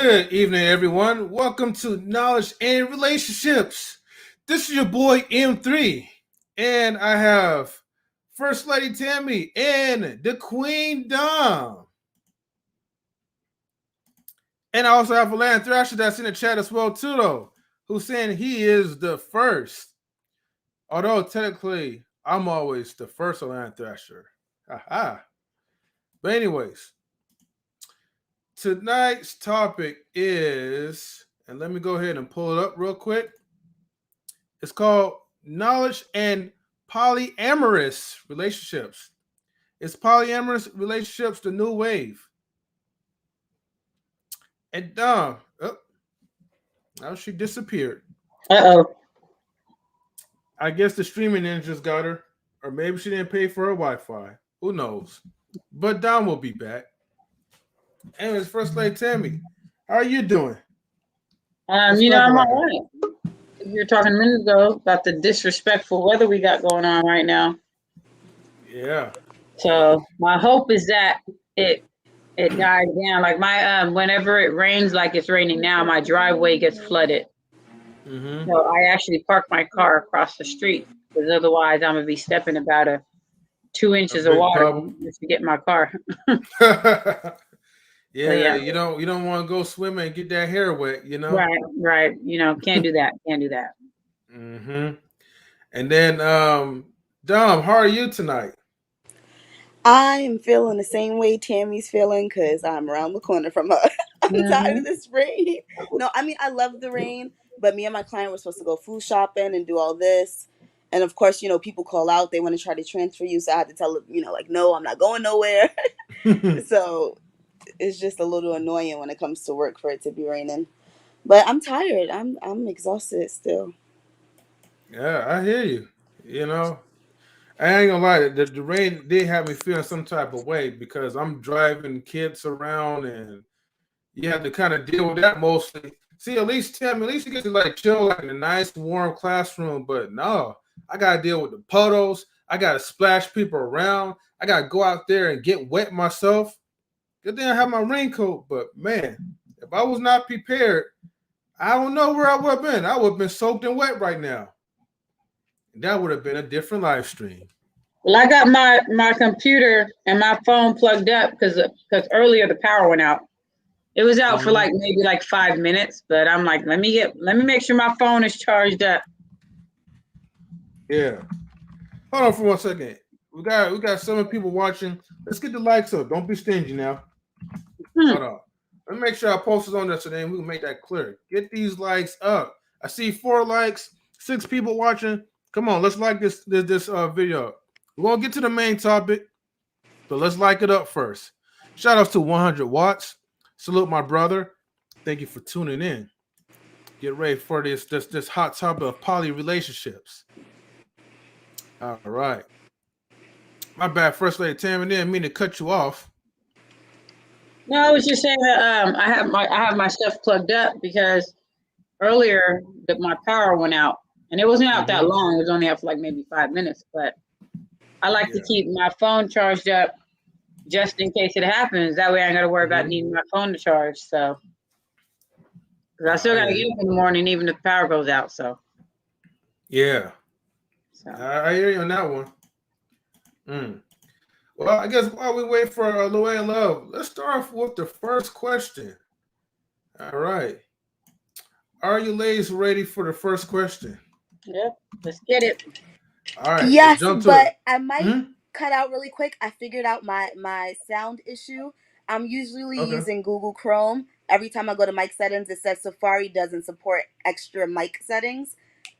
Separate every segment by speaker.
Speaker 1: Good evening, everyone. Welcome to Knowledge and Relationships. This is your boy M3, and I have First Lady Tammy and the Queen Dom. And I also have a Land Thrasher that's in the chat as well, too, though, who's saying he is the first. Although, technically, I'm always the first Land Thrasher. Haha. But anyways, tonight's topic is, and let me go ahead and pull it up real quick. It's called Knowledge and Polyamorous Relationships. Is polyamorous relationships the new wave? And now she disappeared.
Speaker 2: Uh-oh.
Speaker 1: I guess the streaming ninjas got her, or maybe she didn't pay for her Wi-Fi. Who knows? But Dom will be back. Anyways, First Lady Tammy, how are you doing?
Speaker 2: I'm all right. You were talking a minute ago about the disrespectful weather we got going on right now.
Speaker 1: Yeah.
Speaker 2: So my hope is that it dies down. Like my whenever it rains, like it's raining now, my driveway gets flooded.
Speaker 1: Mm-hmm.
Speaker 2: So I actually park my car across the street because otherwise I'm gonna be stepping about 2 inches of water just to get my car.
Speaker 1: Yeah, you don't want to go swimming and get that hair wet, you know.
Speaker 2: Right. Can't do that.
Speaker 1: Mm-hmm. And then, Dom, how are you tonight?
Speaker 3: I am feeling the same way Tammy's feeling because I'm around the corner from her. I'm tired of this rain. No, I mean, I love the rain, but me and my client were supposed to go food shopping and do all this. And of course, people call out, they want to try to transfer you. So I had to tell them, no, I'm not going nowhere. So it's just a little annoying when it comes to work for it to be raining. But I'm tired. I'm exhausted still.
Speaker 1: Yeah, I hear you. I ain't gonna lie, the rain did have me feeling some type of way because I'm driving kids around and you have to kind of deal with that mostly. See, at least you get to like chill like in a nice warm classroom, but no, I gotta deal with the puddles. I gotta splash people around. I gotta go out there and get wet myself. Good thing I have my raincoat, but man, if I was not prepared, I don't know where I would have been. I would have been soaked and wet right now. That would have been a different live stream.
Speaker 2: Well, I got my computer and my phone plugged up because earlier the power went out. It was out for maybe 5 minutes, but I'm like, let me make sure my phone is charged up.
Speaker 1: Yeah. Hold on for 1 second. We got some people watching. Let's get the likes up. Don't be stingy now. Hold on. Let me make sure I post it on there so then we can make that clear. Get these likes up. I see 4 likes, 6 people watching. Come on, let's like this video. We're gonna get to the main topic, but let's like it up first. Shout outs to 100 watts. Salute my brother. Thank you for tuning in. Get ready for this hot topic of PolyRelationships. All right. My bad, First Lady Tammy. Didn't mean to cut you off.
Speaker 2: No, I was just saying that I have my stuff plugged up because earlier my power went out, and it wasn't out that long. It was only out for maybe 5 minutes. But I like to keep my phone charged up just in case it happens. That way I ain't got to worry about needing my phone to charge. So, because I still got to get up in the morning even if the power goes out. So.
Speaker 1: Yeah. So. I hear you on that one. Well, I guess while we wait for Luann Love, let's start off with the first question. All right. Are you ladies ready for the first question?
Speaker 2: Yep. Let's get it.
Speaker 1: All right.
Speaker 3: Yes, but I might cut out really quick. I figured out my sound issue. I'm usually using Google Chrome. Every time I go to mic settings, it says Safari doesn't support extra mic settings.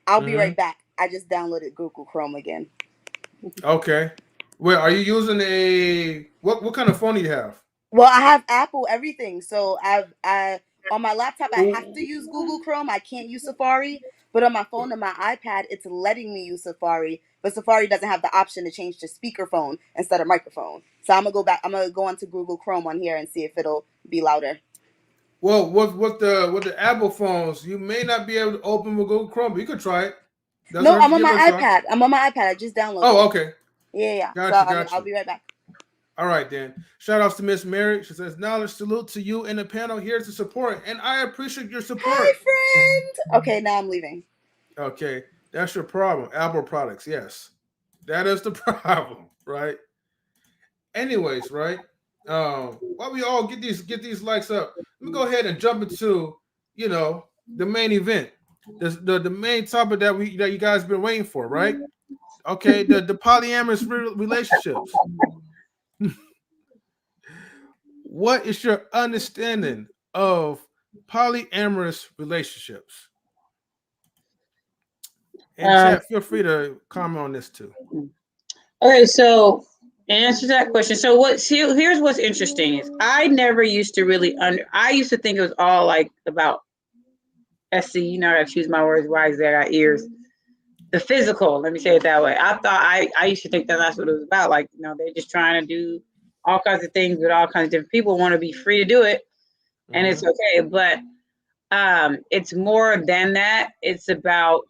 Speaker 3: I'll be right back. I just downloaded Google Chrome again.
Speaker 1: Okay. Well, are you using what kind of phone do you have?
Speaker 3: Well, I have Apple everything. So I on my laptop I have to use Google Chrome. I can't use Safari. But on my phone and my iPad, it's letting me use Safari. But Safari doesn't have the option to change to speakerphone instead of microphone. So I'm gonna go back. I'm gonna go onto Google Chrome on here and see if it'll be louder.
Speaker 1: Well, with the Apple phones, you may not be able to open with Google Chrome, but you could try it.
Speaker 3: No, I'm on my iPad. I'm on my iPad. I just downloaded.
Speaker 1: Oh, okay.
Speaker 3: Yeah.
Speaker 1: Gotcha.
Speaker 3: I'll be right back.
Speaker 1: All right, then. Shout outs to Miss Mary. She says, knowledge, salute to you in the panel here to support. And I appreciate your support.
Speaker 3: Hi, friend. Okay, now I'm leaving.
Speaker 1: Okay. That's your problem. Apple products. Yes. That is the problem, right? Anyways, right? While we all get these likes up, let me go ahead and jump into, the main event. The main topic that you guys been waiting for, right? Okay, the polyamorous relationships. What is your understanding of polyamorous relationships? And chat, feel free to comment on this too.
Speaker 2: Okay, so answer that question. So here's what's interesting is I never used to really I used to think it was all like about SC, I choose my words wisely, I got ears. The physical, let me say it that way. I thought I used to think that that's what it was about. Like, they're just trying to do all kinds of things with all kinds of different people, want to be free to do it, and it's okay. But it's more than that. It's about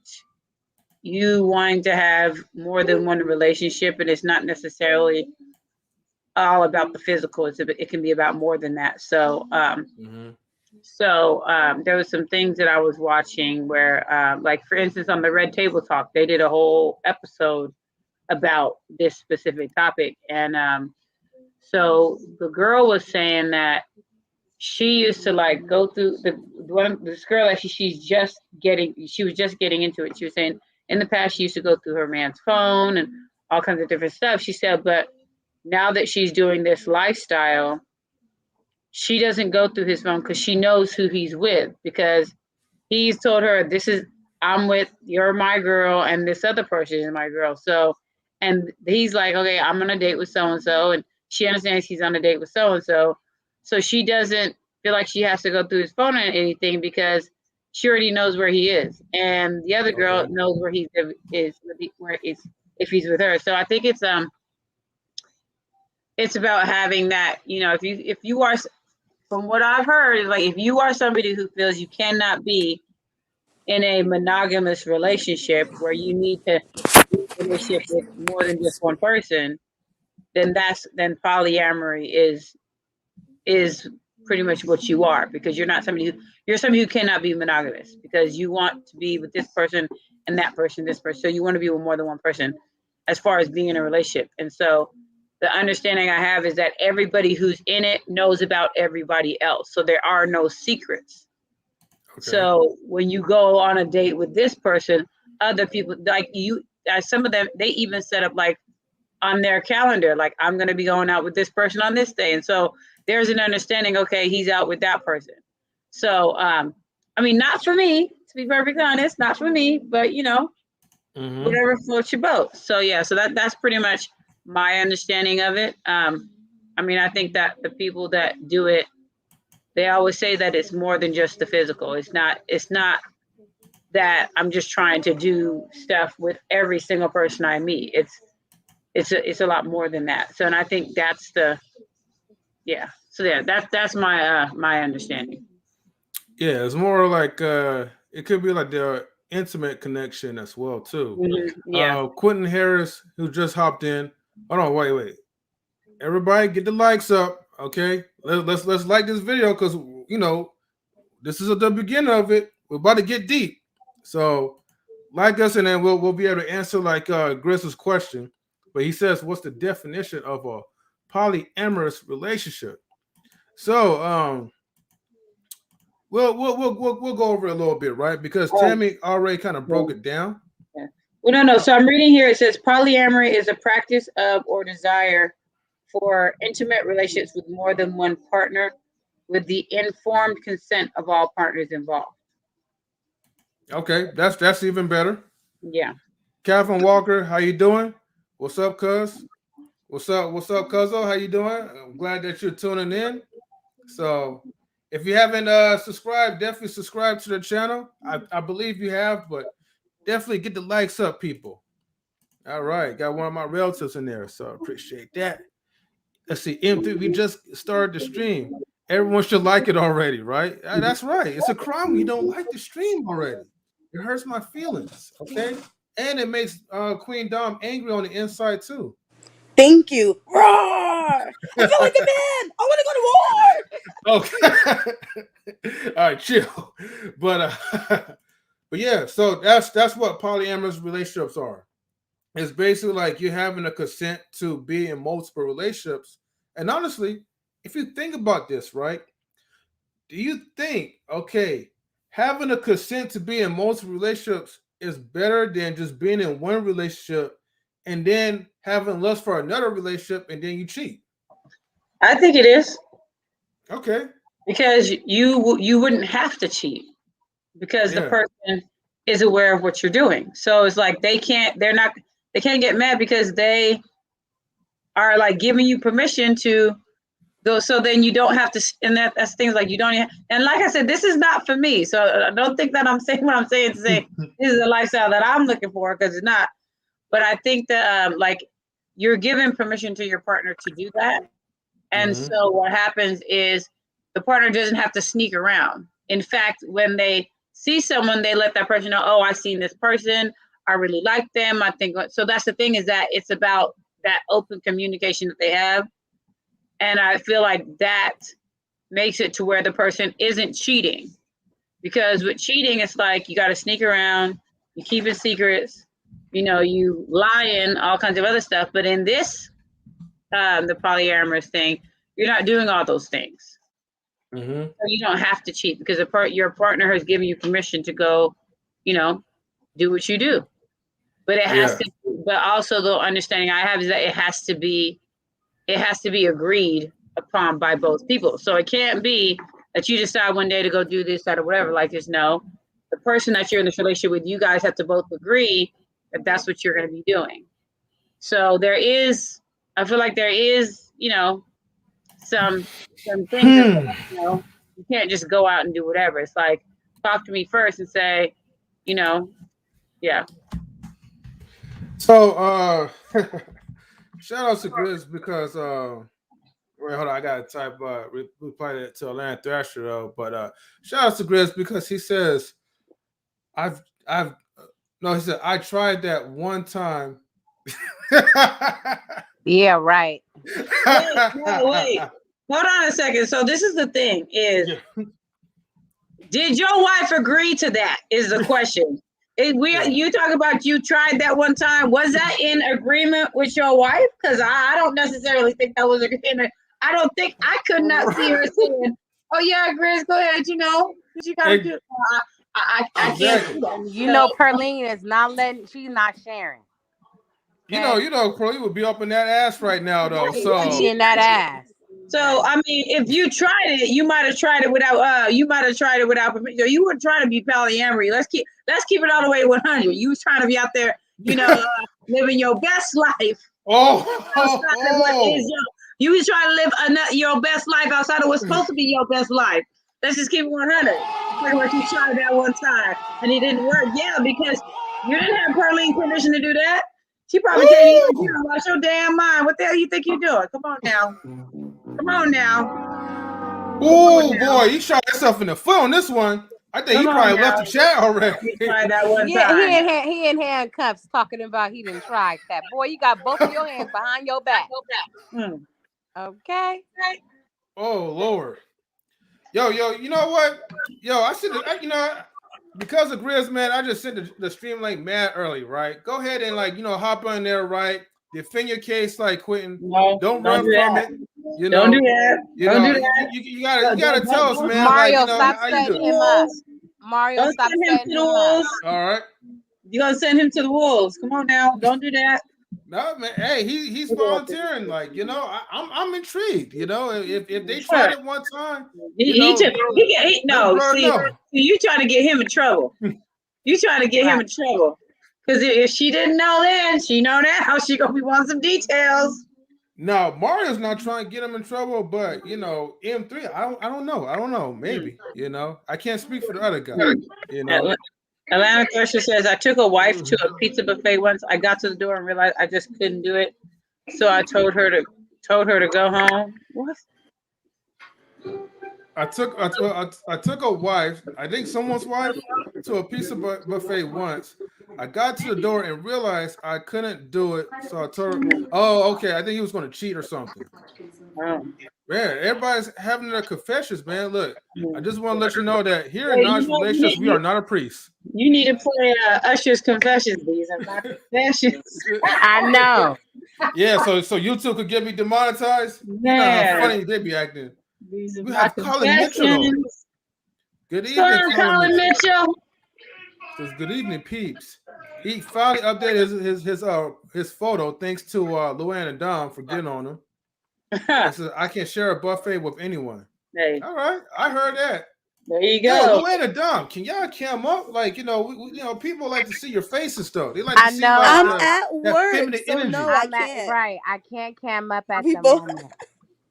Speaker 2: you wanting to have more than one relationship, and it's not necessarily all about the physical. It can be about more than that. So there was some things that I was watching where, like for instance, on the Red Table Talk, they did a whole episode about this specific topic, and so the girl was saying that she used to like go through this girl that she was just getting into it. She was saying in the past she used to go through her man's phone and all kinds of different stuff. She said, but now that she's doing this lifestyle, she doesn't go through his phone because she knows who he's with, because he's told her, you're my girl, and this other person is my girl. So, and he's like, okay, I'm on a date with so-and-so, and she understands he's on a date with so-and-so. So she doesn't feel like she has to go through his phone or anything because she already knows where he is. And the other girl knows where he is, if he's with her. So I think it's about having that, if you are, from what I've heard, like if you are somebody who feels you cannot be in a monogamous relationship where you need to be in a relationship with more than just one person, then polyamory is pretty much what you are, because you're somebody who cannot be monogamous, because you want to be with this person and that person, this person. So you want to be with more than one person as far as being in a relationship. And so the understanding I have is that everybody who's in it knows about everybody else. So there are no secrets. Okay. So when you go on a date with this person, other people, like some of them, they even set up like on their calendar, like I'm going to be going out with this person on this day. And so there's an understanding, okay, he's out with that person. So, not for me, to be perfectly honest, not for me, but whatever floats your boat. So yeah, so that's pretty much my understanding of it. I think that the people that do it, they always say that it's more than just the physical. It's not that I'm just trying to do stuff with every single person I meet. It's a lot more than that. So, and I think that's that's my understanding.
Speaker 1: Yeah, it's more like it could be like the intimate connection as well too.
Speaker 2: Yeah.
Speaker 1: Quentin Harris, who just hopped in. Hold on, wait. Everybody, get the likes up, okay? Let's like this video, because this is the beginning of it. We're about to get deep, so like us, and then we'll be able to answer like Griss's question. But he says, "What's the definition of a polyamorous relationship?" So we'll go over it a little bit, right? Because Tammy already kind of broke it down.
Speaker 2: Yeah. Well, no. So I'm reading here. It says polyamory is a practice of or desire for intimate relationships with more than one partner, with the informed consent of all partners involved.
Speaker 1: Okay, that's even better.
Speaker 2: Yeah.
Speaker 1: Catherine Walker, how you doing? What's up, cuz? What's up, cuzzo? How you doing? I'm glad that you're tuning in. So if you haven't subscribed, definitely subscribe to the channel. I believe you have, but definitely get the likes up, people. All right, got one of my relatives in there, so appreciate that. Let's see, M3, we just started the stream. Everyone should like it already, right? That's right. It's a crime when you don't like the stream already. It hurts my feelings, okay? And it makes Queen Dom angry on the inside too.
Speaker 3: Thank you. Roar! I feel like a man. I want to go to war.
Speaker 1: Okay. All right, chill. But but yeah, so that's what polyamorous relationships are. It's basically like you're having a consent to be in multiple relationships. And honestly, if you think about this, right? Do you think, okay, having a consent to be in multiple relationships is better than just being in one relationship and then having lust for another relationship and then you cheat?
Speaker 2: I think it is,
Speaker 1: Okay.
Speaker 2: because you wouldn't have to cheat because the
Speaker 1: Yeah.
Speaker 2: person is aware of what you're doing. So it's like they can't get mad because they are like giving you permission to go. So then you don't have to, and that's things like you don't even, and like I said, this is not for me. So I don't think that I'm saying what I'm saying to say this is a lifestyle that I'm looking for, because it's not. But I think that like you're giving permission to your partner to do that. And so what happens is the partner doesn't have to sneak around. In fact, when they see someone, they let that person know, oh, I've seen this person. I really like them. I think so. That's the thing, is that it's about that open communication that they have. And I feel like that makes it to where the person isn't cheating. Because with cheating, it's like you got to sneak around, you keeping secrets, you lying, all kinds of other stuff. But in this, the polyamorous thing, you're not doing all those things.
Speaker 1: Mm-hmm.
Speaker 2: So you don't have to cheat because your partner has given you permission to go, do what you do. But it has to. But also, the understanding I have is that it has to be agreed upon by both people. So it can't be that you decide one day to go do this, that, or whatever. Like, there's no, the person that you're in this relationship with, you guys have to both agree that that's what you're going to be doing. So I feel like there is, some things that, you can't just go out and do whatever. It's like, talk to me first and say, yeah.
Speaker 1: So shout out to Grizz because wait, hold on, I gotta type reply that to Atlanta Thrasher though. But shout out to Grizz because he says I've no, he said I tried that one time.
Speaker 4: Yeah, right.
Speaker 2: Wait. Hold on a second. So this is the thing is, did your wife agree to that is the question. You talk about you tried that one time. Was that in agreement with your wife? Because I don't necessarily think that was agreement. I could not see her saying, oh yeah, Grizz, go ahead, what you gotta do. I can't do that.
Speaker 4: Perlene is not letting, she's not sharing.
Speaker 1: Okay? Pearlie would be up in that ass right now though. So
Speaker 4: she in that ass.
Speaker 2: So I mean, if you tried it, you might have tried it without permission. You wouldn't try to be polyamory. Let's keep it all the way 100. You was trying to be out there, living your best life. You was trying to live your best life outside of what's supposed to be your best life. Let's just keep it 100. Pretty much you tried that one time and it didn't work. Yeah, because you didn't have Pearline's permission to do that. She probably tell you don't watch your damn mind. What the hell you think you're doing? Come on now.
Speaker 1: Oh boy, you shot yourself in the foot on this one. I think you probably left the chat already.
Speaker 2: He tried that one
Speaker 4: yeah,
Speaker 2: time.
Speaker 4: he in handcuffs talking about he didn't try that. Boy, you got both of your hands behind your back. Okay.
Speaker 1: Oh Lord. Yo, you know what? Yo, I should have, because of Grizz, man, I just sent the stream link mad early, right? Go ahead and hop on there, right? Defend your case like Quentin.
Speaker 2: No,
Speaker 1: don't run from it.
Speaker 2: Don't do that. Don't do that.
Speaker 1: You gotta tell us, man.
Speaker 4: Mario, stop setting him up. Mario, stop setting him up.
Speaker 1: All right.
Speaker 2: You're gonna send him to the wolves. Come on now. Don't do that.
Speaker 1: No, man. Hey, he's volunteering. I'm intrigued. If they tried it one time,
Speaker 2: you trying to get him in trouble. You trying to get him in trouble. Because if she didn't know then, she know now. She gonna be wanting some details.
Speaker 1: No, Mario's not trying to get him in trouble, but M3, I don't know. Maybe, I can't speak for the other guy.
Speaker 2: Atlanta Thresher says, I took a wife to a pizza buffet once. I got to the door and realized I just couldn't do it. So I told her to go home. What?
Speaker 1: I took a wife, I think someone's wife, to a pizza buffet once. I got to the door and realized I couldn't do it. So I told her, oh, okay, I think he was going to cheat or something.
Speaker 2: Oh.
Speaker 1: Man, everybody's having their confessions, man. Look, I just want to let you know that here in
Speaker 2: Hey,
Speaker 1: non-relationships, we are not a priest.
Speaker 2: you need to play Usher's Confessions. These are my confessions.
Speaker 4: I know.
Speaker 1: Yeah, so YouTube could get me demonetized. You know how funny they be acting.
Speaker 2: These are
Speaker 1: We
Speaker 2: my
Speaker 1: have Colin Mitchell though.
Speaker 2: confessions.
Speaker 1: Good
Speaker 2: What's
Speaker 1: evening,
Speaker 2: going on, Colin Mitchell?
Speaker 1: Says good evening, peeps. He finally updated his photo thanks to Luann and Dom for getting on him. It says I can share a buffet with anyone.
Speaker 2: Hey,
Speaker 1: All right, I heard that.
Speaker 2: there you
Speaker 1: Yo,
Speaker 2: go.
Speaker 1: Luann and Dom, can y'all cam up? Like, people like to see your faces though. They like to
Speaker 4: I
Speaker 1: see
Speaker 4: know.
Speaker 1: like
Speaker 3: I'm
Speaker 1: that
Speaker 3: at work,
Speaker 1: feminine
Speaker 3: so
Speaker 1: energy.
Speaker 3: no, I
Speaker 4: I'm at
Speaker 3: can't.
Speaker 4: right. I can't cam up at the
Speaker 3: People,
Speaker 4: moment.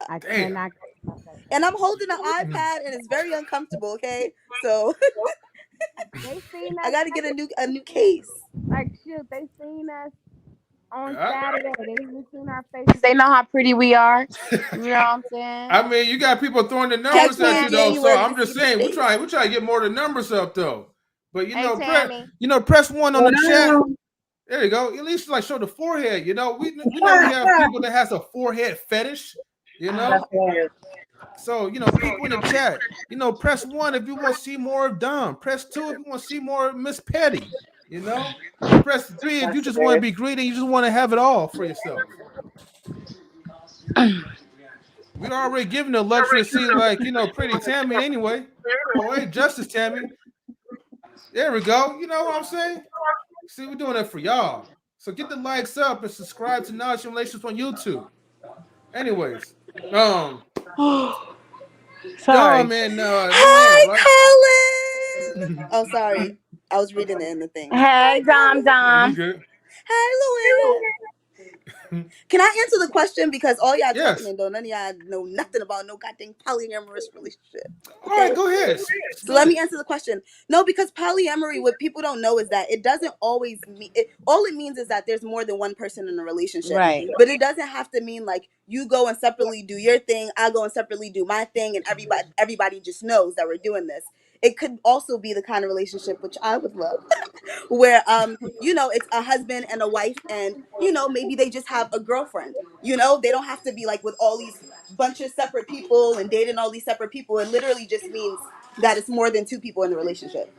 Speaker 4: I
Speaker 1: Damn.
Speaker 4: cannot.
Speaker 3: and I'm holding an iPad, and it's very uncomfortable. Okay, so
Speaker 4: They seen
Speaker 3: I
Speaker 4: us.
Speaker 3: got to get a new case.
Speaker 4: Like shoot, they seen us on
Speaker 1: Yeah.
Speaker 4: Saturday. They even seen our faces. They know how pretty we are. You know what I'm saying?
Speaker 1: I mean, you got people throwing the
Speaker 3: Catch
Speaker 1: numbers
Speaker 3: me
Speaker 1: at
Speaker 3: in
Speaker 1: you though. So
Speaker 3: January
Speaker 1: I'm
Speaker 3: to
Speaker 1: just
Speaker 3: see the
Speaker 1: saying, we
Speaker 3: face.
Speaker 1: try to get more of the numbers up though. But
Speaker 4: Hey,
Speaker 1: press
Speaker 4: Tammy.
Speaker 1: press one on the chat.
Speaker 2: Wow.
Speaker 1: There you go. At least like show the forehead. We know we have people that has a forehead fetish.
Speaker 2: That's right.
Speaker 1: So people in the chat. Press one if you want to see more of Dom. Press two if you want to see more of Miss Petty. Press three if you just want to be greedy. You just want to have it all for yourself. We already given the luxury to see like pretty Tammy anyway. Poetic Justice Tammy. There we go. You know what I'm saying? See, we're doing it for y'all. So get the likes up and subscribe to Knowledge and Relations on YouTube. Anyways,
Speaker 4: Sorry.
Speaker 1: Dom and Luann, right?
Speaker 3: Hi, Colin. Oh, sorry, I was reading it in the thing.
Speaker 4: Hey, Dom.
Speaker 1: You good?
Speaker 3: Hi, Luann. Can I answer the question because all y'all
Speaker 1: Yes.
Speaker 3: talking and though none of y'all know nothing about no goddamn polyamorous relationship.
Speaker 1: All right, go ahead.
Speaker 3: So let me answer the question. No, because polyamory, what people don't know is that it doesn't always mean all it means is that there's more than one person in a relationship.
Speaker 4: Right.
Speaker 3: But it doesn't have to mean like you go and separately do your thing, I go and separately do my thing, and everybody just knows that we're doing this. It could also be the kind of relationship which I would love, where it's a husband and a wife, and maybe they just have a girlfriend. They don't have to be like with all these bunch of separate people and dating all these separate people. It literally just means that it's more than two people in the relationship.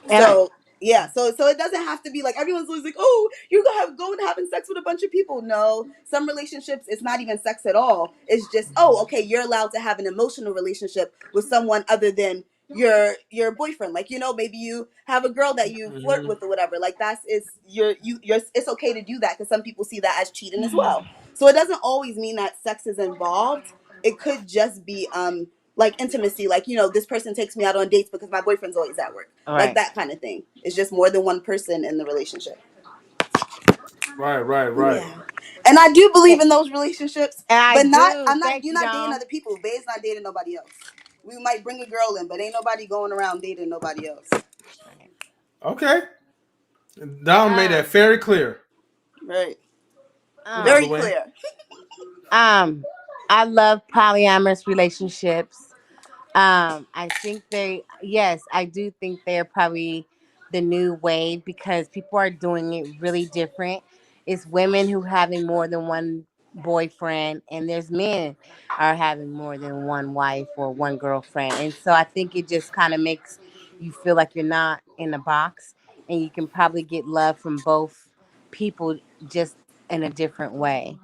Speaker 3: So yeah, so it doesn't have to be like everyone's always like, oh, you're going having sex with a bunch of people. No, some relationships it's not even sex at all. It's just okay, you're allowed to have an emotional relationship with someone other than your boyfriend. Like maybe you have a girl that you flirt with or whatever. Like that's you're it's okay to do that because some people see that as cheating as well. So it doesn't always mean that sex is involved. It could just be like intimacy, like this person takes me out on dates because my boyfriend's always at work, like that kind of thing. It's just more than one person in the relationship.
Speaker 1: Right.
Speaker 3: Yeah, and I do believe in those relationships, but
Speaker 4: I'm
Speaker 3: not.
Speaker 4: Thank
Speaker 3: You're
Speaker 4: you,
Speaker 3: not dating
Speaker 4: Dom.
Speaker 3: other people. Babe's not dating nobody else. We might bring a girl in, but ain't nobody going around dating nobody else.
Speaker 1: Okay. Dom made that very clear.
Speaker 3: Right.
Speaker 1: What up,
Speaker 3: Very
Speaker 1: Luann?
Speaker 3: clear.
Speaker 4: I love polyamorous relationships. I think I do think they're probably the new wave because people are doing it really different. It's women who having more than one boyfriend, and there's men are having more than one wife or one girlfriend. And so I think it just kind of makes you feel like you're not in a box, and you can probably get love from both people just in a different way.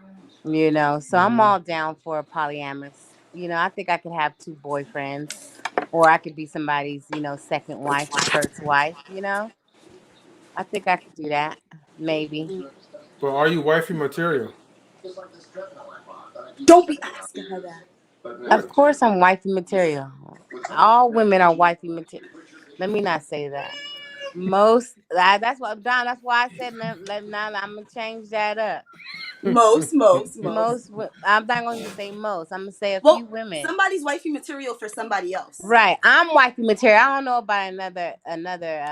Speaker 4: So I'm all down for a polyamorous. I think I could have two boyfriends, or I could be somebody's, second wife or first wife. I think I could do that, maybe.
Speaker 1: But are you wifey material?
Speaker 3: Don't be asking her that.
Speaker 4: Of
Speaker 1: What?
Speaker 4: course, I'm wifey material. All women are wifey material. Let me not say that. That's what Don. That's why I said now I'm gonna change that up.
Speaker 3: Most.
Speaker 4: I'm not going to say most. I'm gonna say a few
Speaker 3: Well,
Speaker 4: women.
Speaker 3: somebody's wifey material for somebody else.
Speaker 4: Right. I'm wifey material. I don't know about another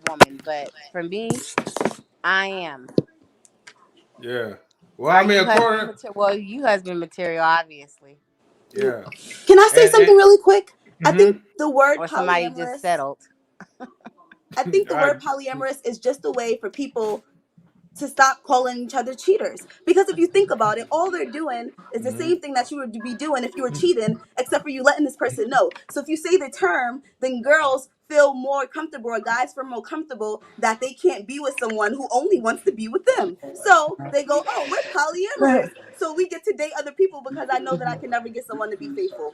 Speaker 4: woman, but for me, I am.
Speaker 1: Yeah. Well,
Speaker 4: Are
Speaker 1: I mean,
Speaker 4: you husband
Speaker 1: according,
Speaker 4: material? Well, you husband material, obviously,
Speaker 1: yeah,
Speaker 3: Can I say
Speaker 1: and
Speaker 3: something really quick? I
Speaker 1: mm-hmm.
Speaker 3: think the word
Speaker 4: or somebody just
Speaker 3: polyamorous.
Speaker 4: settled.
Speaker 3: I think the word polyamorous is just a way for people to stop calling each other cheaters. Because if you think about it, all they're doing is the same thing that you would be doing if you were cheating, except for you letting this person know. So if you say the term, then girls feel more comfortable, or guys feel more comfortable that they can't be with someone who only wants to be with them. So they go, oh, we're polyamorous. So we get to date other people because I know that I can never get someone to be faithful.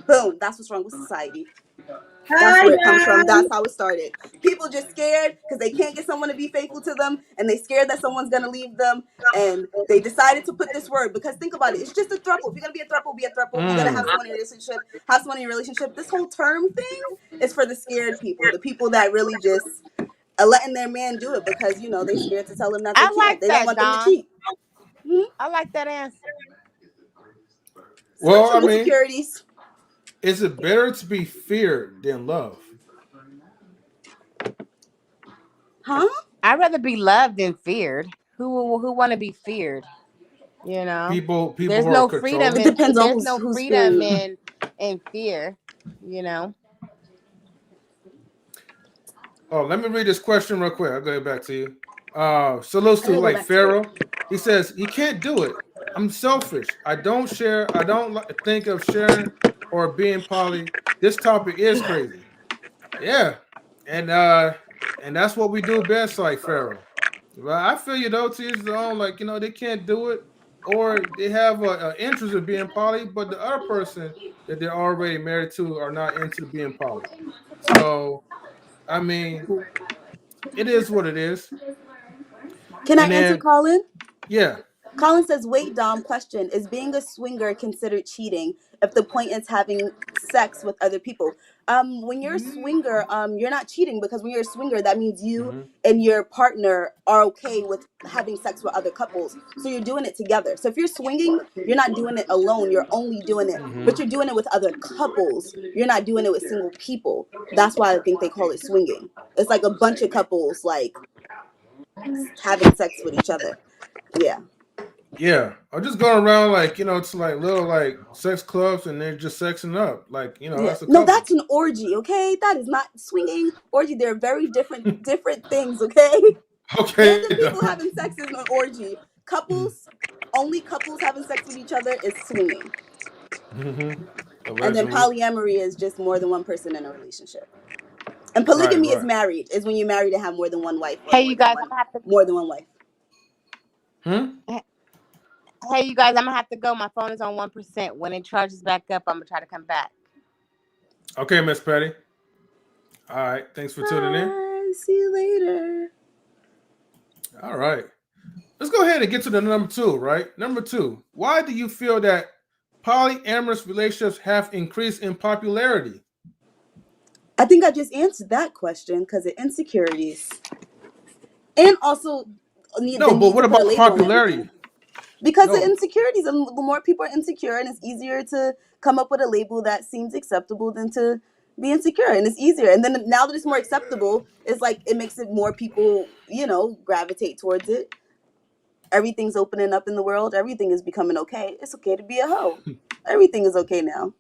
Speaker 3: Boom. That's what's wrong with society. That's where it comes from. That's how it started. People just scared because they can't get someone to be faithful to them, and they scared that someone's gonna leave them, and they decided to put this word. Because think about it, it's just a throuple. If you're gonna be a throuple, be a throuple. If you're gonna have someone in a relationship, have someone in your relationship. This whole term thing is for the scared people, the people that really just are letting their man do it because they scared to tell them that they
Speaker 4: I
Speaker 3: can't.
Speaker 4: like
Speaker 3: They don't
Speaker 4: that,
Speaker 3: want them to
Speaker 4: Dom.
Speaker 3: cheat.
Speaker 4: I like that answer.
Speaker 1: Well, I mean,
Speaker 3: insecurities.
Speaker 1: is it better to be feared than love?
Speaker 3: Huh?
Speaker 4: I'd rather be loved than feared. Who want to be feared?
Speaker 1: People
Speaker 4: There's
Speaker 1: who are
Speaker 4: no freedom
Speaker 3: It
Speaker 1: controlling.
Speaker 3: depends on
Speaker 4: there's no
Speaker 3: who's
Speaker 4: freedom
Speaker 3: fearing.
Speaker 4: in fear.
Speaker 1: Oh, let me read this question real quick. I'll go back to you. Salutes to like Pharaoh. He says he can't do it. I'm selfish. I don't share. I don't think of sharing or being poly. This topic is crazy. Yeah, and that's what we do best, like Pharaoh. Well, I feel you though. To his own, like they can't do it, or they have a interest in being poly, but the other person that they're already married to are not into being poly. So, I mean, it is what it is.
Speaker 3: Can I
Speaker 1: And
Speaker 3: answer,
Speaker 1: then,
Speaker 3: Colin?
Speaker 1: yeah.
Speaker 3: Colin says, wait, Dom, question. Is being a swinger considered cheating if the point is having sex with other people? When you're a swinger, you're not cheating, because when you're a swinger, that means you and your partner are okay with having sex with other couples. So you're doing it together. So if you're swinging, you're not doing it alone. You're only doing it, but you're doing it with other couples. You're not doing it with single people. That's why I think they call it swinging. It's like a bunch of couples like having sex with each other. Yeah.
Speaker 1: Yeah, I'm just going around like to like little like sex clubs, and they're just sexing up, like
Speaker 3: Yeah.
Speaker 1: that's a
Speaker 3: No,
Speaker 1: couple.
Speaker 3: that's an orgy, okay? That is not swinging. Orgy, they're very different things, okay?
Speaker 1: Okay.
Speaker 3: Random people having sex is an orgy. Only couples having sex with each other is swinging. And then
Speaker 1: Allegedly.
Speaker 3: polyamory is just more than one person in a relationship. And
Speaker 1: Right,
Speaker 3: polygamy is
Speaker 1: right.
Speaker 3: married, is when you're married and have more than one wife, or
Speaker 4: Hey, you guys, I'm gonna have to.
Speaker 3: more than one wife.
Speaker 4: Hey, you guys, I'm gonna have to go. My phone is on 1%. When it charges back up, I'm gonna try to come back.
Speaker 1: Okay, Miss Patty. All right. Thanks for tuning in.
Speaker 3: Bye. See you later.
Speaker 1: All right. Let's go ahead and get to the number 2, right? Number 2. Why do you feel that polyamorous relationships have increased in popularity?
Speaker 3: I think I just answered that question because of insecurities. And also the need
Speaker 1: No, but
Speaker 3: to
Speaker 1: what
Speaker 3: put a
Speaker 1: about
Speaker 3: label on
Speaker 1: popularity?
Speaker 3: everything. Because of
Speaker 1: No.
Speaker 3: insecurities, and the more people are insecure, and it's easier to come up with a label that seems acceptable than to be insecure, and it's easier. And then now that it's more acceptable, it's like it makes it more people, gravitate towards it. Everything's opening up in the world. Everything is becoming okay. It's okay to be a hoe. Everything is okay now.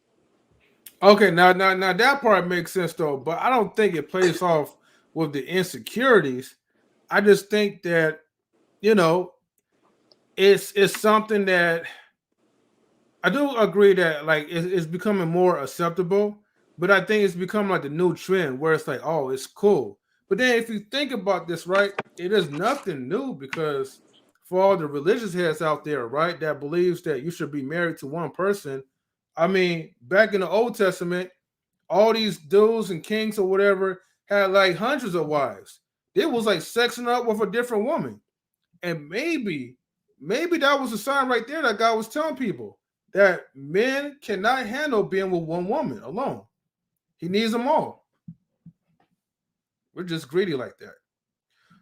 Speaker 1: Okay, now that part makes sense though, but I don't think it plays off with the insecurities. I just think that it's something that I do agree that like it's becoming more acceptable, but I think it's become like the new trend where it's like, oh, it's cool. But then if you think about this, right, it is nothing new, because for all the religious heads out there, right, that believes that you should be married to one person. I mean, back in the Old Testament, all these dudes and kings or whatever had like hundreds of wives. They was like sexing up with a different woman. And maybe that was a sign right there that God was telling people that men cannot handle being with one woman alone. He needs them all. We're just greedy like that.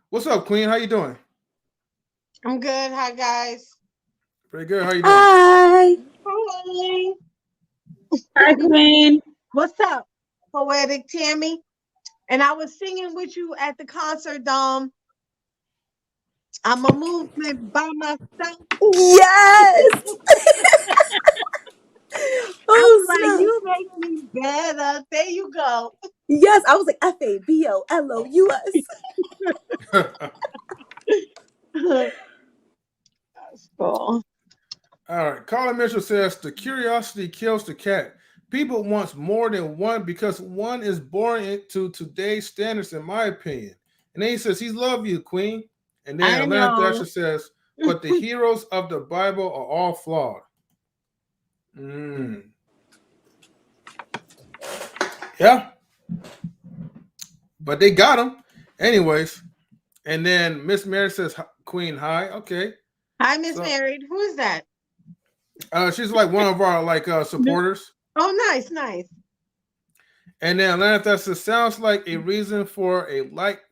Speaker 1: What's up, Queen? How you doing?
Speaker 5: I'm good. Hi, guys.
Speaker 1: Pretty good. How you doing?
Speaker 3: Hi.
Speaker 5: Hi.
Speaker 2: Hi, Queen.
Speaker 5: What's up, Poetic Tammy? And I was singing with you at the concert, Dom. I'm a movement by myself.
Speaker 3: Yes. Oh,
Speaker 5: Like,
Speaker 3: snap.
Speaker 5: you make me better. There you go.
Speaker 3: Yes, I was like FABOLOUS.
Speaker 5: That's cool.
Speaker 1: All right. Carla Mitchell says the curiosity kills the cat. People want more than one because one is born to today's standards, in my opinion. And then he says, he love you, Queen. And then
Speaker 5: I
Speaker 1: Atlanta
Speaker 5: know.
Speaker 1: Thatcher says, but the heroes of the Bible are all flawed. Mm. Yeah. But they got him. Anyways. And then Miss Mary says, Queen, hi. Okay.
Speaker 5: Hi, Miss Married. Who is that?
Speaker 1: She's like one of our supporters.
Speaker 5: Oh, nice, nice.
Speaker 1: And then Atlanta Thatcher sounds like a reason for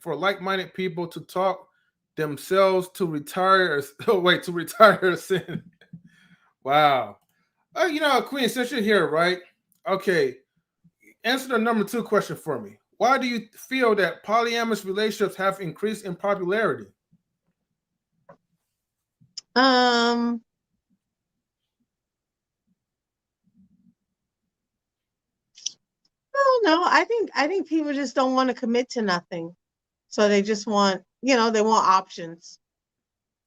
Speaker 1: like-minded people to talk themselves to retire. To retire sin. Wow. Queen, since you're here, right? Okay. Answer the number 2 question for me. Why do you feel that polyamorous relationships have increased in popularity?
Speaker 5: I don't know. I think people just don't want to commit to nothing. So they just want, they want options.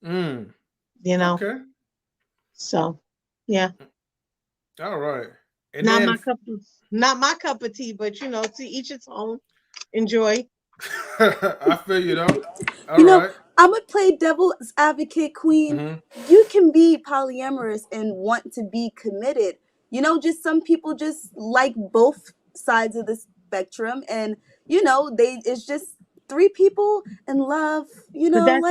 Speaker 1: Okay.
Speaker 5: So, yeah.
Speaker 1: All right. And
Speaker 5: Not my cup of tea, but to each its own. Enjoy.
Speaker 1: I feel you though.
Speaker 3: All right. I'm gonna play devil's advocate, Queen.
Speaker 1: Mm-hmm.
Speaker 3: You can be polyamorous and want to be committed. Just some people just like both sides of the spectrum, and it's just 3 people in love.
Speaker 5: But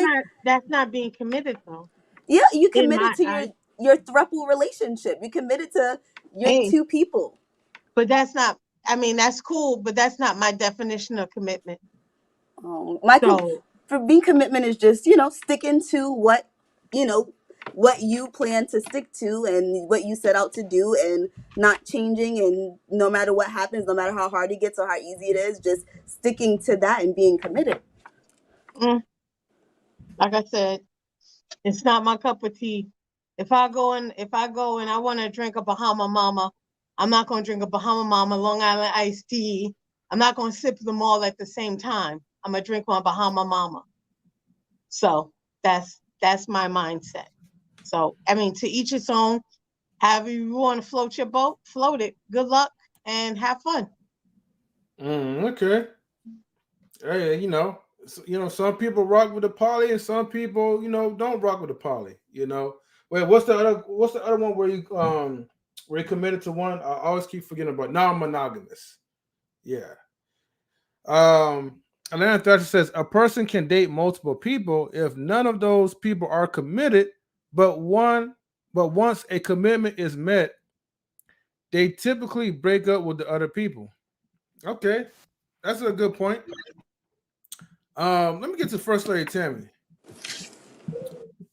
Speaker 5: that's not being committed though.
Speaker 3: Yeah, you committed to your throuple relationship. You committed to your 2 people.
Speaker 5: But that's not. I mean, that's cool, but that's not my definition of commitment.
Speaker 3: For me, commitment is just sticking to what you plan to stick to and what you set out to do, and not changing, and no matter what happens, no matter how hard it gets or how easy it is, just sticking to that and being committed.
Speaker 5: Like I said, it's not my cup of tea. If I go and I want to drink a Bahama Mama, I'm not going to drink a Bahama Mama Long Island iced tea. I'm not going to sip them all at the same time. I'm going to drink my Bahama Mama. So that's my mindset. So, I mean, to each its own. However you want to float your boat, float it. Good luck and have fun.
Speaker 1: Okay. Hey, some people rock with the poly, and some people, don't rock with the poly. Wait, what's the other one where you committed to one? I always keep forgetting about non-monogamous. Yeah. Atlanta Thatcher says a person can date multiple people if none of those people are committed, but once a commitment is met, they typically break up with the other people. Okay, that's a good point. Let me get to First Lady Tammy.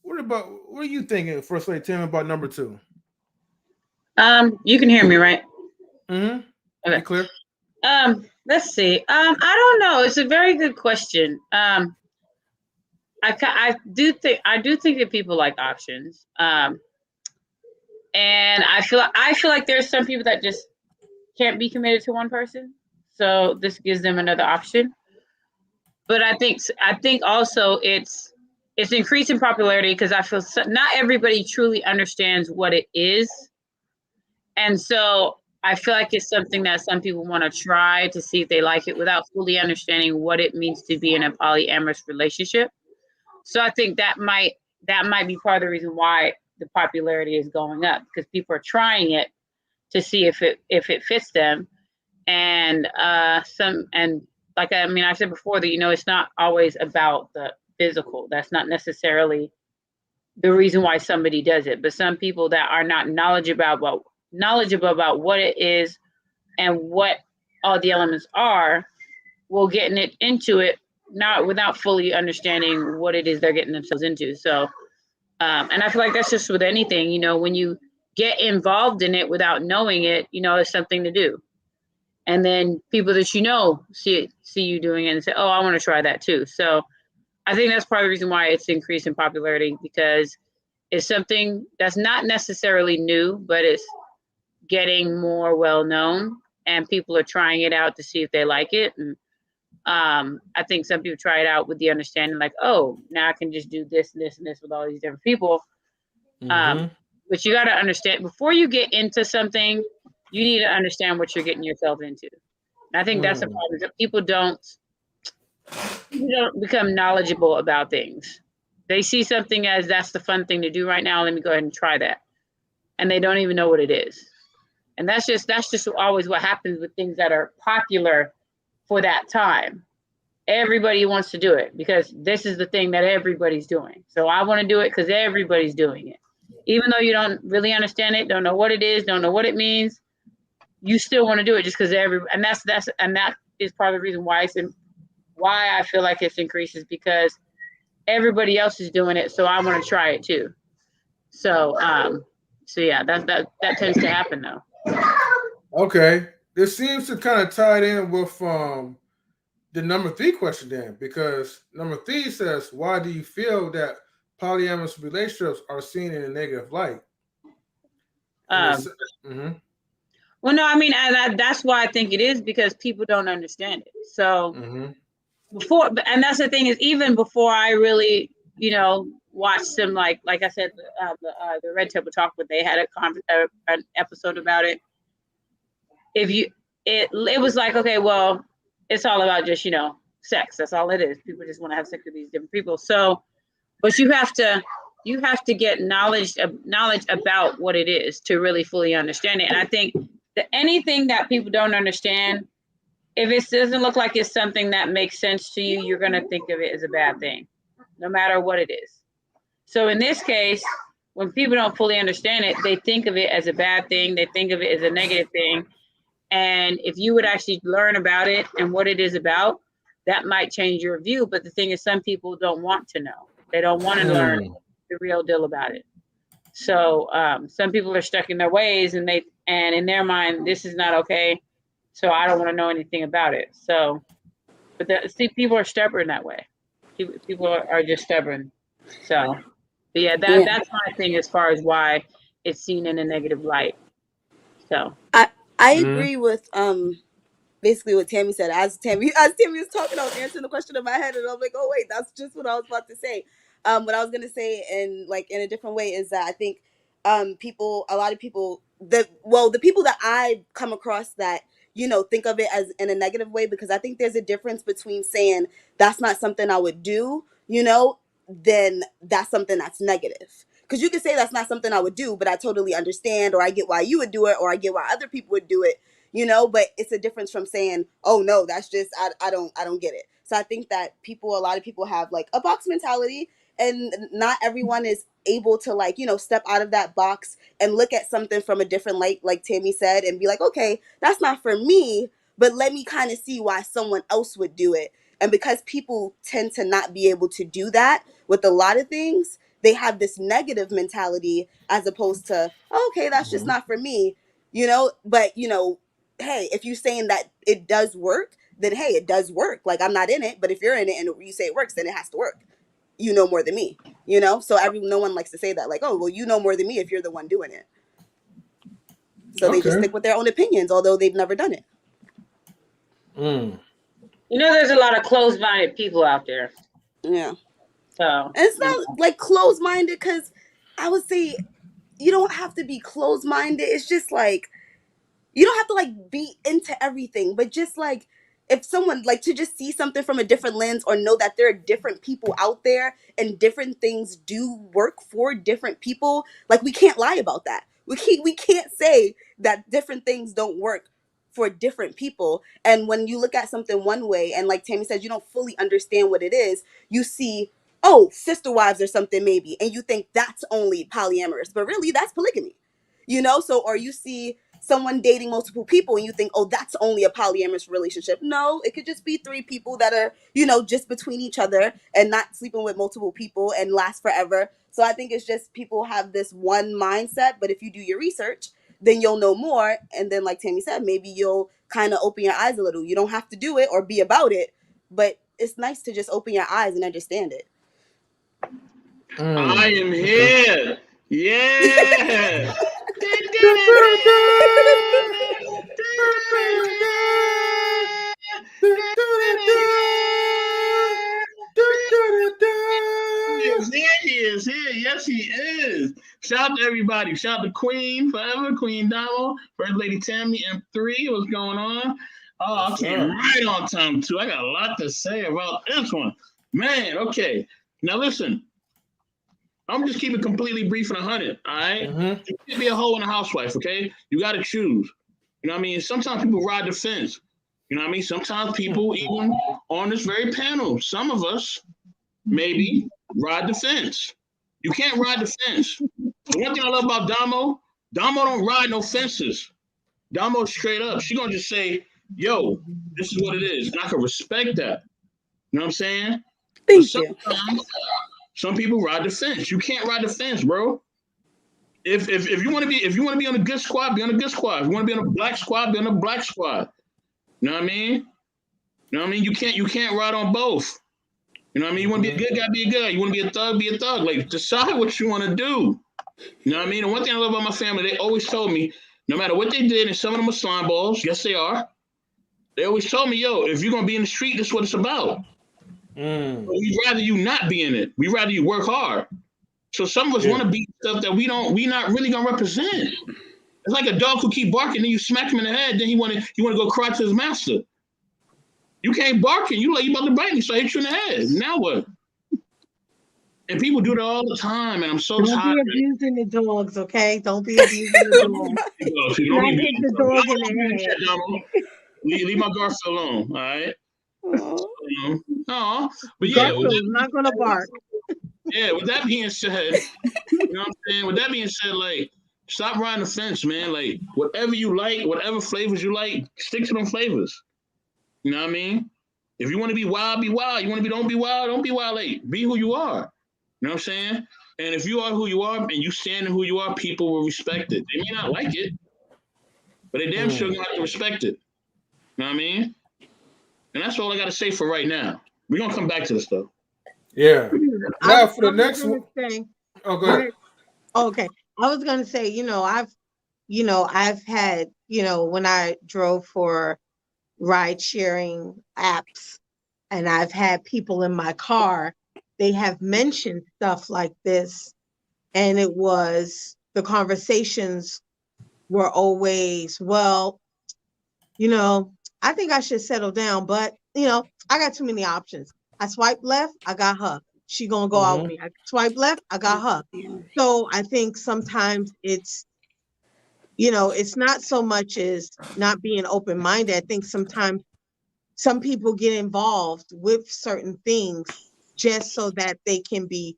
Speaker 1: What are you thinking, First Lady Tammy, about number 2?
Speaker 2: You can hear me, right?
Speaker 1: Mm-hmm. Okay. You clear?
Speaker 2: Let's see. I don't know. It's a very good question. I do think that people like options. And I feel like there's some people that just can't be committed to one person. So this gives them another option. But I think also it's increasing popularity because I feel not everybody truly understands what it is. And so I feel like it's something that some people want to try to see if they like it without fully understanding what it means to be in a polyamorous relationship. So I think that might be part of the reason why the popularity is going up, because people are trying it to see if it fits them. And like I said before that, it's not always about the physical. That's not necessarily the reason why somebody does it. But some people that are not knowledgeable about what it is and what all the elements are will get into it without fully understanding what it is they're getting themselves into. So, and I feel like that's just with anything, when you get involved in it without knowing it, it's something to do. And then people that see you doing it and say, oh, I want to try that too. So I think that's part of the reason why it's increased in popularity, because it's something that's not necessarily new, but it's getting more well known, and people are trying it out to see if they like it. And I think some people try it out with the understanding like, oh, now I can just do this, this, and this with all these different people. But you got to understand, before you get into something, you need to understand what you're getting yourself into. And I think that's the problem, that people don't become knowledgeable about things. They see something as, that's the fun thing to do right now, let me go ahead and try that. And they don't even know what it is. And that's just always what happens with things that are popular for that time. Everybody wants to do it because this is the thing that everybody's doing. So I want to do it because everybody's doing it. Even though you don't really understand it, don't know what it is, don't know what it means, you still want to do it just because and that is part of the reason why why I feel like it's increases, because everybody else is doing it, so I want to try it too. So yeah, that tends to happen though.
Speaker 1: Okay, this seems to kind of tie in with the number 3 question then, because number 3 says, why do you feel that polyamorous relationships are seen in a negative light?
Speaker 2: Well, no, I mean, that's why I think it is, because people don't understand it. So and that's the thing, is even before I really, watched them, like I said, the Red Table Talk, but they had an episode about it. It was like, okay, well, it's all about just, sex. That's all it is. People just want to have sex with these different people. So, but you have to get knowledge about what it is to really fully understand it. And I think that anything that people don't understand, if it doesn't look like it's something that makes sense to you, you're going to think of it as a bad thing, no matter what it is. So in this case, when people don't fully understand it, they think of it as a bad thing. They think of it as a negative thing. And if you would actually learn about it and what it is about, that might change your view. But the thing is, some people don't want to know. They don't want to learn the real deal about it. So some people are stuck in their ways, and in their mind, this is not okay. So I don't want to know anything about it. So, but people are stubborn that way. People are just stubborn. So, but yeah, that's my thing as far as why it's seen in a negative light. So
Speaker 3: I agree with basically what Tammy said. As Tammy was talking, I was answering the question in my head, and I'm like, oh wait, that's just what I was about to say. What I was gonna say in a different way is that I think a lot of people, the people that I come across that think of it as in a negative way, because I think there's a difference between saying that's not something I would do, then that's something that's negative. Because you can say that's not something I would do, but I totally understand, or I get why you would do it, or I get why other people would do it, but it's a difference from saying, oh no, that's just, I don't get it. So I think that a lot of people have like a box mentality, and not everyone is able to step out of that box and look at something from a different light, like Tammy said, and be like, okay, that's not for me, but let me kind of see why someone else would do it. And because people tend to not be able to do that with a lot of things, they have this negative mentality, as opposed to, oh, okay, that's just not for me, but hey, if you're saying that it does work, then hey, it does work. Like, I'm not in it, but if you're in it and you say it works, then it has to work. You know more than me, so no one likes to say that, like, oh, well, you know more than me if you're the one doing it. So they just stick with their own opinions, although they've never done it.
Speaker 2: There's a lot of closed-minded people out there.
Speaker 3: Yeah.
Speaker 2: So,
Speaker 3: and it's not like closed-minded, because I would say you don't have to be closed-minded. It's just like, you don't have to like be into everything, but just like, if someone like to just see something from a different lens, or know that there are different people out there and different things do work for different people, like, we can't lie about that. We can't say that different things don't work for different people. And when you look at something one way, and like Tammy says, you don't fully understand what it is, you see, oh, sister wives or something maybe, and you think that's only polyamorous, but really that's polygamy, so, or you see someone dating multiple people and you think, oh, that's only a polyamorous relationship. No, it could just be 3 people that are, just between each other and not sleeping with multiple people and last forever. So I think it's just people have this one mindset, but if you do your research, then you'll know more. And then, like Tammy said, maybe you'll kind of open your eyes a little. You don't have to do it or be about it, but it's nice to just open your eyes and understand it.
Speaker 6: I am here. Yeah. Here he is. Here, yes, he is. Shout out to everybody. Shout out to Queen Forever, Queen Damo, First Lady Tammy, M3. What's going on? Oh, I came right on time too. I got a lot to say about this one, man. Okay, now listen. I'm just keeping completely brief and 100. All right, you can't be a hoe and a housewife. Okay, you got to choose. You know what I mean? Sometimes people ride the fence. You know what I mean? Sometimes people, even on this very panel, some of us maybe ride the fence. You can't ride the fence. The one thing I love about Damo don't ride no fences. Damo straight up. She gonna just say, yo, this is what it is. And I can respect that. You know what I'm saying?
Speaker 3: Thank you.
Speaker 6: Some people ride the fence. You can't ride the fence, bro. If you want to be on a good squad, be on a good squad. If you want to be on a black squad, be on a black squad. You know what I mean? You know what I mean? You can't ride on both. You know what I mean? You want to be a good guy, be a good guy. You want to be a thug, be a thug. Like, decide what you want to do. You know what I mean? And one thing I love about my family, they always told me, no matter what they did, and some of them are slime balls, yes they are. They always told me, yo, if you're gonna be in the street, this is what it's about. We'd rather you not be in it. We'd rather you work hard. So some of us want to be stuff that we not really gonna represent. It's like a dog who keep barking, then you smack him in the head, then he wanna go cry to his master. You can't bark, and you about to bite me, so I hit you in the head. Now what? And people do that all the time, and I'm so tired.
Speaker 5: Don't be abusing the dogs, okay? Don't be abusing the dogs. Don't hit the dog in the head.
Speaker 6: Leave my Garfield alone, all right? But yeah,
Speaker 5: Garfield's not gonna bark.
Speaker 6: Yeah, with that being said, you know what I'm saying? With that being said, like, stop riding the fence, man. Like, whatever you like, whatever flavors you like, stick to them flavors. You know what I mean? If you want to be wild, be wild. You want to be don't be wild. Like, be who you are. You know what I'm saying? And if you are who you are and you stand in who you are, people will respect it. They may not like it, but they damn sure gonna have to respect it. You know what I mean? And that's all I got to say for right now. We're going to come back to this, though.
Speaker 1: Yeah. Now for the next one.
Speaker 5: Oh, go ahead. Okay. I was going to say, I've had, when I drove for ride sharing apps and I've had people in my car, they have mentioned stuff like this. And it was, the conversations were always, well, I think I should settle down, but I got too many options. I swipe left, I got her. She gonna go out with me. I swipe left, I got her. So I think sometimes it's, it's not so much as not being open-minded. I think sometimes some people get involved with certain things just so that they can be,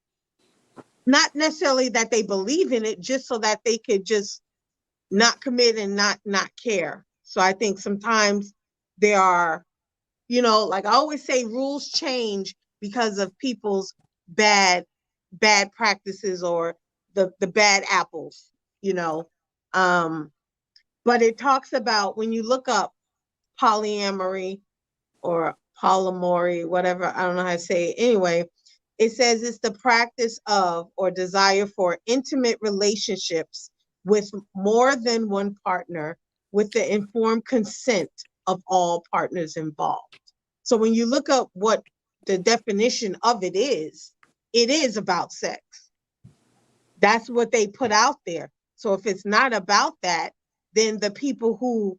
Speaker 5: not necessarily that they believe in it, just so that they could just not commit and not care. So I think sometimes there are, like I always say, rules change because of people's bad practices or the bad apples, but it talks about, when you look up polyamory or polyamory, whatever, I don't know how to say it. Anyway, it says it's the practice of or desire for intimate relationships with more than one partner with the informed consent of all partners involved. So when you look up what the definition of it is about sex. That's what they put out there. So if it's not about that, then the people who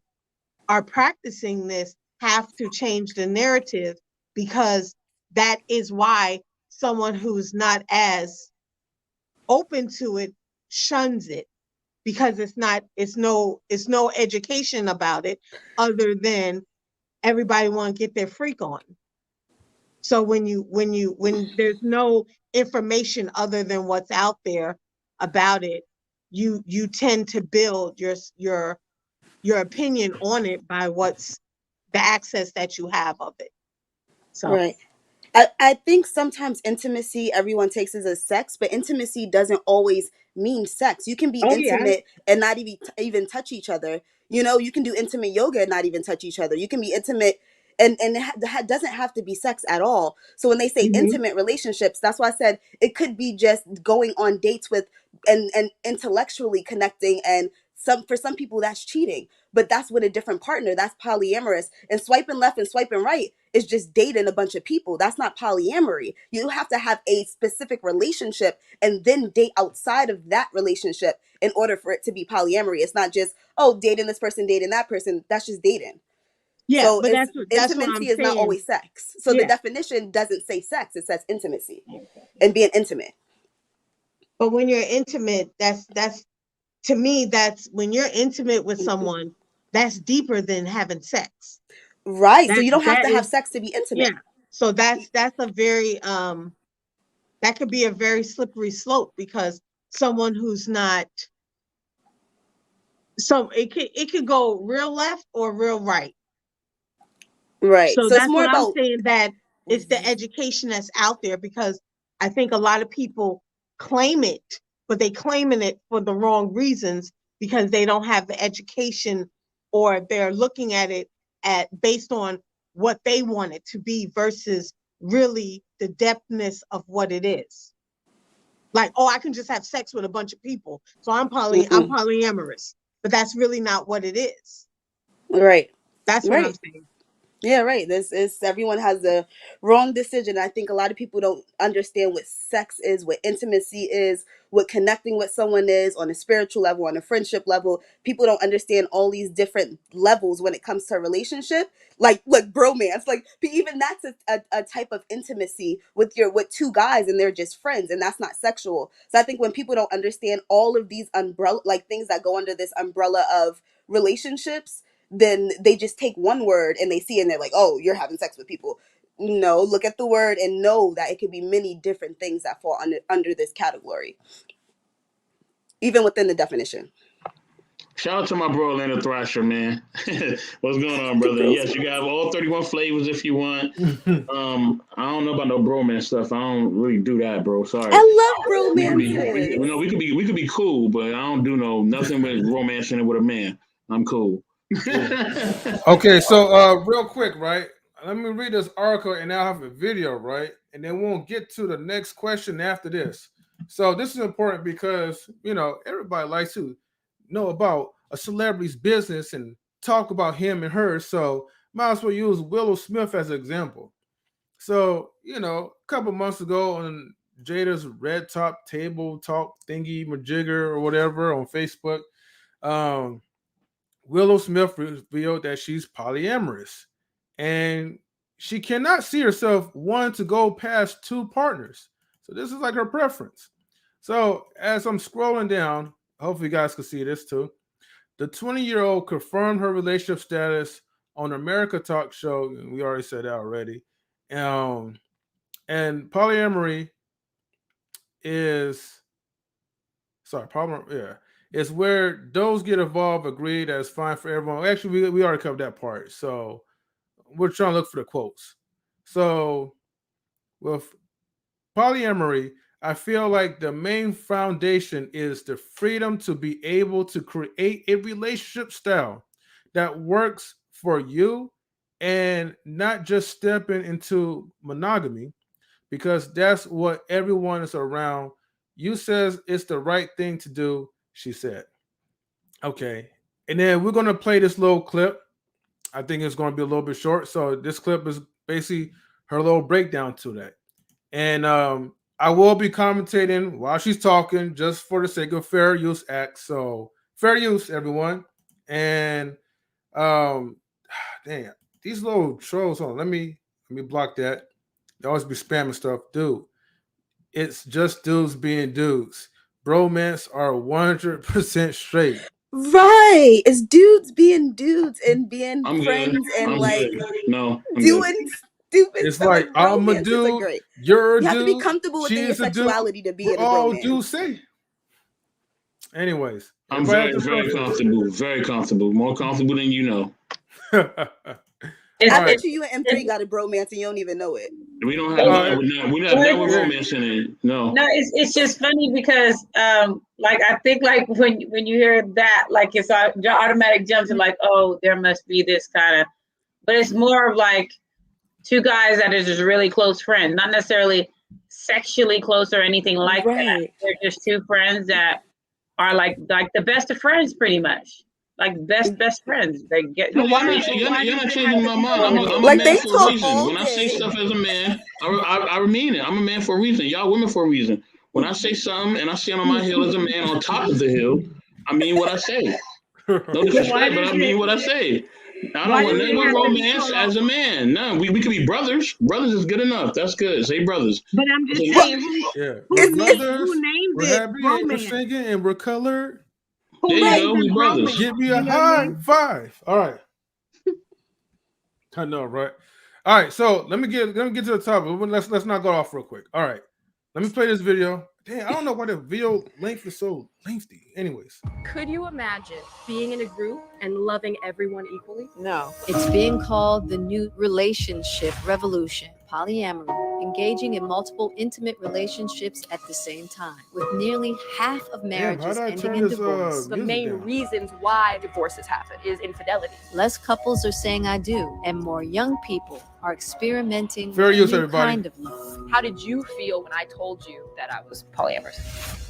Speaker 5: are practicing this have to change the narrative, because that is why someone who's not as open to it shuns it, because it's no education about it other than everybody want to get their freak on. So when there's no information other than what's out there about it, you tend to build your opinion on it by what's the access that you have of it. So
Speaker 3: right. I think sometimes intimacy, everyone takes it as sex, but intimacy doesn't always mean sex. You can be intimate and not even touch each other. You can do intimate yoga and not even touch each other. You can be intimate and it doesn't have to be sex at all. So when they say intimate relationships, that's why I said it could be just going on dates with and intellectually connecting and for some people that's cheating, but that's with a different partner. That's polyamorous. And swiping left and swiping right is just dating a bunch of people. That's not polyamory. You have to have a specific relationship and then date outside of that relationship in order for it to be polyamory. It's not just, oh, dating this person, dating that person. That's just dating.
Speaker 5: Yeah,
Speaker 3: So
Speaker 5: but
Speaker 3: it's
Speaker 5: that's what I'm
Speaker 3: intimacy is not
Speaker 5: saying.
Speaker 3: always sex. So the
Speaker 5: Yeah.
Speaker 3: definition doesn't say sex, it says intimacy and being intimate.
Speaker 5: But when you're intimate, that's to me, that's when you're intimate with someone, that's deeper than having sex.
Speaker 3: Right. So
Speaker 5: That
Speaker 3: you don't have
Speaker 5: that
Speaker 3: to have
Speaker 5: is
Speaker 3: sex to be intimate.
Speaker 5: yeah. So that's a very that could be a very slippery slope, because someone who's not, so it could go real left or real right.
Speaker 3: Right.
Speaker 5: So
Speaker 3: So it's
Speaker 5: that's
Speaker 3: more
Speaker 5: what I'm
Speaker 3: about
Speaker 5: saying, that it's the education that's out there, because I think a lot of people claim it, but they claiming it for the wrong reasons, because they don't have the education, or they're looking at it based on what they want it to be versus really the depthness of what it is. Like, oh, I can just have sex with a bunch of people, so I'm polyamorous, but that's really not what it is.
Speaker 3: right.
Speaker 5: That's what I'm
Speaker 3: Right.
Speaker 5: saying.
Speaker 3: Yeah, right. This is everyone has the wrong decision. I think a lot of people don't understand what sex is, what intimacy is, what connecting with someone is on a spiritual level, on a friendship level. People don't understand all these different levels when it comes to a relationship, like bromance. Like even that's a type of intimacy with two guys and they're just friends, and that's not sexual. So I think when people don't understand all of these umbrella like things that go under this umbrella of relationships, then they just take one word and they see it and they're like, oh, you're having sex with people. No, look at the word and know that it could be many different things that fall under this category, even within the definition.
Speaker 6: Shout out to my bro Atlanta Thrasher, man. What's going on, brother? Yes, you can have all 31 flavors if you want. I don't know about no bromance stuff. I don't really do that, bro. Sorry.
Speaker 3: I love
Speaker 6: We
Speaker 3: romances.
Speaker 6: could be cool, but I don't do nothing with romancing it with a man. I'm cool.
Speaker 1: Okay, so real quick, right? Let me read this article and I'll have a video, right? And then we'll get to the next question after this. So this is important because everybody likes to know about a celebrity's business and talk about him and her. So might as well use Willow Smith as an example. So, a couple months ago on Jada's Red Top Table Talk thingy majigger or whatever on Facebook, Willow Smith revealed that she's polyamorous and she cannot see herself wanting to go past two partners. So this is like her preference. So as I'm scrolling down, hopefully you guys can see this too. The 20-year-old confirmed her relationship status on America Talk Show. We already said that already. And polyamory is it's where those get involved, agree that it's fine for everyone. Actually, we already covered that part. So we're trying to look for the quotes. So with polyamory, I feel like the main foundation is the freedom to be able to create a relationship style that works for you and not just stepping into monogamy, because that's what everyone is around you says it's the right thing to do, she said. Okay. And then we're going to play this little clip. I think it's going to be a little bit short. So this clip is basically her little breakdown to that. And I will be commentating while she's talking just for the sake of Fair Use Act. So fair use, everyone. And damn, these little trolls, hold on, let me block that. They always be spamming stuff. Dude, it's just dudes being dudes. Bromance are 100% straight.
Speaker 3: Right. It's dudes being dudes and being
Speaker 6: I'm
Speaker 3: friends
Speaker 6: good.
Speaker 3: and
Speaker 6: I'm
Speaker 3: like
Speaker 6: good. No, I'm
Speaker 3: doing
Speaker 6: good.
Speaker 3: stupid
Speaker 1: It's
Speaker 3: stuff.
Speaker 1: like
Speaker 3: Like
Speaker 1: I'm a
Speaker 3: bromances are
Speaker 1: dude,
Speaker 3: great.
Speaker 1: you're a
Speaker 3: You have to be
Speaker 1: dude,
Speaker 3: comfortable within your
Speaker 1: she's a dude.
Speaker 3: sexuality to be
Speaker 1: We're
Speaker 3: in a
Speaker 1: all
Speaker 3: bromance.
Speaker 1: dudes safe. Anyways,
Speaker 6: I'm
Speaker 1: everybody
Speaker 6: very comfortable. Very comfortable. More comfortable than you know.
Speaker 3: I
Speaker 1: right.
Speaker 3: bet you and M3 got a bromance and you don't even know it.
Speaker 6: We don't have we're not never
Speaker 1: yeah.
Speaker 6: romancing it. No.
Speaker 2: No, it's just funny because like I think like when you hear that, like it's your automatic jump to like, oh, there must be this kind of, but it's more of like two guys that are just really close friends, not necessarily sexually close or anything like that.
Speaker 3: Right.
Speaker 2: They're just two friends that are like the best of friends, pretty much. Like best friends. They get.
Speaker 6: You're not changing my mind. I'm a
Speaker 3: Like
Speaker 6: man
Speaker 3: they
Speaker 6: for a
Speaker 3: talk
Speaker 6: reason.
Speaker 3: all
Speaker 6: When I say
Speaker 3: day.
Speaker 6: stuff as a man, I mean it. I'm a man for a reason. Y'all women for a reason. When I say something and I stand on my hill as a man on top of the hill, I mean what I say. No disrespect, but I mean what I say. I don't want nothing but romance as a man. No, we could be brothers. Brothers is good enough. That's good. Say brothers.
Speaker 5: But I'm just
Speaker 6: Well,
Speaker 5: saying,
Speaker 1: Yeah,
Speaker 5: who
Speaker 1: we're
Speaker 5: named
Speaker 1: brothers. We're
Speaker 5: it
Speaker 1: happy and we're
Speaker 5: romance?
Speaker 1: singing and we're colored.
Speaker 6: there
Speaker 5: Who
Speaker 6: you
Speaker 3: Right.
Speaker 6: go.
Speaker 5: named
Speaker 6: We
Speaker 5: it
Speaker 6: brothers.
Speaker 5: romance?
Speaker 1: Give me a
Speaker 5: You know what I
Speaker 1: high
Speaker 5: mean?
Speaker 1: five. All right. I know, right? All right. So let me get to the topic. Let's not go off real quick. All right. Let me play this video. Damn, I don't know why the video length is so lengthy. Anyways.
Speaker 7: Could you imagine being in a group and loving everyone equally?
Speaker 8: No. It's being called the new relationship revolution, polyamory, engaging in multiple intimate relationships at the same time, with nearly half of marriages
Speaker 1: Damn,
Speaker 8: ending in divorce.
Speaker 7: The main reasons why divorces happen is infidelity.
Speaker 8: Less couples are saying I do, and more young people are experimenting
Speaker 1: Fair
Speaker 8: with
Speaker 1: use,
Speaker 8: a new
Speaker 1: everybody.
Speaker 8: kind of love.
Speaker 7: How did you feel when I told you that I was polyamorous?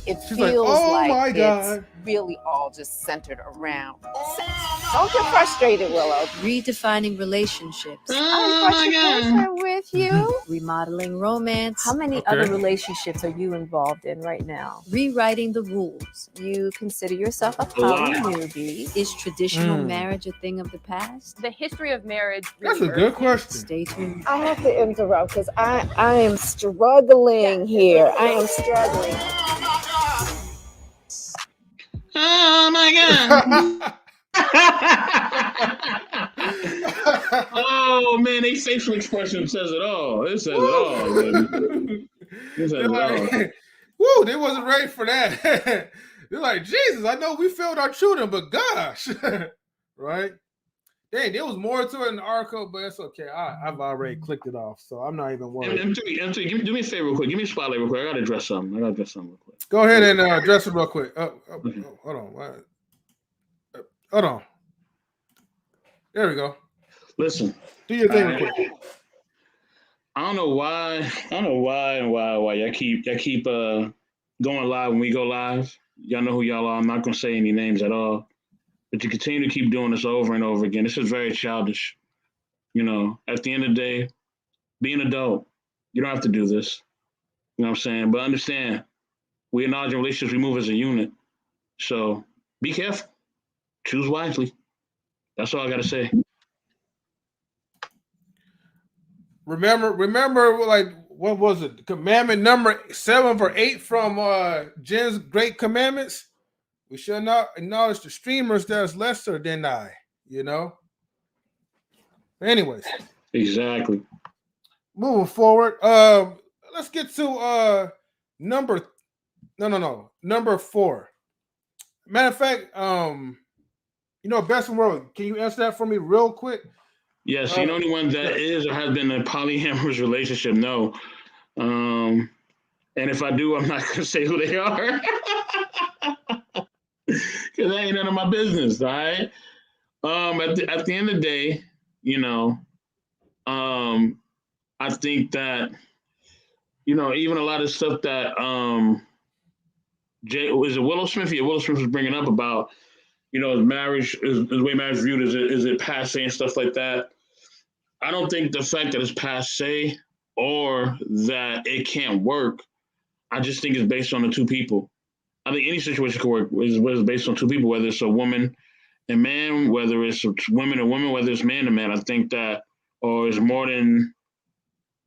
Speaker 9: It
Speaker 1: She's like,
Speaker 9: feels
Speaker 1: oh
Speaker 9: like
Speaker 1: my
Speaker 9: it's
Speaker 1: God.
Speaker 9: really all just centered around sex. Don't get frustrated, Willow.
Speaker 8: Redefining relationships,
Speaker 6: Oh my God.
Speaker 9: With you.
Speaker 8: remodeling romance,
Speaker 10: How many
Speaker 1: Okay.
Speaker 10: other relationships are you involved in right now?
Speaker 8: rewriting the rules.
Speaker 10: You consider yourself a
Speaker 6: lot.
Speaker 10: poly newbie.
Speaker 8: Is traditional
Speaker 1: Mm.
Speaker 8: marriage a thing of the past?
Speaker 7: The history of marriage
Speaker 1: That's
Speaker 7: really
Speaker 1: a good
Speaker 7: irks me.
Speaker 1: question.
Speaker 8: Stay tuned.
Speaker 9: I have to interrupt because I am struggling here. I am struggling.
Speaker 6: Oh my God. Oh man, they facial expression says it all. It says it all, baby. It says
Speaker 1: They're
Speaker 6: it all.
Speaker 1: like, woo, they wasn't ready for that. They're like, Jesus, I know we failed our children, but gosh, right? Dang, there was more to it in the article, but it's okay. I've already clicked it off, so I'm not even worried.
Speaker 6: M3, do me a favor real quick. Give me a spotlight real quick. I gotta address something. real quick.
Speaker 1: Go ahead and address it real quick. Hold on. Hold on. There we go.
Speaker 6: Listen.
Speaker 1: Do your thing real quick.
Speaker 6: I don't know why y'all keep going live when we go live. Y'all know who y'all are. I'm not gonna say any names at all. But you continue to keep doing this over and over again. This is very childish. You know, at the end of the day, be an adult. You don't have to do this. You know what I'm saying? But understand, we acknowledge in relationships, we move as a unit. So be careful. Choose wisely. That's all I gotta say.
Speaker 1: Remember, like, what was it? Commandment number 7 or 8 from Jen's Great Commandments. We shall not acknowledge the streamers that is lesser than I, you know? Anyways.
Speaker 6: Exactly.
Speaker 1: Moving forward. Let's get to number 4. Matter of fact, best in the world. Can you answer that for me real quick?
Speaker 6: Yes, you know anyone that is or has been in a polyamorous relationship? No. And if I do, I'm not gonna say who they are. Because that ain't none of my business, all right? At the end of the day, I think that, even a lot of stuff that was it Willow Smith? Yeah, Willow Smith was bringing up about, marriage, is the way marriage is viewed, is it passe and stuff like that. I don't think the fact that it's passe or that it can't work, I just think it's based on the two people. I think any situation can work is based on two people, whether it's a woman and man, whether it's women and women, whether it's man and man. I think that, or it's more than,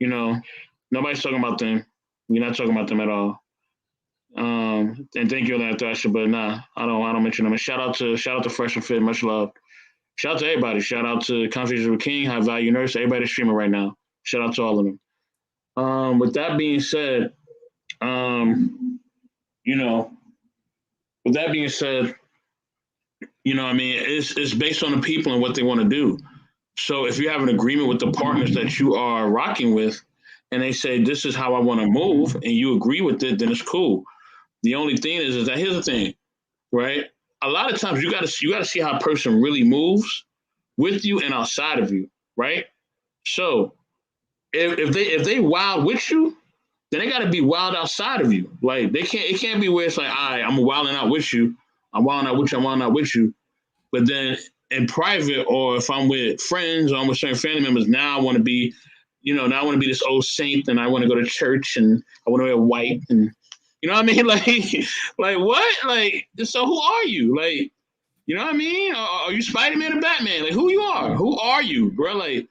Speaker 6: nobody's talking about them. We're not talking about them at all. And thank you, Atlanta Thrasher, but nah, I don't mention them. And shout out to Fresh and Fit, much love. Shout out to everybody. Shout out to Conversation with King, High Value Nurse, everybody that's streaming right now. Shout out to all of them. With that being said, it's based on the people and what they want to do. So if you have an agreement with the partners that you are rocking with, and they say, this is how I want to move, and you agree with it, then it's cool. The only thing is that here's the thing, right? A lot of times you gotta see how a person really moves with you and outside of you, right? So if they wild with you, then they got to be wild outside of you. Like it can't be where it's like, all right, I'm wilding out with you. I'm wilding out with you. I'm wilding out with you. But then in private, or if I'm with friends or I'm with certain family members, now I want to be, now I want to be this old saint and I want to go to church and I want to wear white and, you know what I mean? Like what? Like, so who are you? Like, you know what I mean? Are you Spider-Man or Batman? Like, who you are? Who are you, bro? Like,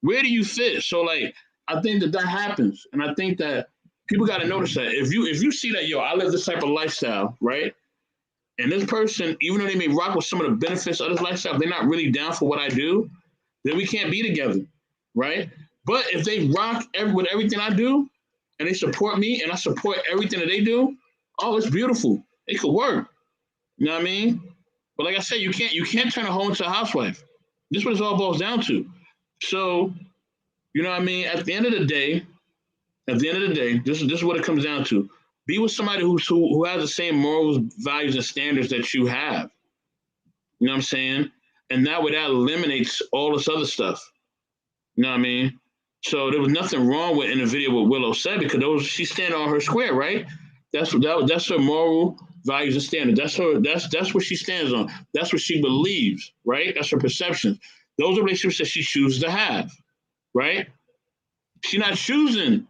Speaker 6: where do you fit? So, like, I think that happens. And I think that people got to notice that. If you see that, I live this type of lifestyle, right? And this person, even though they may rock with some of the benefits of this lifestyle, if they're not really down for what I do, then we can't be together, right? But if they rock with everything I do, and they support me, and I support everything that they do, oh, it's beautiful. It could work. You know what I mean? But like I said, you can't turn a hoe into a housewife. This is what it all boils down to. So, you know what I mean? At the end of the day, this is what it comes down to. Be with somebody who has the same morals, values, and standards that you have. You know what I'm saying? And that eliminates all this other stuff. You know what I mean? So there was nothing wrong with in the video what Willow said, because she's standing on her square, right? That's her moral values and standards. That's what she stands on. That's what she believes, right? That's her perception. Those are relationships that she chooses to have, right? She's not choosing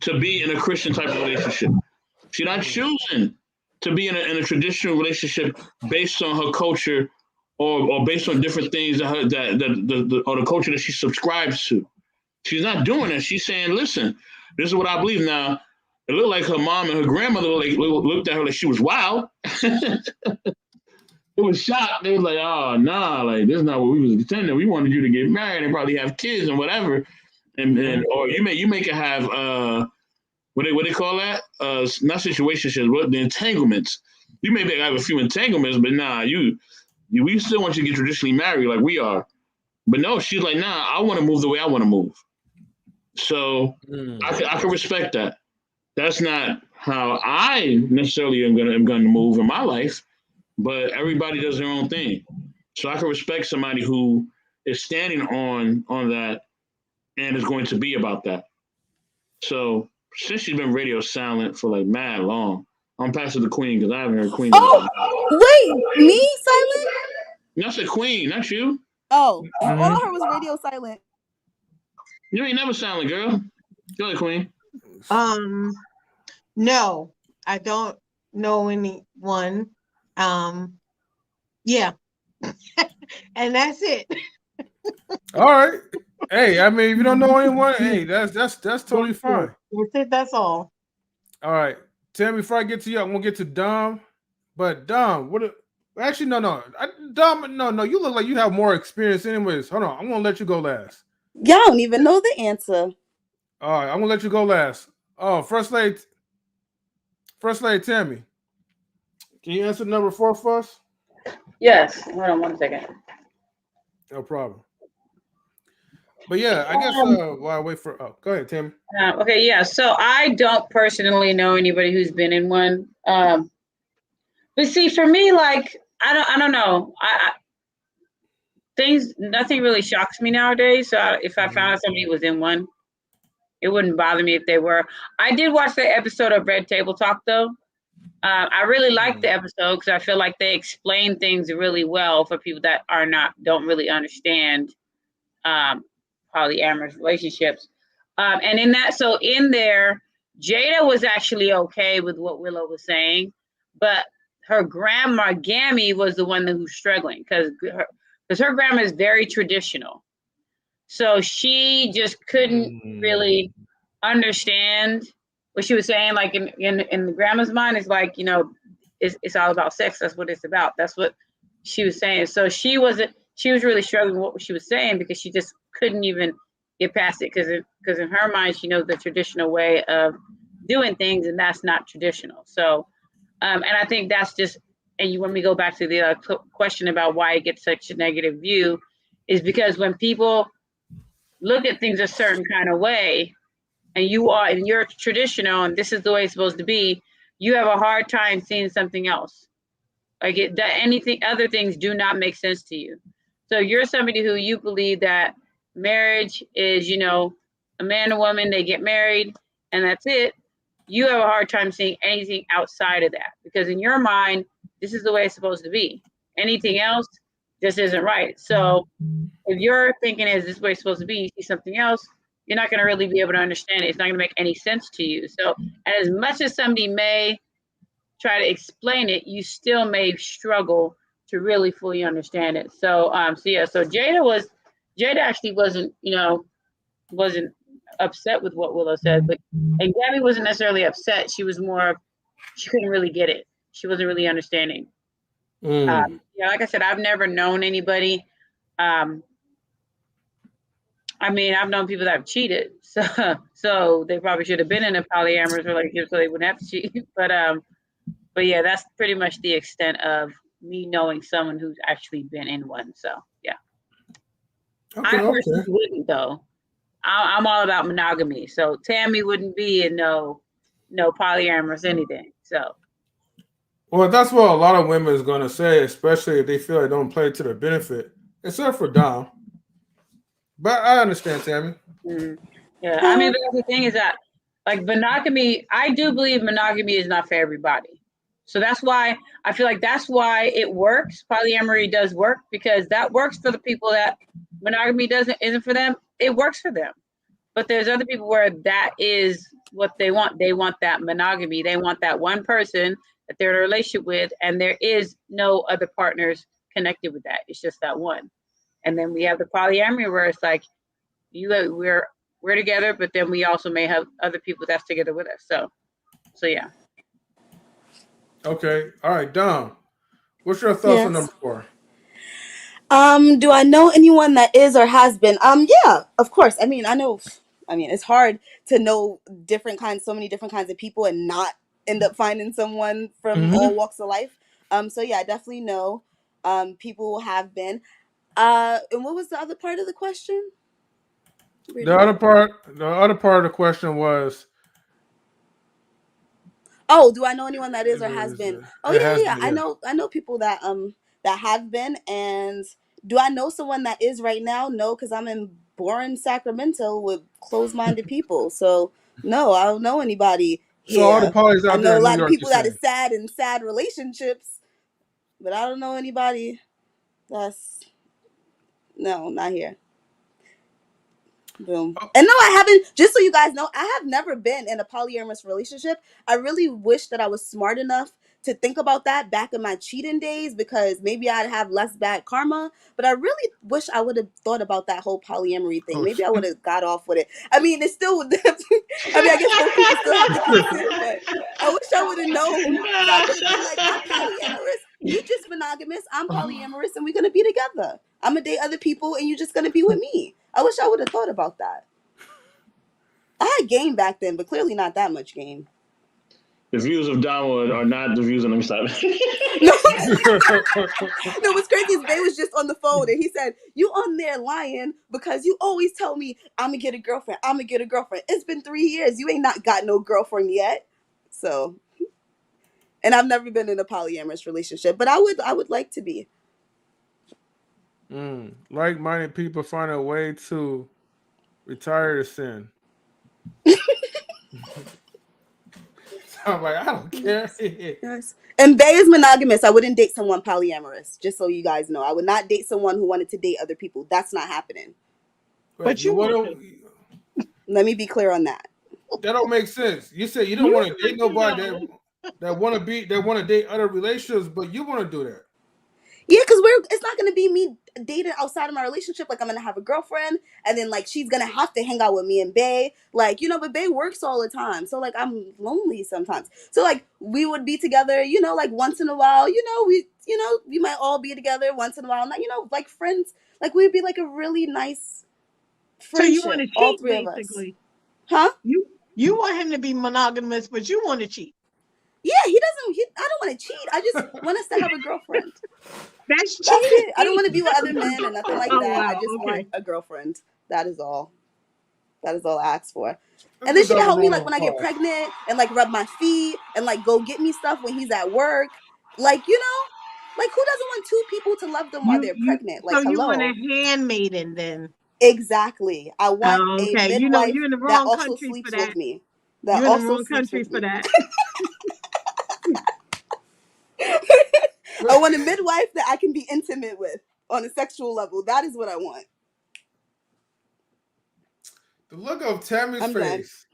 Speaker 6: to be in a Christian type of relationship. She's not choosing to be in a traditional relationship based on her culture or based on different things or the culture that she subscribes to. She's not doing that. She's saying, listen, this is what I believe. Now, it looked like her mom and her grandmother looked at her like she was wild. It was shocked. They was like, oh, nah, like, this is not what we was intending. We wanted you to get married and probably have kids and whatever. And or you may could have, what they call that? Not situationships, but the entanglements. You may have a few entanglements, but nah, we still want you to get traditionally married like we are. But no, she's like, nah, I want to move the way I want to move. So I can respect that. That's not how I necessarily am going to move in my life, but everybody does their own thing. So I can respect somebody who is standing on that and is going to be about that. So since she's been radio silent for like mad long, I'm passing the Queen because I haven't heard Queen.
Speaker 3: Oh, wait, me silent?
Speaker 6: That's the Queen, not you.
Speaker 3: Oh, all I heard was radio silent.
Speaker 6: You ain't never silent, girl. Go ahead, Queen.
Speaker 5: No, I don't know anyone. Yeah. And that's it.
Speaker 1: All right. Hey, I mean, if you don't know anyone, hey, that's totally fine.
Speaker 5: That's it. That's all.
Speaker 1: All right, Tammy. Before I get to you, I'm gonna get to Dom. But Dom, actually, no. Dom, no. You look like you have more experience, anyways. Hold on, I'm gonna let you go last.
Speaker 3: Y'all don't even know the answer.
Speaker 1: All right, I'm gonna let you go last. Oh, First Lady Tammy, can you answer number 4 for us?
Speaker 2: Yes. Hold on 1 second.
Speaker 1: No problem. But yeah, I guess while I wait for go ahead, Tammy.
Speaker 2: Okay, yeah. So I don't personally know anybody who's been in one. But see, for me, like I don't know. Nothing really shocks me nowadays. So if I found out somebody was in one, it wouldn't bother me if they were. I did watch the episode of Red Table Talk though. I really liked the episode because I feel like they explain things really well for people that don't really understand polyamorous relationships. And in there, Jada was actually okay with what Willow was saying, but her grandma Gammy was the one who was struggling because her grandma is very traditional. So she just couldn't really understand what she was saying. Like in the grandma's mind, it's like, it's all about sex. That's what it's about. That's what she was saying. So she was really struggling with what she was saying because she just couldn't even get past it because in her mind, she knows the traditional way of doing things, and that's not traditional. So, and I think that's just, and when we go back to the question about why it gets such a negative view, is because when people look at things a certain kind of way, and you're traditional, and this is the way it's supposed to be, you have a hard time seeing something else. Like other things do not make sense to you. So you're somebody who you believe that marriage is, a man and woman, they get married and that's it. you have a hard time seeing anything outside of that, because in your mind, this is the way it's supposed to be. Anything else just isn't right. So if you're thinking is this way it's supposed to be, you see something else, you're not going to really be able to understand it. It's not going to make any sense to you. So, and as much as somebody may try to explain it, you still may struggle to really fully understand it. So, so Jada actually wasn't upset with what Willow said, and Gabby wasn't necessarily upset. She was more, she couldn't really get it. She wasn't really understanding. Like I said, I've never known anybody. I've known people that have cheated, so they probably should have been in a polyamorous relationship so they wouldn't have to cheat. But yeah, that's pretty much the extent of me knowing someone who's actually been in one. So yeah, I personally wouldn't though. I'm all about monogamy, so Tammy wouldn't be in no polyamorous anything. So.
Speaker 1: Well, that's what a lot of women is going to say, especially if they feel they don't play to their benefit, except for Dom. But I understand, Tammy.
Speaker 2: Mm-hmm. Yeah, the thing is that, like, monogamy, I do believe monogamy is not for everybody. So that's why I feel like that's why it works. Polyamory does work, because that works for the people that monogamy isn't for them. It works for them. But there's other people where that is what they want. They want that monogamy. They want that one person that they're in a relationship with, and there is no other partners connected with that. It's just that one. And then we have the polyamory where it's like we're together, but then we also may have other people that's together with us. So yeah.
Speaker 1: Okay. All right, Dom. What's your thoughts on number 4?
Speaker 3: Do I know anyone that is or has been? Yeah, of course. I know it's hard to know so many different kinds of people and not end up finding someone from all walks of life. So yeah, I definitely know people have been. And what was the other part of the question?
Speaker 1: The other part of the question was,
Speaker 3: oh, do I know anyone that is or has been? Oh yeah. I know people that have been. And do I know someone that is right now? No, because I'm in boring Sacramento with closed-minded people. So no, I don't know anybody here.
Speaker 1: So all the polys out there
Speaker 3: I know
Speaker 1: in
Speaker 3: a lot
Speaker 1: New
Speaker 3: of
Speaker 1: York,
Speaker 3: people that is sad in sad relationships, but I don't know anybody that's not here. Boom. And no, I haven't. Just so you guys know, I have never been in a polyamorous relationship. I really wish that I was smart enough to think about that back in my cheating days, because maybe I'd have less bad karma. But I really wish I would have thought about that whole polyamory thing. Maybe I would have got off with it. It still would. I guess both people still have to consent, but I wish I would have known. So I could have been like, I'm polyamorous. You just monogamous. I'm polyamorous, and we're gonna be together. I'm gonna date other people, and you're just gonna be with me. I wish I would have thought about that. I had game back then, but clearly not that much game.
Speaker 6: The views of Donwood are not the views of them. Stop.
Speaker 3: No, what's crazy is Bay was just on the phone and he said, "You on there lying because you always tell me I'm gonna get a girlfriend. I'm gonna get a girlfriend. It's been 3 years. You ain't not got no girlfriend yet." So, and I've never been in a polyamorous relationship, but I would like to be.
Speaker 1: Like-minded people find a way to retire to sin. I'm like, I don't care.
Speaker 3: Yes. And Bay is monogamous. I wouldn't date someone polyamorous, just so you guys know. I would not date someone who wanted to date other people. That's not happening.
Speaker 1: But you want to.
Speaker 3: Let me be clear on that.
Speaker 1: That don't make sense. You said you don't want to date nobody that want to date other relationships, but you want to do that.
Speaker 3: Yeah, because it's not going to be me dating outside of my relationship. Like, I'm going to have a girlfriend, and then, like, she's going to have to hang out with me and Bay. Like, but Bay works all the time. So, like, I'm lonely sometimes. So, like, we would be together, like, once in a while. We might all be together once in a while. Like, friends. Like, we'd be, like, a really nice friendship.
Speaker 5: So you want to cheat,
Speaker 3: all three
Speaker 5: basically.
Speaker 3: Of us. Huh?
Speaker 5: You want him to be monogamous, but you want to cheat.
Speaker 3: Yeah, I don't want to cheat. I just want us to have a girlfriend.
Speaker 5: That's it.
Speaker 3: I don't want to be with other men or nothing like that. Wow, I just want a girlfriend. That is all. That is all I ask for. And then she can help me, like, when I get pregnant, and, like, rub my feet and, like, go get me stuff when he's at work. Like, like, who doesn't want two people to love them while they're pregnant? Like,
Speaker 5: so you
Speaker 3: hello.
Speaker 5: want a handmaiden then?
Speaker 3: Exactly. I want a midwife
Speaker 5: you're in the wrong
Speaker 3: that also
Speaker 5: country
Speaker 3: sleeps
Speaker 5: for that.
Speaker 3: with me. that
Speaker 5: You're in the
Speaker 3: also
Speaker 5: wrong
Speaker 3: sleeps
Speaker 5: country
Speaker 3: with
Speaker 5: for
Speaker 3: me.
Speaker 5: that.
Speaker 3: I want a midwife that I can be intimate with on a sexual level. That is what I want.
Speaker 1: The look of Tammy's
Speaker 3: I'm done.
Speaker 1: face.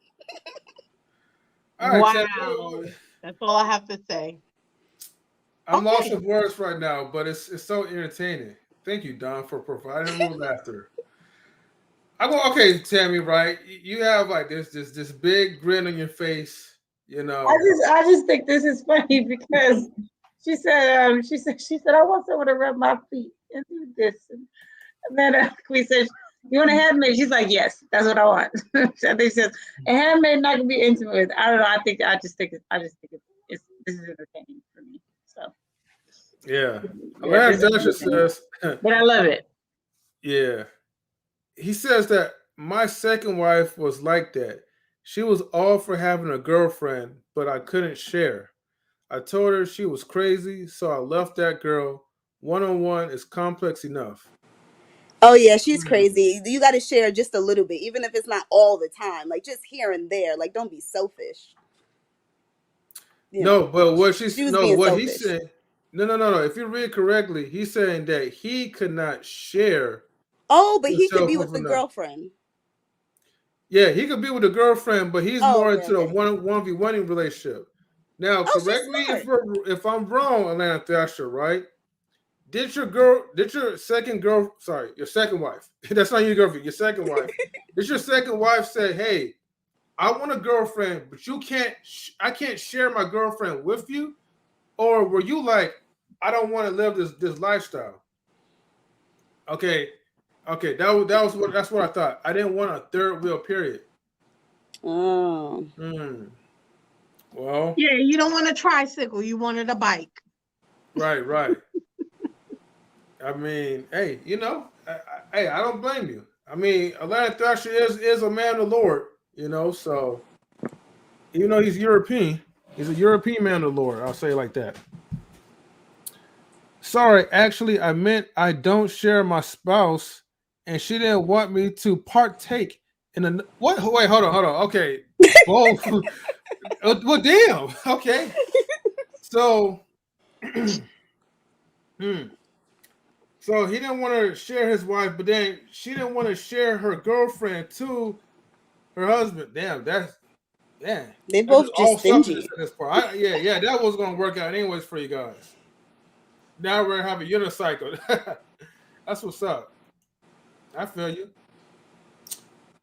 Speaker 1: All right, Tammy.
Speaker 5: Wow. That's all I have to say.
Speaker 1: I'm lost
Speaker 5: Okay.
Speaker 1: of words right now, but it's so entertaining. Thank you, Don, for providing real laughter. I go, okay, Tammy, right? You have like this big grin on your face, you know.
Speaker 2: I just think this is funny because she said I want someone to rub my feet and do this, and then we said, you want a handmaid? She's like, yes, that's what I want. So they says a handmaid not gonna be intimate with. I don't know. I just think it's this is entertaining for me. So
Speaker 1: Yeah.
Speaker 2: yeah,
Speaker 1: Atlanta
Speaker 2: this is
Speaker 1: Dasher
Speaker 2: entertaining.
Speaker 1: says,
Speaker 2: But I love it.
Speaker 1: yeah. He says that my second wife was like that. She was all for having a girlfriend, but I couldn't share. I told her she was crazy, so I left that girl. One on one is complex enough.
Speaker 3: Oh yeah, she's
Speaker 1: Hmm.
Speaker 3: crazy. You got to share just a little bit, even if it's not all the time. Like just here and there. Like don't be selfish. You
Speaker 1: No,
Speaker 3: know,
Speaker 1: but
Speaker 3: she was being
Speaker 1: what he
Speaker 3: selfish.
Speaker 1: said. No. If you read correctly, he's saying that he could not share
Speaker 3: Oh, but he could
Speaker 1: himself
Speaker 3: be
Speaker 1: with
Speaker 3: with the
Speaker 1: another.
Speaker 3: girlfriend.
Speaker 1: Yeah, he could be with a girlfriend, but he's
Speaker 3: Oh,
Speaker 1: more
Speaker 3: okay,
Speaker 1: into a
Speaker 3: okay.
Speaker 1: one v one relationship. Now,
Speaker 3: Oh, she's
Speaker 1: correct me
Speaker 3: smart.
Speaker 1: if I'm wrong, Atlanta Thrasher, right? Did your second girl, sorry, your second wife, that's not your girlfriend, your second wife, did your second wife say, hey, I want a girlfriend, but I can't share my girlfriend with you? Or were you like, I don't want to live this lifestyle? Okay, that's what I thought. I didn't want a third wheel, period.
Speaker 3: Oh.
Speaker 1: Well,
Speaker 5: Yeah, you don't want a tricycle. You wanted a bike.
Speaker 1: right. I mean, hey, hey, I don't blame you. I mean, Atlanta Thrasher is a man of the Lord, so even though he's European, he's a European man of the Lord. I'll say it like that. Sorry, actually, I meant I don't share my spouse, and she didn't want me to partake in a what? Wait, hold on. Okay, both. Well, damn. Okay, so, hmm. So he didn't want to share his wife, but then she didn't want to share her girlfriend to her husband. That's
Speaker 3: They
Speaker 1: just
Speaker 3: both just
Speaker 1: all selfishness
Speaker 3: stingy.
Speaker 1: in this part. Yeah, that was going to work out anyways for you guys. Now we're having a unicycle. That's what's up. I feel you.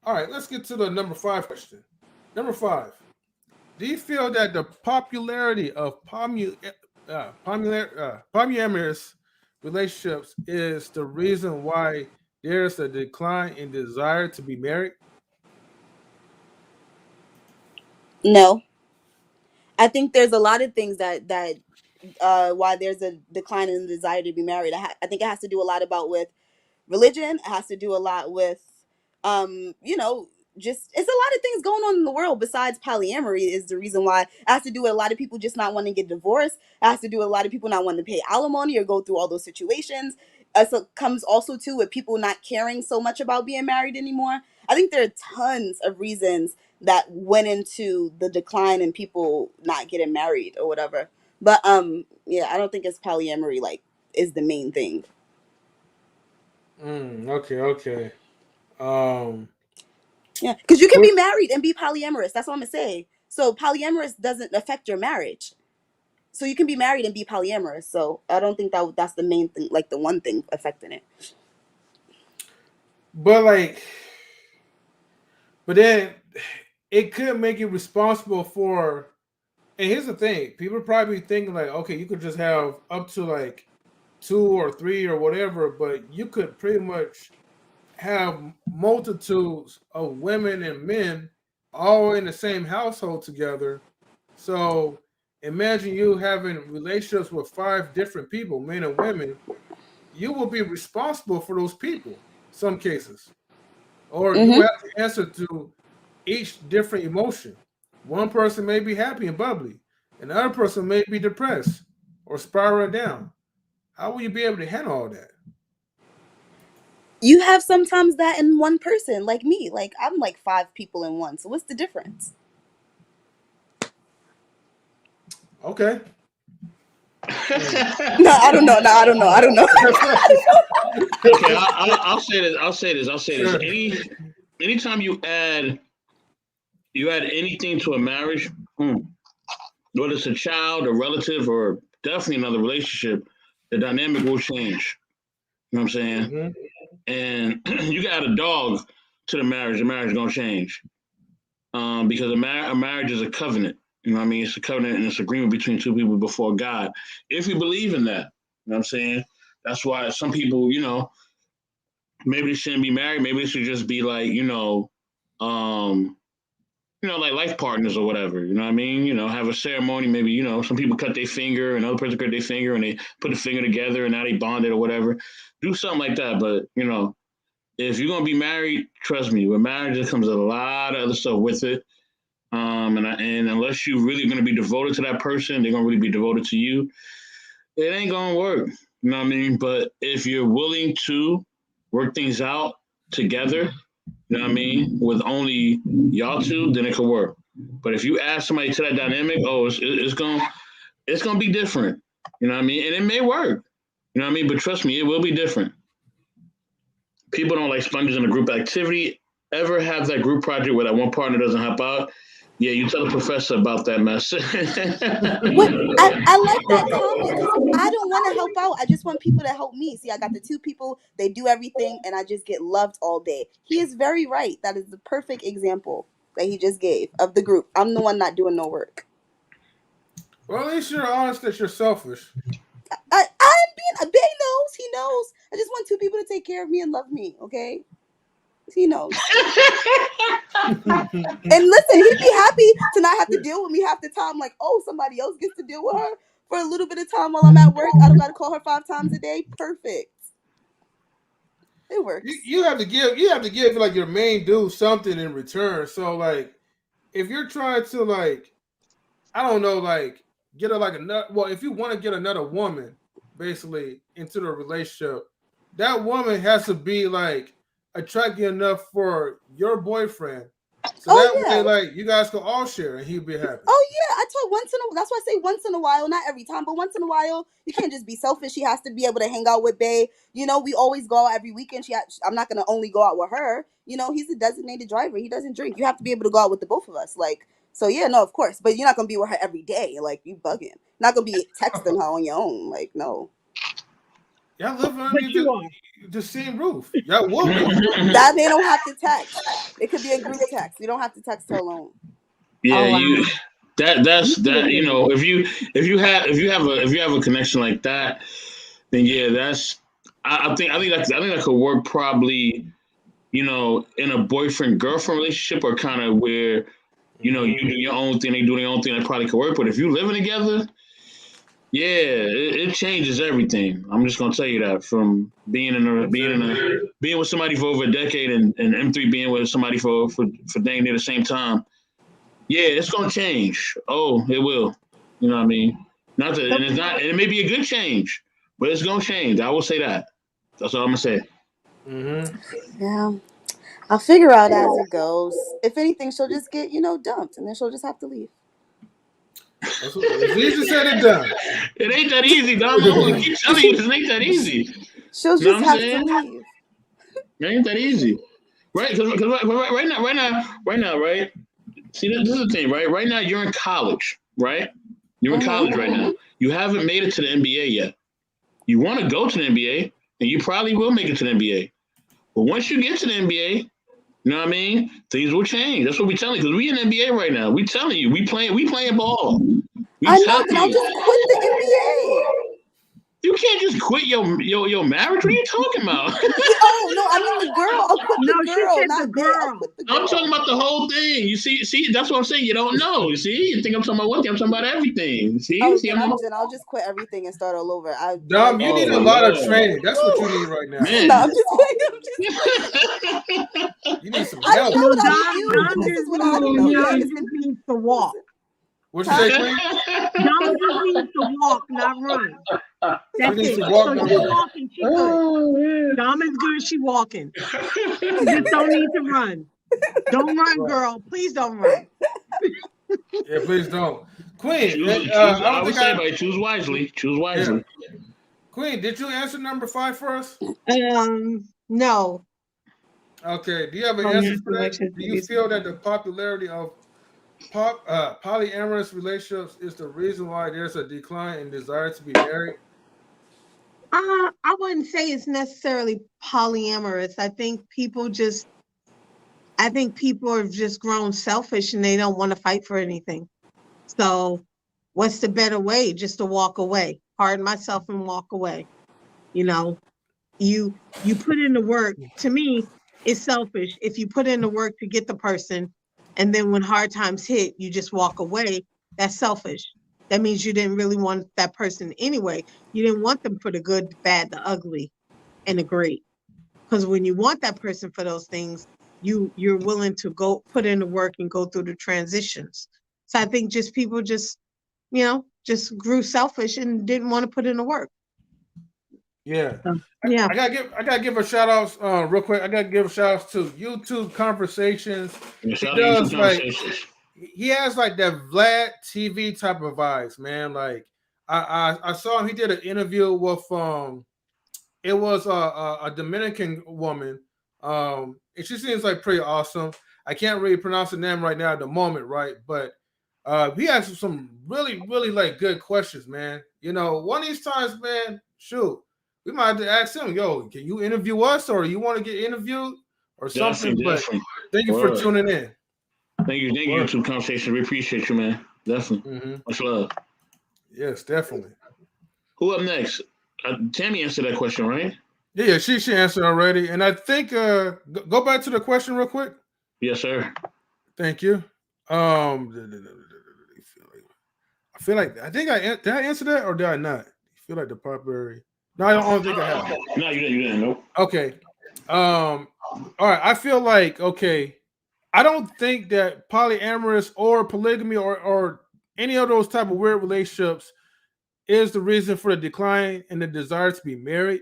Speaker 1: All right, let's get to the number 5 question. Number 5. Do you feel that the popularity of polyamorous relationships is the reason why there's a decline in desire to be married?
Speaker 3: No, I think there's a lot of things that why there's a decline in the desire to be married. I think it has to do a lot about with religion. It has to do a lot with you know, just it's a lot of things going on in the world besides polyamory is the reason why. It has to do with a lot of people just not wanting to get divorced. It has to do with a lot of people not wanting to pay alimony or go through all those situations. So it comes also too with people not caring so much about being married anymore. I think there are tons of reasons that went into the decline in people not getting married or whatever. But yeah, I don't think it's polyamory like is the main thing.
Speaker 1: Okay. Um,
Speaker 3: Yeah, because you can
Speaker 1: what?
Speaker 3: be married and be polyamorous. That's what I'm gonna say. So polyamorous doesn't affect your marriage. So you can be married and be polyamorous. So I don't think that's the main thing, like the one thing affecting it.
Speaker 1: But then it could make you responsible for. And here's the thing: people probably thinking like, okay, you could just have up to like 2 or 3 or whatever, but you could pretty much have multitudes of women and men all in the same household together. So imagine you having relationships with 5 different people, men and women. You will be responsible for those people, some cases, or you will
Speaker 3: Mm-hmm.
Speaker 1: have to answer to each different emotion. One person may be happy and bubbly, another person may be depressed or spiraling down. How will you be able to handle all that?
Speaker 3: You have sometimes that in one person, like me. Like I'm like 5 people in one. So what's the difference?
Speaker 1: Okay.
Speaker 3: No, I don't know.
Speaker 6: Okay, I'll say this.
Speaker 1: Sure.
Speaker 6: Anytime you add anything to a marriage, whether it's a child, a relative, or definitely another relationship, the dynamic will change. You know what I'm saying?
Speaker 1: Mhm.
Speaker 6: And you can add a dog to the marriage is gonna change. Because a marriage is a covenant. You know what I mean? It's a covenant and it's agreement between two people before God. If you believe in that, you know what I'm saying? That's why some people, maybe they shouldn't be married. Maybe they should just be like, like life partners or whatever. You know what I mean? Have a ceremony. Maybe, some people cut their finger, another person cut their finger, and they put the finger together, and now they bonded or whatever. Do something like that. But if you're gonna be married, trust me, with marriage there comes a lot of other stuff with it. And unless you're really gonna be devoted to that person, they're gonna really be devoted to you. It ain't gonna work. You know what I mean? But if you're willing to work things out together, you know what I mean, with only y'all two, then it could work. But if you add somebody to that dynamic, it's gonna be different. You know what I mean? And it may work. You know what I mean? But trust me, it will be different. People don't like sponges in a group activity. Ever have that group project where that one partner doesn't help out? Yeah, you tell the professor about that mess.
Speaker 3: Wait, I like that comment because I don't want to help out. I just want people to help me. See, I got the two people, they do everything, and I just get loved all day. He is very right. That is the perfect example that he just gave of the group. I'm the one not doing no work.
Speaker 1: Well, at least you're honest that you're selfish.
Speaker 3: I'm being, Bay knows, he knows. I just want two people to take care of me and love me, okay? He knows. And listen, he'd be happy to not have to deal with me half the time. Like, oh, somebody else gets to deal with her for a little bit of time while I'm at work. I don't got to call her 5 times a day. Perfect. It works.
Speaker 1: You have to give like your main dude something in return. So like, if you're trying to like, I don't know, like get her like another. Well, if you want to get another woman, basically into the relationship, that woman has to be like attractive enough for your boyfriend. So way, like you guys can all share, and he'll be happy.
Speaker 3: Oh yeah, I told that's why I say once in a while, not every time, but once in a while. You can't just be selfish. She has to be able to hang out with Bae. We always go out every weekend. I'm not gonna only go out with her. He's a designated driver. He doesn't drink. You have to be able to go out with the both of us. Like, so yeah, no, of course. But you're not gonna be with her every day. Like, you bugging. Not gonna be texting her on your own. Like, no.
Speaker 1: Y'all live underneath the same roof. Y'all will be.
Speaker 3: That they don't have to text. It could be a group text. You don't have to text her alone.
Speaker 6: Yeah, that's that. If you have a connection like that, then yeah, that's. I think that could work probably. In a boyfriend girlfriend relationship, or kind of where, you do your own thing, they do their own thing. That probably could work. But if you living together. Yeah, it changes everything. I'm just gonna tell you that from being with somebody for over a decade and M3 being with somebody for dang near the same time. Yeah, it's gonna change. Oh, it will. You know what I mean? And it may be a good change, but it's gonna change. I will say that. That's all I'm gonna say.
Speaker 1: Mm-hmm.
Speaker 3: Yeah, I'll figure out as it goes. If anything, she'll just get dumped, and then she'll just have to leave.
Speaker 1: It's easy said and done.
Speaker 6: It ain't that easy, Dom. I'm gonna keep telling you, it ain't that easy.
Speaker 3: She'll just have to leave.
Speaker 6: It ain't that easy, right? Because right now, right? See, this is the thing, right? Right now, you're in college, right? You're in college right now. You haven't made it to the NBA yet. You want to go to the NBA, and you probably will make it to the NBA. But once you get to the NBA, you know what I mean? Things will change. That's what we telling you, because we in the NBA right now. We telling you, we playing ball.
Speaker 3: I know, but I'll just quit the NBA.
Speaker 6: You can't just quit your marriage. What are you talking about?
Speaker 3: Oh no, I mean the girl. I'll quit the girl, not the girl.
Speaker 6: I'm talking about the whole thing. You see, that's what I'm saying. You don't know. You see, you think I'm talking about one thing. I'm talking about everything. See,
Speaker 3: then I'll just quit everything and start all over.
Speaker 1: Dom, you need a lot of training. That's what you need right now.
Speaker 6: Man.
Speaker 3: No, I'm just
Speaker 1: you need some help.
Speaker 3: I know what I do. This is what I don't know.
Speaker 5: Dom just needs to walk.
Speaker 1: What'd you say, Queen?
Speaker 5: Dom just needs to walk, not run. That's it.
Speaker 1: Walk,
Speaker 5: so she's walking. She good. Dom is good. She walking. She just don't need to run. Don't run, girl. Please don't run.
Speaker 1: Yeah, please don't. Queen,
Speaker 6: I would say, but choose wisely. Choose wisely.
Speaker 1: Yeah. Queen, did you answer number 5 for us?
Speaker 5: No.
Speaker 1: Okay. Do you have an answer for that? Do you feel that the popularity of polyamorous relationships is the reason why there's a decline in desire to be married?
Speaker 5: I wouldn't say it's necessarily polyamorous. I think people have just grown selfish and they don't want to fight for anything. So what's the better way? Just to walk away, pardon myself, and walk away. You know, you put in the work. To me, it's selfish. If you put in the work to get the person and then when hard times hit, you just walk away, that's selfish. That means you didn't really want that person anyway. You didn't want them for the good, the bad, the ugly, and the great. Because when you want that person for those things, you're willing to go put in the work and go through the transitions. So I think people just grew selfish and didn't want to put in the work.
Speaker 1: Yeah.
Speaker 5: Yeah.
Speaker 1: I gotta give a shout outs real quick. I gotta give shout outs to YouTube Conversations. He has like that Vlad TV type of vibes, man. Like I saw him, he did an interview with it was a Dominican woman. And she seems like pretty awesome. I can't really pronounce the name right now at the moment, right? But he has some really, really like good questions, man. You know, one of these times, man, shoot, we might have to ask him, yo, can you interview us or you want to get interviewed or something?
Speaker 6: Definitely.
Speaker 1: Thank you for tuning in.
Speaker 6: Thank you, YouTube Conversation. We appreciate you, man. Definitely. Much love.
Speaker 1: Yes, definitely.
Speaker 6: Who up next? Tammy answered that question, right?
Speaker 1: Yeah, she answered already. And I think go back to the question real quick.
Speaker 6: Yes, sir.
Speaker 1: Thank you. I feel like did I answer that or did I not? I feel like the popularity. No, I don't think I have.
Speaker 6: No, you didn't. Nope.
Speaker 1: Okay. All right. I feel like I don't think that polyamorous or polygamy or any of those type of weird relationships is the reason for the decline and the desire to be married.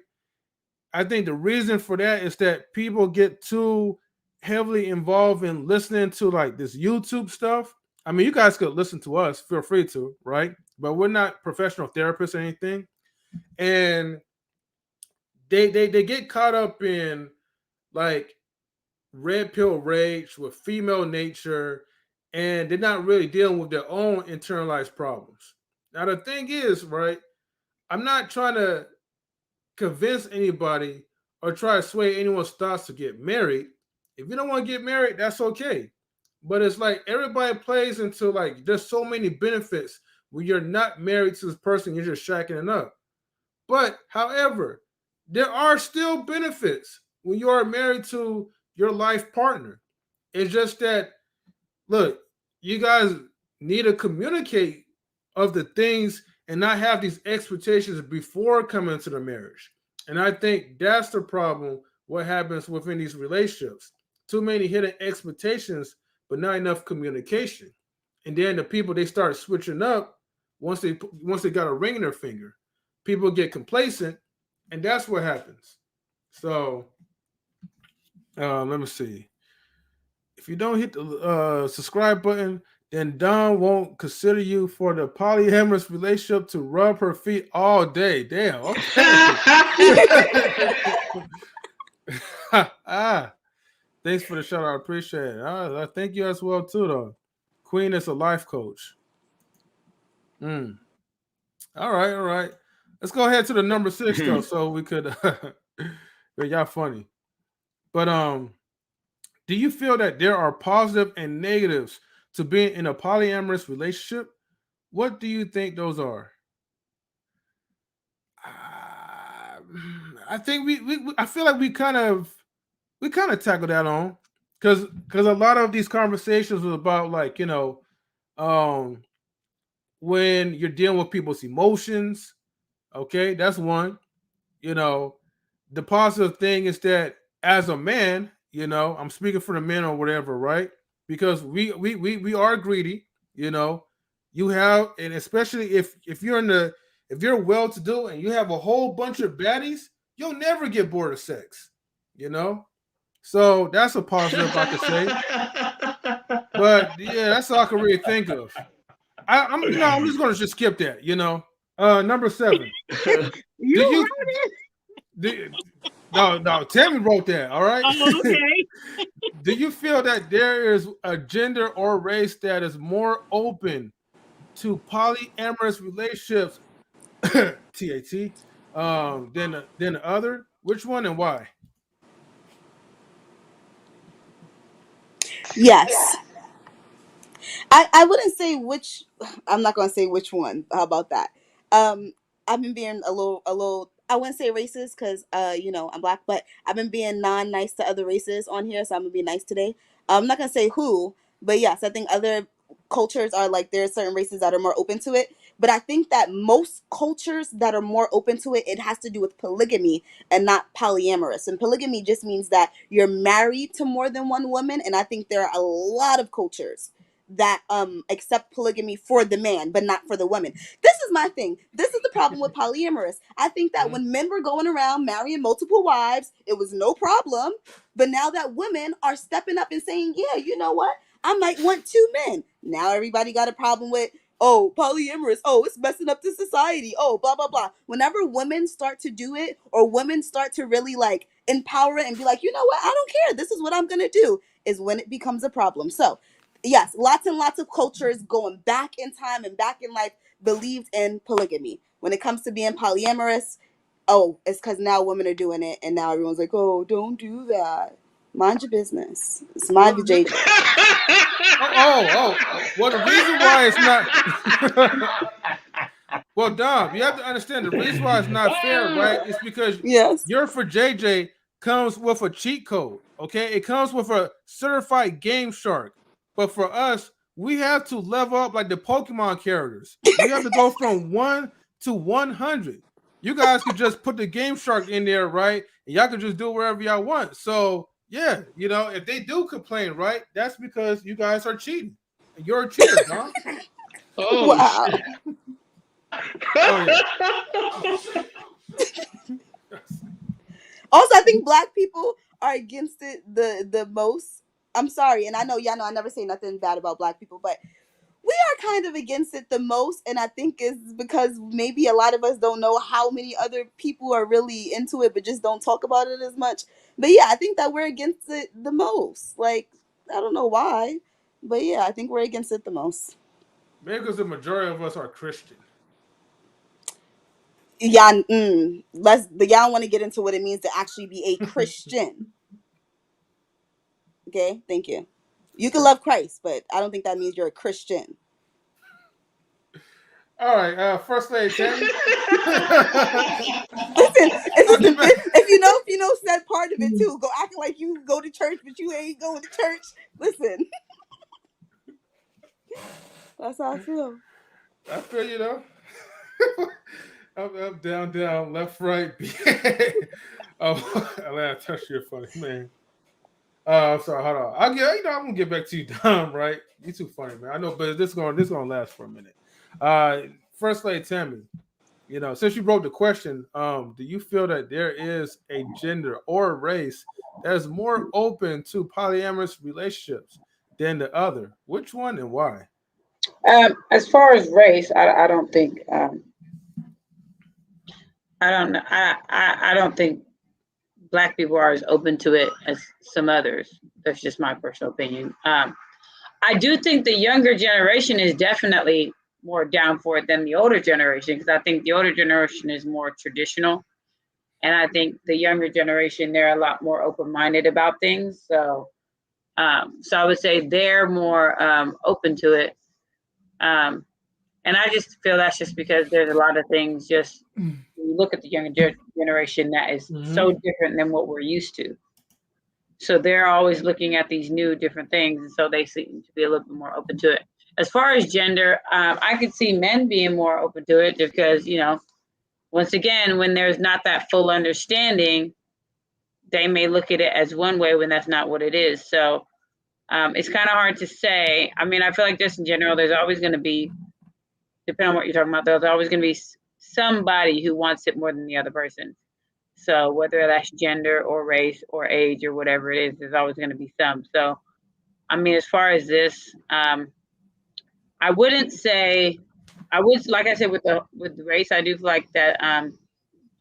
Speaker 1: I think the reason for that is that people get too heavily involved in listening to like this YouTube stuff. I mean, you guys could listen to us, feel free to, right? But we're not professional therapists or anything. And they get caught up in like red pill rage with female nature, and they're not really dealing with their own internalized problems. Now, the thing is, right, I'm not trying to convince anybody or try to sway anyone's thoughts to get married. If you don't want to get married, that's okay. But it's like everybody plays into like there's so many benefits when you're not married to this person, you're just shacking it up. But however, there are still benefits when you are married to your life partner. It's just that, look, you guys need to communicate of the things and not have these expectations before coming into the marriage. And I think that's the problem, what happens within these relationships. Too many hidden expectations, but not enough communication. And then the people, they start switching up once they got a ring in their finger. People get complacent, and that's what happens. So let me see. If you don't hit the subscribe button, then Dawn won't consider you for the polyamorous relationship to rub her feet all day. Damn. Okay. Thanks for the shout out. I appreciate it. I thank you as well too, though. Queen is a life coach. All right. Let's go ahead to the number 6 though, so we could. Y'all funny, but do you feel that there are positive and negatives to being in a polyamorous relationship? What do you think those are? I think I feel like we kind of tackled that on because a lot of these conversations was about like when you're dealing with people's emotions. Okay, that's one. The positive thing is that as a man, I'm speaking for the men or whatever, right? Because we are greedy, you have, and especially if you're well-to-do and you have a whole bunch of baddies, you'll never get bored of sex, so that's a positive I could say. But yeah, that's all I can really think of. I'm just gonna just skip that. Number 7.
Speaker 5: You
Speaker 1: No, Tammy wrote that. All right.
Speaker 5: Oh, okay.
Speaker 1: Do you feel that there is a gender or race that is more open to polyamorous relationships, TAT, than the other? Which one and why?
Speaker 3: Yes. I wouldn't say which. I'm not gonna say which one. How about that? Um, I've been being a little. I wouldn't say racist because I'm black, but I've been being non-nice to other races on here, so I'm gonna be nice today. I'm not gonna say who, but yes, I think other cultures are like there are certain races that are more open to it. But I think that most cultures that are more open to it, it has to do with polygamy and not polyamorous. And polygamy just means that you're married to more than one woman. And I think there are a lot of cultures that accept polygamy for the man but not for the woman. This is my thing. This is the problem with polyamorous. I think that when men were going around marrying multiple wives, it was no problem. But now that women are stepping up and saying, yeah, you know what, I might want 2 men, now everybody got a problem with, oh, polyamorous, oh, it's messing up the society, oh, blah blah blah. Whenever women start to do it, or women start to really like empower it and be like, you know what, I don't care, this is what I'm gonna do, is when it becomes a problem. So yes, lots and lots of cultures going back in time and back in life believed in polygamy. When it comes to being polyamorous, oh, it's because now women are doing it, and now everyone's like, oh, don't do that. Mind your business. It's my JJ.
Speaker 1: Well, the reason why it's not. Well, Dom, you have to understand the reason why it's not fair, right? It's because
Speaker 3: Yes.
Speaker 1: your for JJ comes with a cheat code. Okay, it comes with a certified game shark. But for us, we have to level up like the Pokemon characters. We have to go from 1 to 100. You guys could just put the game shark in there, right? And y'all can just do wherever y'all want. So yeah, if they do complain, right, that's because you guys are cheating. And you're a cheater, Dom.
Speaker 6: Oh,
Speaker 3: wow.
Speaker 6: shit.
Speaker 1: Oh yeah.
Speaker 3: Also, I think black people are against it the most. I'm sorry, and I know y'all know I never say nothing bad about black people, but we are kind of against it the most, and I think it's because maybe a lot of us don't know how many other people are really into it, but just don't talk about it as much. But yeah, I think that we're against it the most. Like, I don't know why, but yeah, I think we're against it the most.
Speaker 1: Maybe because the majority of us are Christian.
Speaker 3: Y'all, y'all want to get into what it means to actually be a Christian. Okay, thank you. You can love Christ, but I don't think that means you're a Christian.
Speaker 1: All right, First Lady Tammy.
Speaker 3: Listen, if you know said part of it too, go acting like you go to church, but you ain't going to church. Listen, that's how I feel.
Speaker 1: I feel up, down, left, right. Oh, I touched you, funny man. I'm sorry. Hold on. I'm gonna get back to you, Dom. Right? You too funny, man. I know, but this gonna last for a minute. First Lady Tammy. Since you wrote the question, do you feel that there is a gender or race that is more open to polyamorous relationships than the other? Which one and why?
Speaker 2: As far as race, I don't think I don't know. I don't think black people are as open to it as some others. That's just my personal opinion. I do think the younger generation is definitely more down for it than the older generation, because I think the older generation is more traditional, and I think the younger generation, they're a lot more open-minded about things. So I would say they're more open to it. And I just feel that's just because there's a lot of things, just when you look at the younger generation, that is so different than what we're used to. So they're always looking at these new different things, and so they seem to be a little bit more open to it. As far as gender, I could see men being more open to it, just because, once again, when there's not that full understanding, they may look at it as one way when that's not what it is. So it's kind of hard to say. I mean, I feel like just in general, there's always going to be, depending on what you're talking about, there's always going to be somebody who wants it more than the other person. So whether that's gender or race or age or whatever it is, there's always going to be some. So, I mean, as far as this, I I wouldn't say. I would, like I said, with the race, I do feel like that.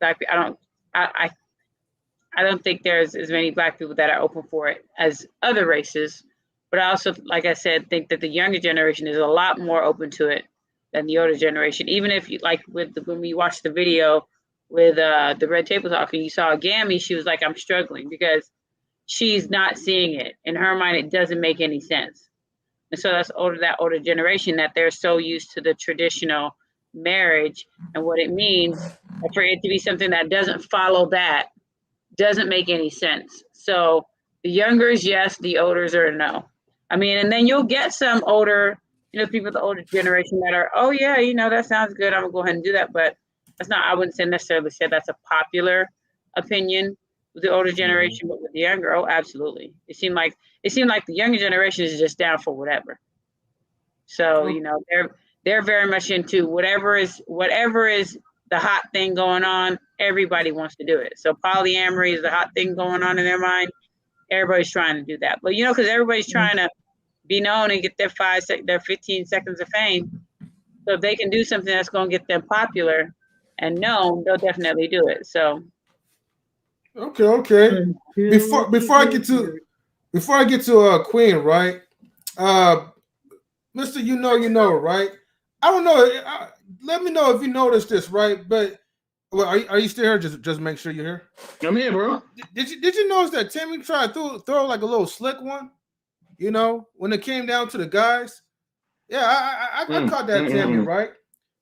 Speaker 2: Black. I don't think there's as many Black people that are open for it as other races. But I also, like I said, think that the younger generation is a lot more open to it than the older generation. Even if you like when we watched the video with the Red Table Talk and you saw Gammy, she was like, I'm struggling because she's not seeing it. In her mind, it doesn't make any sense. And so that's that older generation that they're so used to the traditional marriage and what it means. And for it to be something that doesn't follow that doesn't make any sense. So the younger is yes, the olders are no. I mean, and then you'll get some older, people the older generation that are, oh yeah, that sounds good. I'm gonna go ahead and do that. But that's not, I wouldn't necessarily say that's a popular opinion with the older generation, but with the younger, oh, absolutely. It seemed like the younger generation is just down for whatever. So, they're very much into whatever is the hot thing going on. Everybody wants to do it. So polyamory is the hot thing going on in their mind. Everybody's trying to do that. But, because everybody's trying to be known and get their 15 seconds of fame. So if they can do something that's going to get them popular and known, they'll definitely do it. So.
Speaker 1: Okay. Before I get to Queen, right? Mr. You know, right? I don't know. Let me know if you noticed this, right? But are you still here? Just make sure you're here.
Speaker 6: I'm here, bro.
Speaker 1: Did you notice that Tammy tried to throw like a little slick one? When it came down to the guys. Yeah, I caught that, Tammy, right?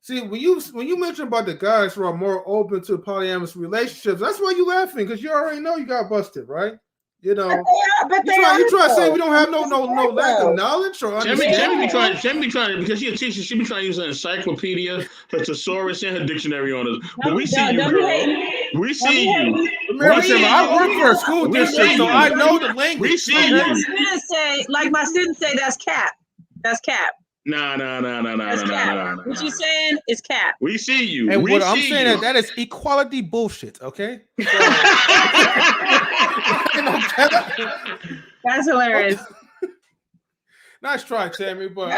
Speaker 1: See, when you mentioned about the guys who are more open to polyamorous relationships, that's why you laughing, because you already know you got busted, right? But you try to say we don't have no lack of knowledge or understanding.
Speaker 6: Tammy be trying because she's a teacher. She be trying to use an encyclopedia, her thesaurus, and her dictionary on us. But we see you, girl. We see you.
Speaker 1: I work for a school district, so I know the language.
Speaker 6: We see you.
Speaker 2: My students say that's cap. That's cap.
Speaker 6: No.
Speaker 2: What you saying is cap.
Speaker 6: We see you.
Speaker 1: And what I'm saying that is equality bullshit, okay?
Speaker 2: That's hilarious.
Speaker 1: Nice try, Tammy. But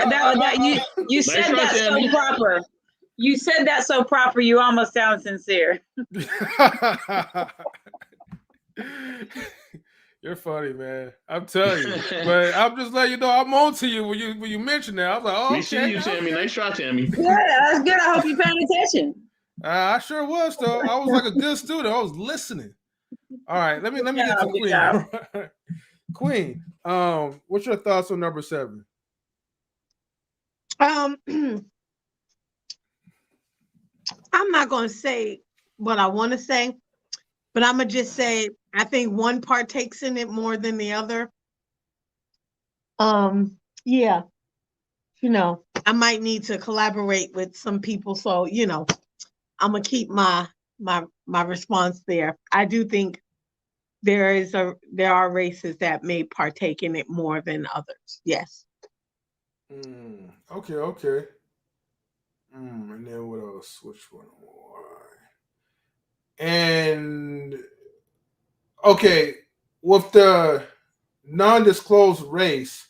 Speaker 2: you said that so proper. You said that so proper. You almost sound sincere.
Speaker 1: You're funny, man. I'm telling you. But I'm just letting you know I'm on to you when you mentioned that. I was like, oh,
Speaker 6: we see you, Tammy. Nice try, Tammy.
Speaker 2: Yeah, that's good. I hope you're paying attention.
Speaker 1: I sure was, though. I was like a good student. I was listening. All right, let me get to Queen. Queen, what's your thoughts on number 7?
Speaker 5: I'm not gonna say what I want to say, but I'm gonna just say I think one partakes in it more than the other. Yeah, I might need to collaborate with some people, so I'm gonna keep my response there. I do think there are races that may partake in it more than others. Yes.
Speaker 1: Okay. And then what else? Which one? And okay, with the non-disclosed race,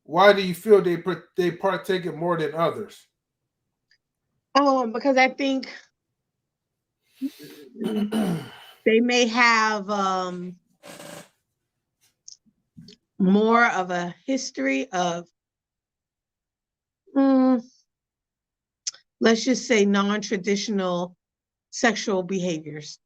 Speaker 1: why do you feel they partake in more than others?
Speaker 5: Because I think they may have more of a history of, let's just say, non-traditional sexual behaviors.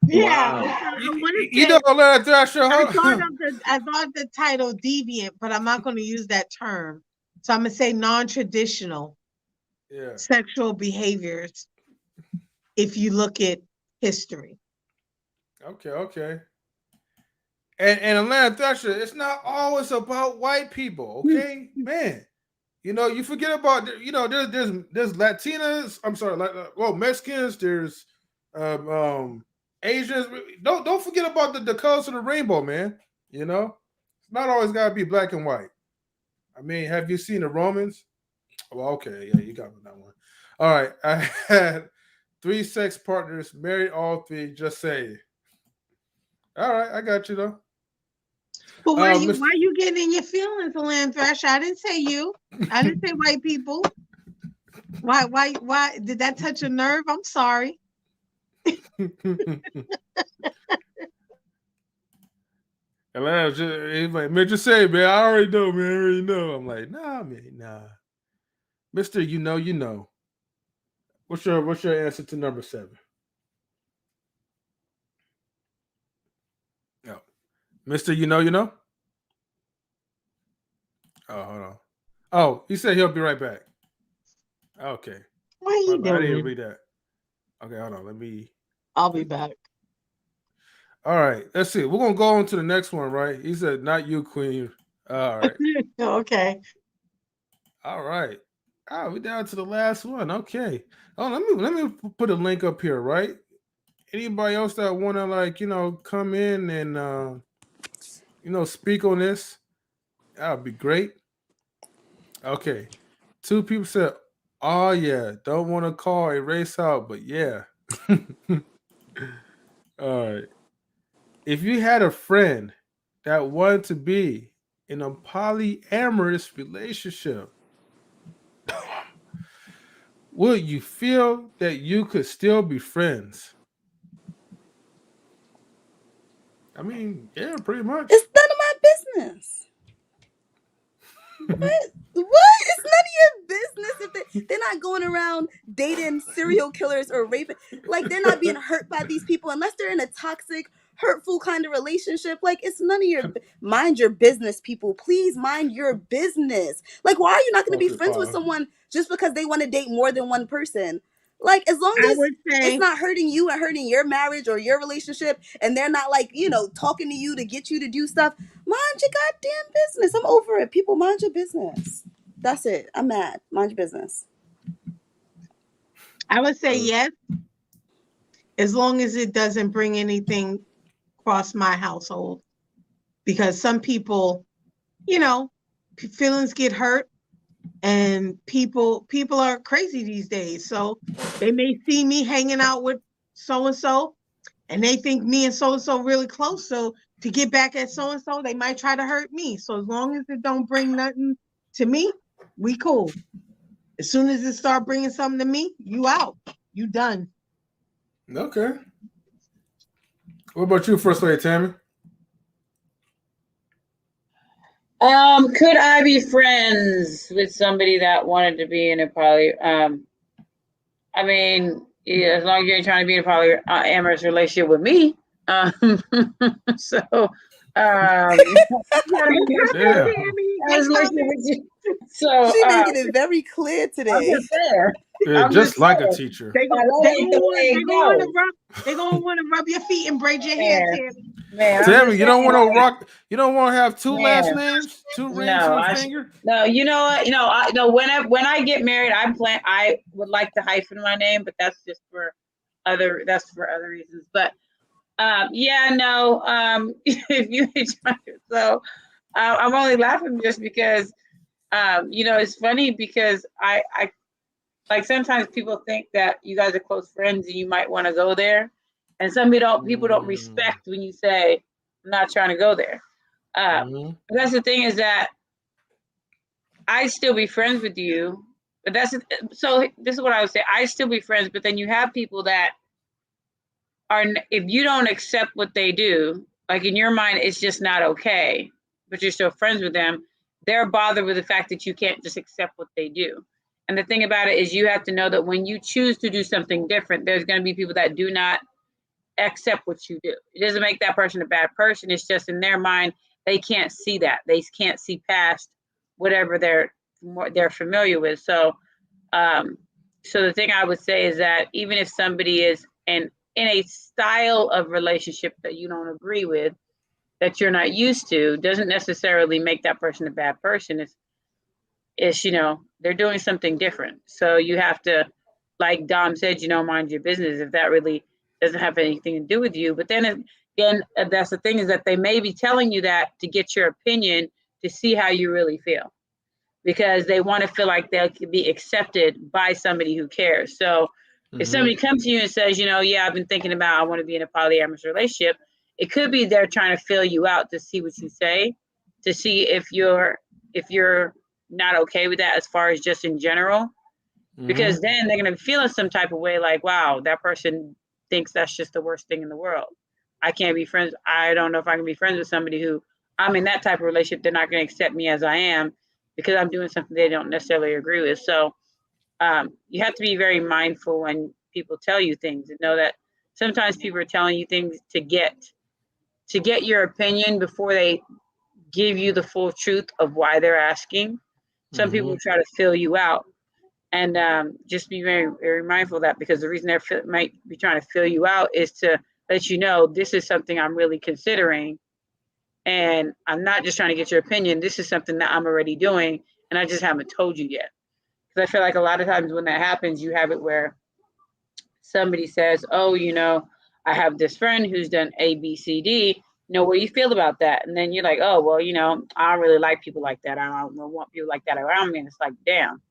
Speaker 5: Yeah,
Speaker 6: wow.
Speaker 5: I thought the title deviant, but I'm not going to use that term. So I'm going to say non-traditional sexual behaviors if you look at history.
Speaker 1: Okay. And Atlanta Thrasher, it's not always about white people, okay? Man, you forget about, there's Latinas, I'm sorry, Mexicans, there's Asians. Don't forget about the colors of the rainbow, man. It's not always gotta be black and white. I mean, have you seen the Romans? Well, okay, yeah, you got that one. All right, I had 3 sex partners, married all 3. Just say All right, I got you though.
Speaker 5: But why you getting in your feelings, Land Thresh? I didn't say you. I didn't say white people. Why did that touch a nerve? I'm sorry.
Speaker 1: And I was he's like, man, just say, man, I already know, man. I already know. I'm like, nah, man, nah. Mister, you know. What's your answer to number 7? No. Mister, you know? Oh, hold on. Oh, he said he'll be right back. Okay.
Speaker 5: What are you doing?
Speaker 1: I didn't read that. Okay, hold on.
Speaker 5: I'll be back.
Speaker 1: All right, let's see. We're gonna go on to the next one, right? He said, "Not you, Queen." All right.
Speaker 5: Okay.
Speaker 1: All right. We're down to the last one. Okay. Oh, let me put a link up here, right? Anybody else that wanna come in and speak on this? That would be great. Okay. 2 people said, "Oh yeah, don't want to call a race out, but yeah." All right. If you had a friend that wanted to be in a polyamorous relationship, would you feel that you could still be friends? I mean, yeah, pretty much.
Speaker 3: It's none of my business. What? It's none of your business if they're not going around dating serial killers or raping. Like, they're not being hurt by these people unless they're in a toxic, hurtful kind of relationship. Like, it's none of your mind your business, people. Please mind your business. Like, why are you not going to be friends with someone just because they want to date more than one person? Like, as long as it's not hurting you and hurting your marriage or your relationship, and they're not talking to you to get you to do stuff, mind your goddamn business. I'm over it. People, mind your business. That's it. I'm mad. Mind your business.
Speaker 5: I would say yes, as long as it doesn't bring anything across my household. Because some people, feelings get hurt. And people are crazy these days. So they may see me hanging out with so-and-so, and they think me and so-and-so really close. So to get back at so-and-so, they might try to hurt me. So as long as it don't bring nothing to me, we cool. As soon as it start bringing something to me, you out. You done.
Speaker 1: Okay. What about you, First Lady Tammy?
Speaker 2: Could I be friends with somebody that wanted to be in a I mean, yeah, as long as you ain't trying to be in a polyamorous relationship with me. So,
Speaker 1: Yeah.
Speaker 2: So
Speaker 3: she making it very clear today.
Speaker 1: Yeah, just like a teacher.
Speaker 5: They're gonna want to rub your feet and braid your hair, Tammy.
Speaker 2: Man,
Speaker 1: Tammy, you don't want to rock. You don't want to have 2 last names, 2 rings on your finger.
Speaker 2: No, you know what? When I get married, I would like to hyphen my name, but that's just for other reasons. But if you so I'm only laughing just because it's funny because I like sometimes people think that you guys are close friends and you might want to go there, and people don't respect when you say I'm not trying to go there. That's the thing is that I still be friends with you, but so this is what I would say. I still be friends, but then you have people that are, if you don't accept what they do, like in your mind, it's just not okay, but you're still friends with them. They're bothered with the fact that you can't just accept what they do. And the thing about it is you have to know that when you choose to do something different, there's going to be people that do not accept what you do. It doesn't make that person a bad person. It's just in their mind, they can't see that. They can't see past whatever they're familiar with. So the thing I would say is that even if somebody is in a style of relationship that you don't agree with, that you're not used to, doesn't necessarily make that person a bad person. It's they're doing something different. So you have to, like Dom said, mind your business if that really doesn't have anything to do with you. But then again, that's the thing, is that they may be telling you that to get your opinion, to see how you really feel, because they want to feel like they can be accepted by somebody who cares. So if somebody comes to you and says, I've been thinking about, I want to be in a polyamorous relationship, It could be they're trying to feel you out to see what you say, to see if you're not okay with that as far as just in general. Because then they're going to feel in some type of way like, wow, that person thinks that's just the worst thing in the world. I can't be friends. I don't know if I can be friends with somebody who I'm in that type of relationship. They're not going to accept me as I am because I'm doing something they don't necessarily agree with. So you have to be very mindful when people tell you things and know that sometimes people are telling you things to get your opinion before they give you the full truth of why they're asking. Some people try to fill you out. And just be very, very mindful of that, because the reason they might be trying to fill you out is to let you know this is something I'm really considering. And I'm not just trying to get your opinion. This is something that I'm already doing, and I just haven't told you yet. Because I feel like a lot of times when that happens, you have it where somebody says, oh, I have this friend who's done A, B, C, D. What do you feel about that? And then you're like, oh, well, I don't really like people like that. I don't want people like that around me. And it's like, damn.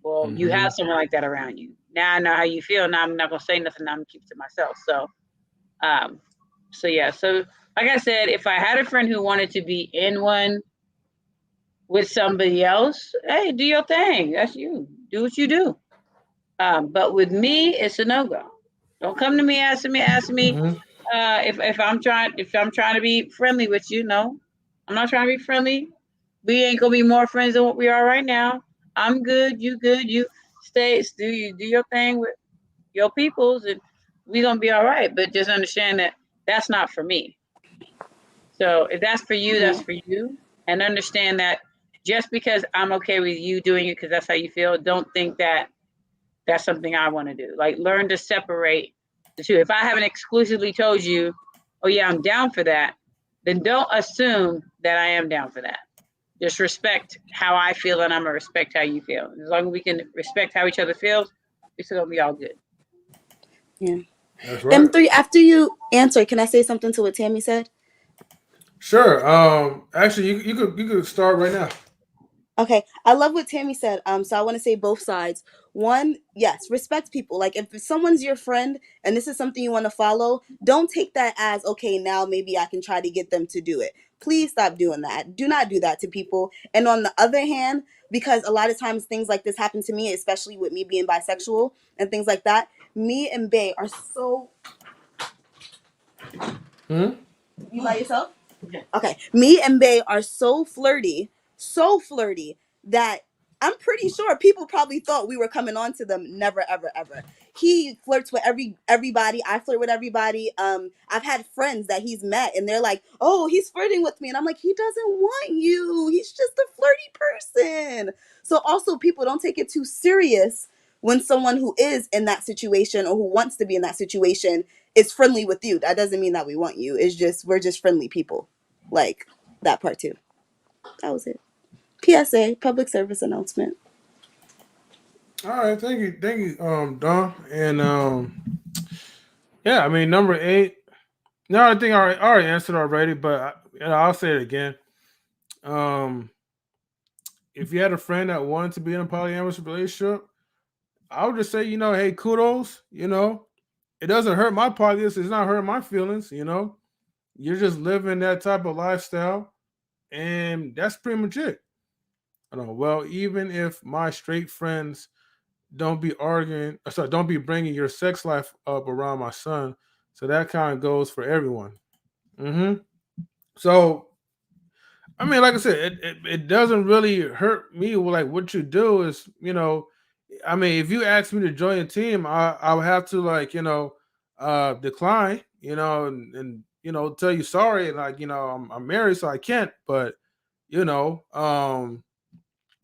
Speaker 2: Well, you have someone like that around you. Now I know how you feel. Now I'm not gonna say nothing. I'm gonna keep it to myself. So, yeah. So, like I said, if I had a friend who wanted to be in one with somebody else, hey, do your thing. That's you. Do what you do. But with me, it's a no-go. Don't come to me asking me if I'm trying to be friendly with you. No, I'm not trying to be friendly. We ain't gonna be more friends than what we are right now. I'm good. You good. You do your thing with your peoples, and we gonna be all right. But just understand that that's not for me. So if that's for you, that's for you. And understand that just because I'm okay with you doing it because that's how you feel, don't think that that's something I want to do. Like, learn to separate the two. If I haven't exclusively told you, oh yeah, I'm down for that, then don't assume that I am down for that. Just respect how I feel, and I'm gonna respect how you feel. As long as we can respect how each other feels, it's gonna be all good.
Speaker 3: Yeah.
Speaker 1: That's right.
Speaker 3: M3, after you answer, can I say something to what Tammy said?
Speaker 1: Sure. Actually, you could start right now.
Speaker 3: Okay, I love what Tammy said. So I want to say both sides. One, yes, respect people. Like, if someone's your friend and this is something you want to follow, don't take that as, okay, now maybe I can try to get them to do it. Please stop doing that. Do not do that to people. And on the other hand, because a lot of times things like this happen to me, especially with me being bisexual and things like that, me and Bae are so... You by yourself? Okay. Me and Bae are so flirty that I'm pretty sure people probably thought we were coming on to them. Never, ever, ever. He flirts with everybody. I flirt with everybody. I've had friends that he's met and they're like, oh, he's flirting with me. And I'm like, he doesn't want you. He's just a flirty person. So also, people, don't take it too serious when someone who is in that situation or who wants to be in that situation is friendly with you. That doesn't mean that we want you. It's just, we're just friendly people. Like, that part too. That was it. PSA, public service announcement.
Speaker 1: All right, thank you, Don, and yeah, I mean number 8. No, I think I already answered already, but I'll say it again. If you had a friend that wanted to be in a polyamorous relationship, I would just say, hey, kudos. It doesn't hurt my pockets. It's not hurting my feelings. You're just living that type of lifestyle, and that's pretty much it. I don't know. Well, even if my straight friends don't be bringing your sex life up around my son. So that kind of goes for everyone. So, I mean, like I said, it doesn't really hurt me. Like, what you do is, I mean, if you ask me to join a team, I would have to decline, and tell you sorry. Like, I'm married, so I can't. But,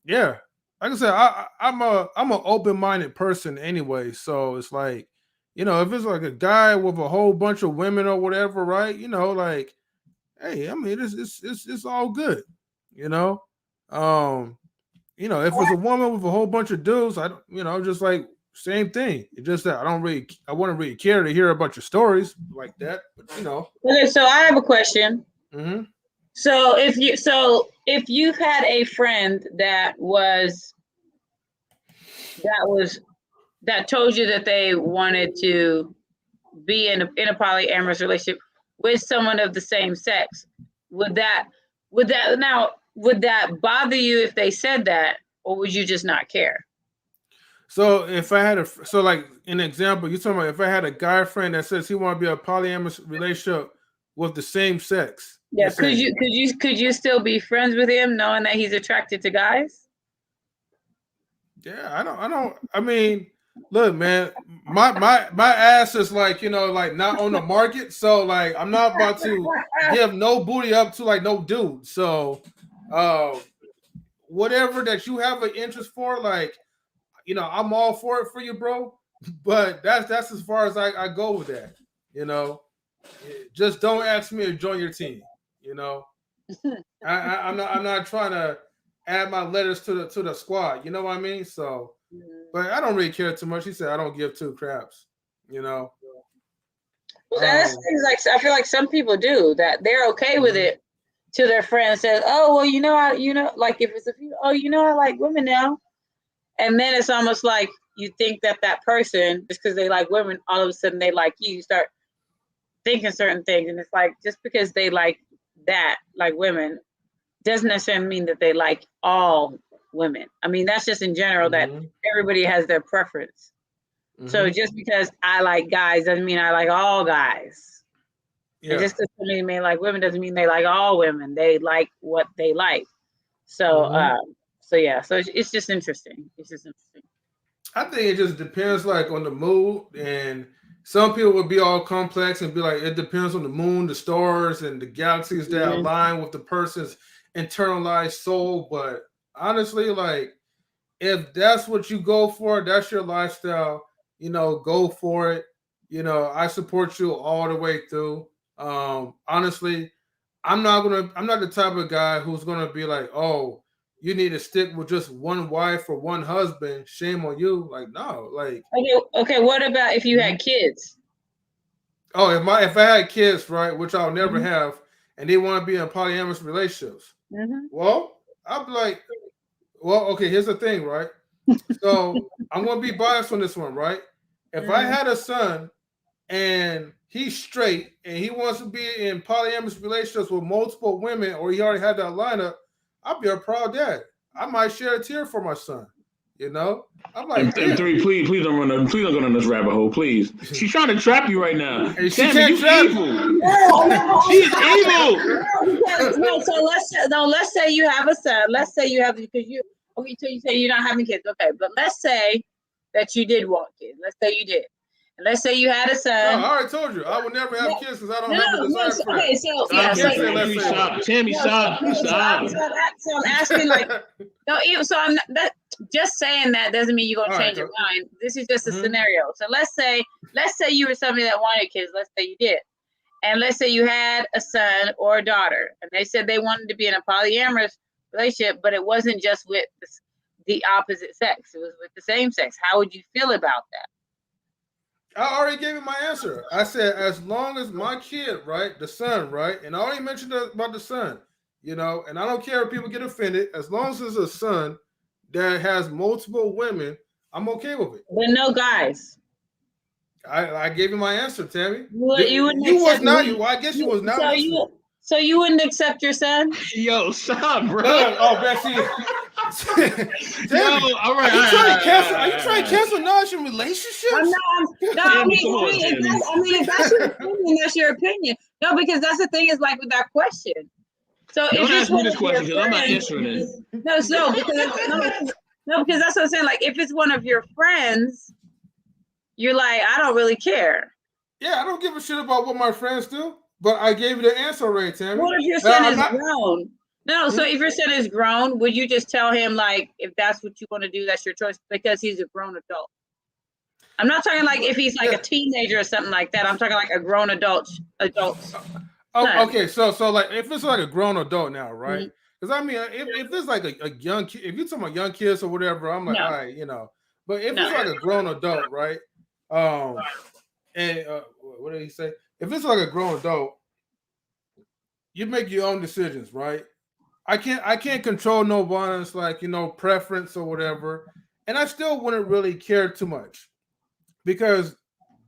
Speaker 1: yeah, like I said, I'm an open-minded person anyway. So it's like, if it's like a guy with a whole bunch of women or whatever, right? Like, hey, I mean, it's all good, if it's a woman with a whole bunch of dudes, I don't, just like same thing. It's just that I wouldn't really care to hear about your stories like that, but
Speaker 2: Okay, so I have a question. So if you've had a friend that told you that they wanted to be in a polyamorous relationship, with someone of the same sex, would that bother you if they said that, or would you just not care?
Speaker 1: So if I had so like an example, you're talking about if I had a guy friend that says he want to be a polyamorous relationship with the same sex.
Speaker 2: Yeah, could you still be friends with him knowing that he's attracted to guys?
Speaker 1: Yeah, I mean, look, man, my ass is like, like not on the market. So like I'm not about to give no booty up to like no dude. So whatever that you have an interest for, like, I'm all for it for you, bro. But that's as far as I go with that. Just don't ask me to join your team. I'm not trying to add my letters to the squad. You know what I mean? So, but I don't really care too much. He said I don't give two craps.
Speaker 2: That's things like I feel like some people do that. They're okay with it to their friends. Says, "Oh well, like if it's I like women now," and then it's almost like you think that person just because they like women, all of a sudden they like you. You start thinking certain things, and it's like just because they like women doesn't necessarily mean that they like all women. I mean, that's just in general that everybody has their preference. So just because I like guys doesn't mean I like all guys. Yeah. It just doesn't mean like women doesn't mean they like all women. They like what they like. So so it's just interesting. It's just interesting.
Speaker 1: I think it just depends like on the mood, and some people would be all complex and be like, it depends on the moon, the stars, and the galaxies that align with the person's internalized soul. But honestly, like if that's what you go for, that's your lifestyle, go for it. I support you all the way through. Honestly, I'm not the type of guy who's gonna be like, oh, you need to stick with just one wife or one husband. Shame on you. Like, no, like
Speaker 2: okay, what about if you had kids?
Speaker 1: Oh, if I had kids, right, which I'll never have, and they want to be in polyamorous relationships, well, I'll be like, well, okay, here's the thing, right? So I'm gonna be biased on this one, right? If I had a son and he's straight and he wants to be in polyamorous relationships with multiple women, or he already had that lineup, I'll be a proud dad. I might shed a tear for my son. I'm like,
Speaker 6: M3, please don't go down this rabbit hole, please. She's trying to trap you right now.
Speaker 1: Hey,
Speaker 6: Tammy, you evil. She's evil.
Speaker 2: Let's say you have a son. Let's say you have because you say you're not having kids. Okay, but let's say that you did want kids. Let's say you did. And let's say you had a son.
Speaker 1: No, I already told you. I would never have kids because I don't have a desire for that.
Speaker 2: Okay,
Speaker 6: Tammy, stop.
Speaker 2: So I'm asking like, I'm not, just saying that doesn't mean you're gonna change your mind. This is just a scenario. So let's say you were somebody that wanted kids. Let's say you did. And let's say you had a son or a daughter, and they said they wanted to be in a polyamorous relationship, but it wasn't just with the opposite sex. It was with the same sex. How would you feel about that?
Speaker 1: I already gave you my answer. I said, as long as my kid, right, the son, right, and I already mentioned about the son, and I don't care if people get offended. As long as it's a son that has multiple women, I'm okay with it.
Speaker 2: But no guys.
Speaker 1: I gave you my answer, Tammy.
Speaker 2: You
Speaker 1: was not. I guess you was not.
Speaker 2: So you wouldn't accept your son?
Speaker 6: Yo, stop, bro.
Speaker 1: Oh, Bessie.
Speaker 6: Yo, all right.
Speaker 1: Are you trying to cancel non relationships?
Speaker 2: I mean, if that's your opinion, that's your opinion. No, because that's the thing is like with that question. So
Speaker 6: don't ask me this question because I'm not answering it.
Speaker 2: Because that's what I'm saying. Like, if it's one of your friends, you're like, I don't really care.
Speaker 1: Yeah, I don't give a shit about what my friends do. But I gave you the answer already, Tammy.
Speaker 2: What if your son is grown? No, so if your son is grown, would you just tell him, like, if that's what you want to do, that's your choice, because he's a grown adult? I'm not talking like if he's like a teenager or something like that. I'm talking like a grown adult.
Speaker 1: Oh, okay, so like if it's like a grown adult now, right? Because I mean, if it's like a young kid, if you're talking about young kids or whatever, I'm like, all right, But if it's like a grown adult, right? And what did he say? If it's like a grown adult, you make your own decisions, right? I can't control no one's like preference or whatever, and I still wouldn't really care too much because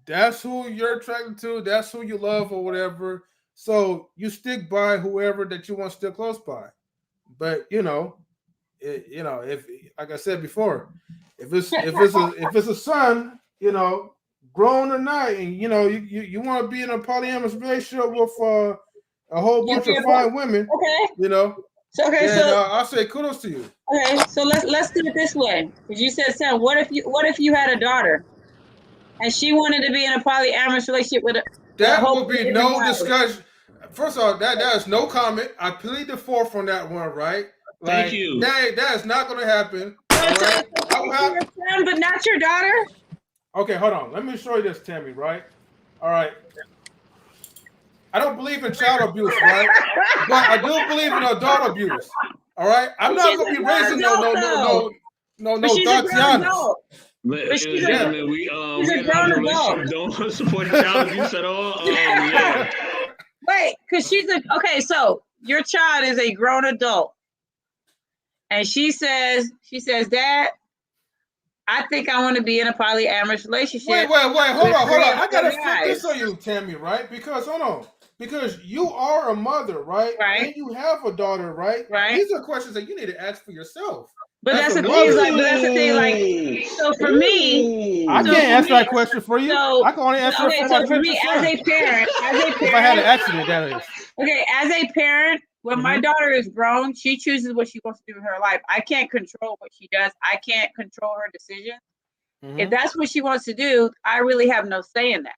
Speaker 1: that's who you're attracted to, that's who you love or whatever. So you stick by whoever that you want to stick close by. But if like I said before, if it's a son, grown or not, and you want to be in a polyamorous relationship with a whole bunch of fine women, I'll say kudos to you.
Speaker 2: Okay, so let's do it this way. Because you said, son, what if you had a daughter and she wanted to be in a polyamorous relationship with
Speaker 1: that would be no discussion. First of all, that is no comment. I plead the fourth on that one, right?
Speaker 6: Thank you.
Speaker 1: That is not going to happen. Right?
Speaker 2: Your son, but not your daughter.
Speaker 1: Okay, hold on. Let me show you this, Tammy. Right? All right. I don't believe in child abuse, right? But I do believe in adult abuse. All right. I'm not going to be raising no Tatianas.
Speaker 6: Don't support child abuse at all. Yeah.
Speaker 2: Wait, because okay. So your child is a grown adult, and she says, Dad, I think I want to be in a polyamorous relationship.
Speaker 1: Wait, hold on. I gotta flip this on you, Tammy, right? Because hold on. Because you are a mother, right?
Speaker 2: Right.
Speaker 1: And you have a daughter, right?
Speaker 2: Right.
Speaker 1: These are questions that you need to ask for yourself.
Speaker 2: But that's the thing. Like, so for me,
Speaker 1: I can't answer that question for you. I can only answer it for my
Speaker 2: for me, as a parent,
Speaker 1: if I had an accident, that is.
Speaker 2: Okay, as a parent, when my daughter is grown, she chooses what she wants to do in her life. I can't control what she does. I can't control her decisions. If that's what she wants to do, I really have no say in that.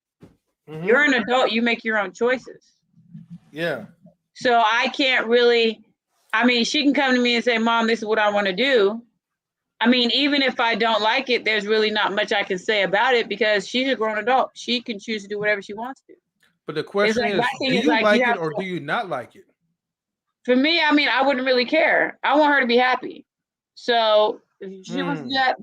Speaker 2: You're an adult. You make your own choices.
Speaker 1: Yeah.
Speaker 2: So I can't really. I mean, she can come to me and say, Mom, this is what I want to do. I mean, even if I don't like it, there's really not much I can say about it because she's a grown adult. She can choose to do whatever she wants to.
Speaker 1: But the question is, do you like it or do you not like it?
Speaker 2: For me, I mean, I wouldn't really care. I want her to be happy. So if she wants to do that,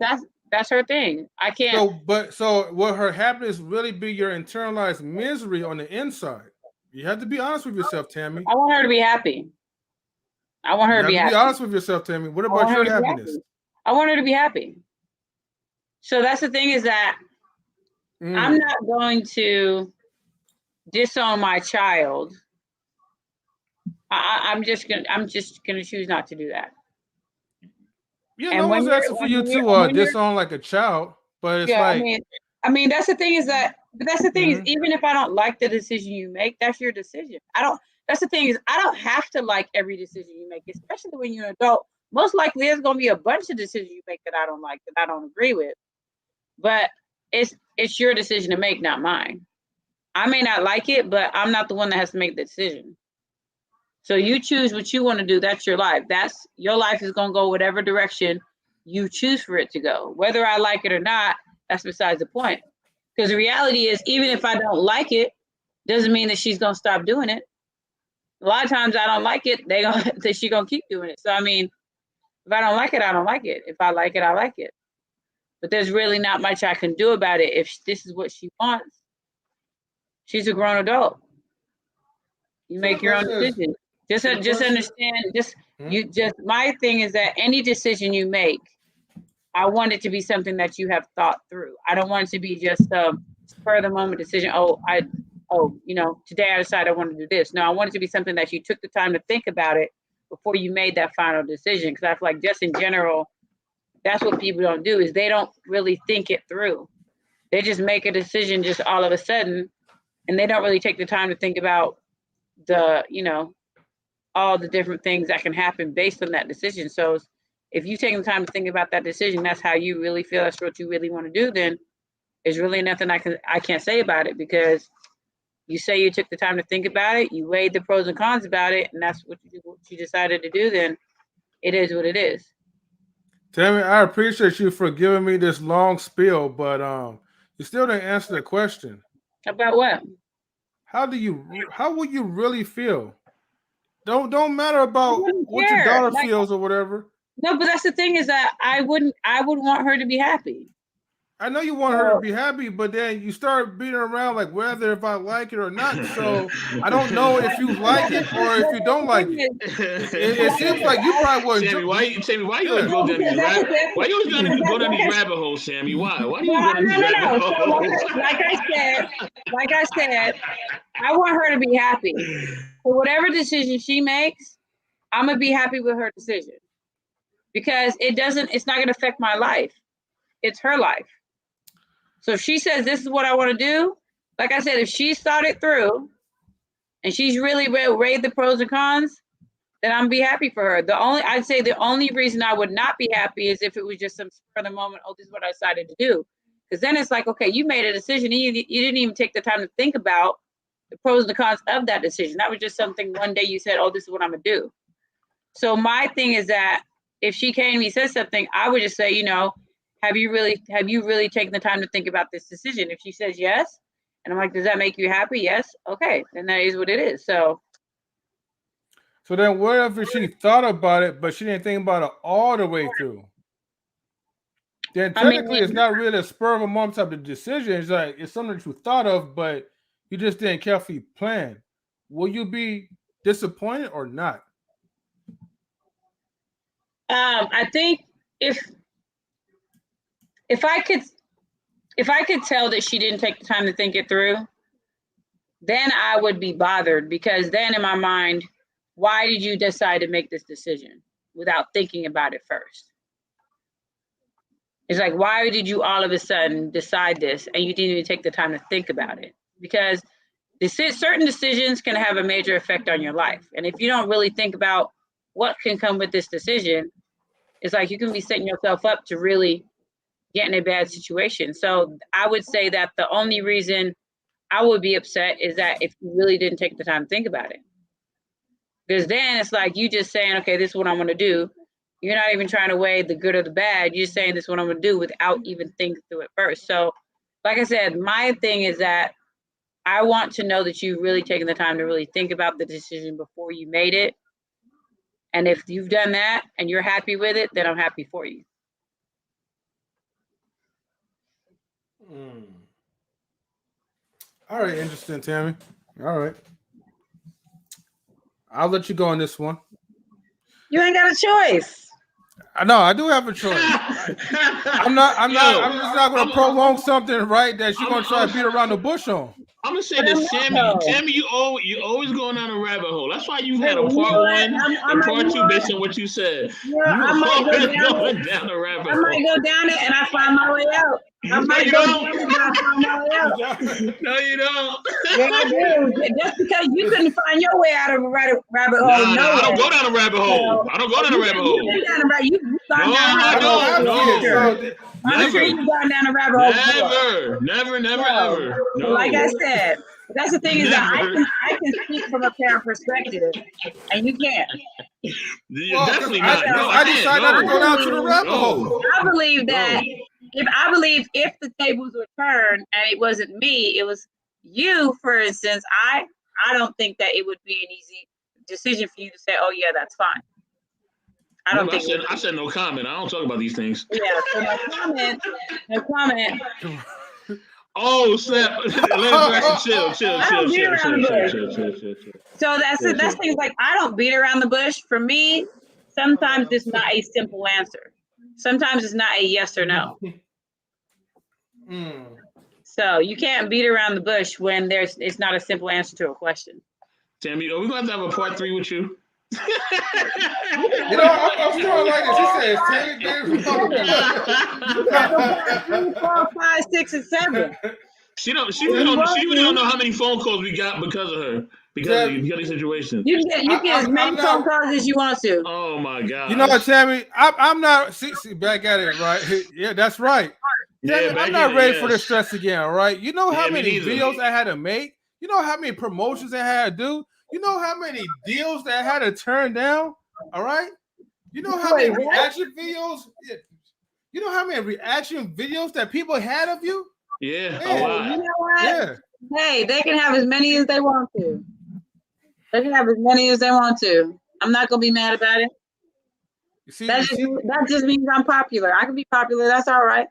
Speaker 2: that's her thing. I can't.
Speaker 1: So will her happiness really be your internalized misery on the inside? You have to be honest with yourself, Tammy.
Speaker 2: I want her to be happy. I want her to be happy.
Speaker 1: Be honest with yourself, Tammy. What about your happiness?
Speaker 2: I want her to be happy. So that's the thing is that I'm not going to disown my child. I'm just gonna choose not to do that.
Speaker 1: Yeah, and no one's asking for you to disown like a child, but it's like
Speaker 2: I mean that's the thing is that is even if I don't like the decision you make, that's your decision. That's the thing is I don't have to like every decision you make, especially when you're an adult. Most likely there's gonna be a bunch of decisions you make that I don't like, that I don't agree with. But it's your decision to make, not mine. I may not like it, but I'm not the one that has to make the decision. So you choose what you want to do. That's your life. That's your life is going to go whatever direction you choose for it to go. Whether I like it or not, that's besides the point. Because the reality is, even if I don't like it, doesn't mean that she's going to stop doing it. A lot of times I don't like it, she's going to keep doing it. So, I mean, if I don't like it, I don't like it. If I like it, I like it. But there's really not much I can do about it if this is what she wants. She's a grown adult. You make your own decision. Just understand. My thing is that any decision you make, I want it to be something that you have thought through. I don't want it to be just a spur of the moment decision. Today I decided I want to do this. No, I want it to be something that you took the time to think about it before you made that final decision. Because I feel like just in general, that's what people don't do is they don't really think it through. They just make a decision just all of a sudden, and they don't really take the time to think about all the different things that can happen based on that decision. So if you take the time to think about that decision, that's how you really feel, that's what you really want to do, then there's really nothing I can't say about it, because you say you took the time to think about it, you weighed the pros and cons about it, and that's what you decided to do, then it is what it is.
Speaker 1: Tammy, I appreciate you for giving me this long spiel, but you still didn't answer the question.
Speaker 2: About what?
Speaker 1: How will you really feel? Don't matter about what your daughter feels or whatever.
Speaker 2: No, but that's the thing is that I would want her to be happy.
Speaker 1: I know you want her to be happy, but then you start beating around like whether if I like it or not. So I don't know if you like it or if you don't like it. It seems like you probably wouldn't.
Speaker 6: Sammy, why you always go down these Why you always go down these rabbit holes, Sammy? Why do you go down these rabbit holes?
Speaker 2: Like I said, I want her to be happy. So whatever decision she makes, I'm gonna be happy with her decision because it's not gonna affect my life. It's her life. So if she says this is what I want to do, like I said, if she's thought it through and she's really weighed the pros and cons, then I'm be happy for her. I'd say the only reason I would not be happy is if it was just some spur of the moment, oh, this is what I decided to do. Because then it's like, okay, you made a decision and you didn't even take the time to think about the pros and the cons of that decision. That was just something one day you said, oh, this is what I'm gonna do. So my thing is that if she came to me and said something, I would just say, you know, have you really taken the time to think about this decision? If she says yes, and I'm like, does that make you happy? Yes. Okay, then that is what it is. So
Speaker 1: then what if she thought about it, but she didn't think about it all the way through? Then technically it's not really a spur of a moment type of decision. It's like it's something that you thought of, but you just didn't carefully plan. Will you be disappointed or not?
Speaker 2: I think if I could tell that she didn't take the time to think it through, then I would be bothered because then in my mind, why did you decide to make this decision without thinking about it first? It's like, why did you all of a sudden decide this and you didn't even take the time to think about it? Because certain decisions can have a major effect on your life. And if you don't really think about what can come with this decision, it's like you can be setting yourself up to really get in a bad situation. So I would say that the only reason I would be upset is that if you really didn't take the time to think about it. Because then it's like you just saying, okay, this is what I'm going to do. You're not even trying to weigh the good or the bad. You're saying this is what I'm going to do without even thinking through it first. So like I said, my thing is that I want to know that you've really taken the time to really think about the decision before you made it. And if you've done that and you're happy with it, then I'm happy for you.
Speaker 1: All right, interesting, Tammy. All right. I'll let you go on this one.
Speaker 2: You ain't got a choice.
Speaker 1: I know I do have a choice. I'm just not gonna prolong something, right, that you're gonna try to beat around the bush on.
Speaker 6: I'm gonna say this, Tammy, you always going down a rabbit hole. That's why you had a part one and part two based on what you said.
Speaker 2: I might go down a rabbit hole. I might go down it and I find my way out. I might go down it and I find my way out.
Speaker 6: No, you don't.
Speaker 2: Yeah, I do. Just because you couldn't find your way out of a rabbit hole.
Speaker 6: I don't go down a rabbit hole. I don't go down a rabbit hole.
Speaker 2: You've gone down a rabbit hole. I'm sure you've gone down a rabbit hole.
Speaker 6: Never, ever. No.
Speaker 2: Like I said, that's the thing is that I can speak from a parent perspective, and you can't.
Speaker 6: Definitely not.
Speaker 1: I decided not to go down to the rabbit hole.
Speaker 2: I believe that if the tables were turned and it wasn't me, it was you, for instance, I don't think that it would be an easy decision for you to say, oh yeah, that's fine.
Speaker 6: I said no comment. I don't talk about these things.
Speaker 2: Yeah, so no comment.
Speaker 6: Oh, snap. Chill.
Speaker 2: So that's things like I don't beat around the bush. For me, sometimes it's not a simple answer. Sometimes it's not a yes or no. So you can't beat around the bush when it's not a simple answer to a question.
Speaker 6: Tammy, are we going to have a part 3 with you?
Speaker 1: I'm feeling like this. He says Tammy
Speaker 2: Davis. 4, 5, 6, and 7.
Speaker 6: She really don't know how many phone calls we got because of her. Because of these situations.
Speaker 2: You get as many phone calls as you want to.
Speaker 6: Oh my God.
Speaker 1: You know what, Tammy? I'm not see back at it, right? Yeah, that's right. Tammy, I'm not ready for the stress again, all right? You know how many videos I had to make? You know how many promotions I had to do? You know how many deals that I had to turn down? All right? You know how many reaction videos? You know how many reaction videos that people had of you?
Speaker 6: Yeah.
Speaker 2: You know what? Yeah. Hey, they can have as many as they want to. They can have as many as they want to. I'm not gonna be mad about it. That just means I'm popular. I can be popular. That's all right.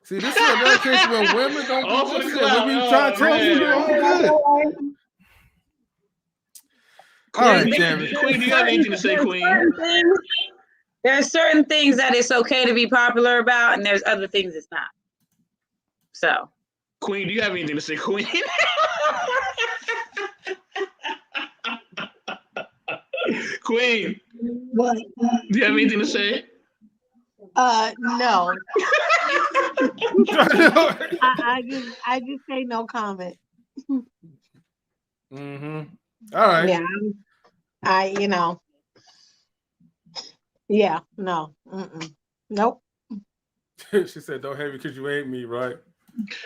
Speaker 1: See, this is another case when women don't do this. When we try to tell you you're good.
Speaker 6: All right, Tammy. Queen, do you have anything to say, Queen?
Speaker 2: There are certain things that it's okay to be popular about, and there's other things it's not. So,
Speaker 6: Queen, do you have anything to say, Queen? Queen,
Speaker 5: What?
Speaker 6: do you have anything to say?
Speaker 5: No. I just say no comment.
Speaker 1: Mm-hmm. All right.
Speaker 5: Yeah, yeah, no. Nope.
Speaker 1: She said, "Don't hate me because you hate me," right?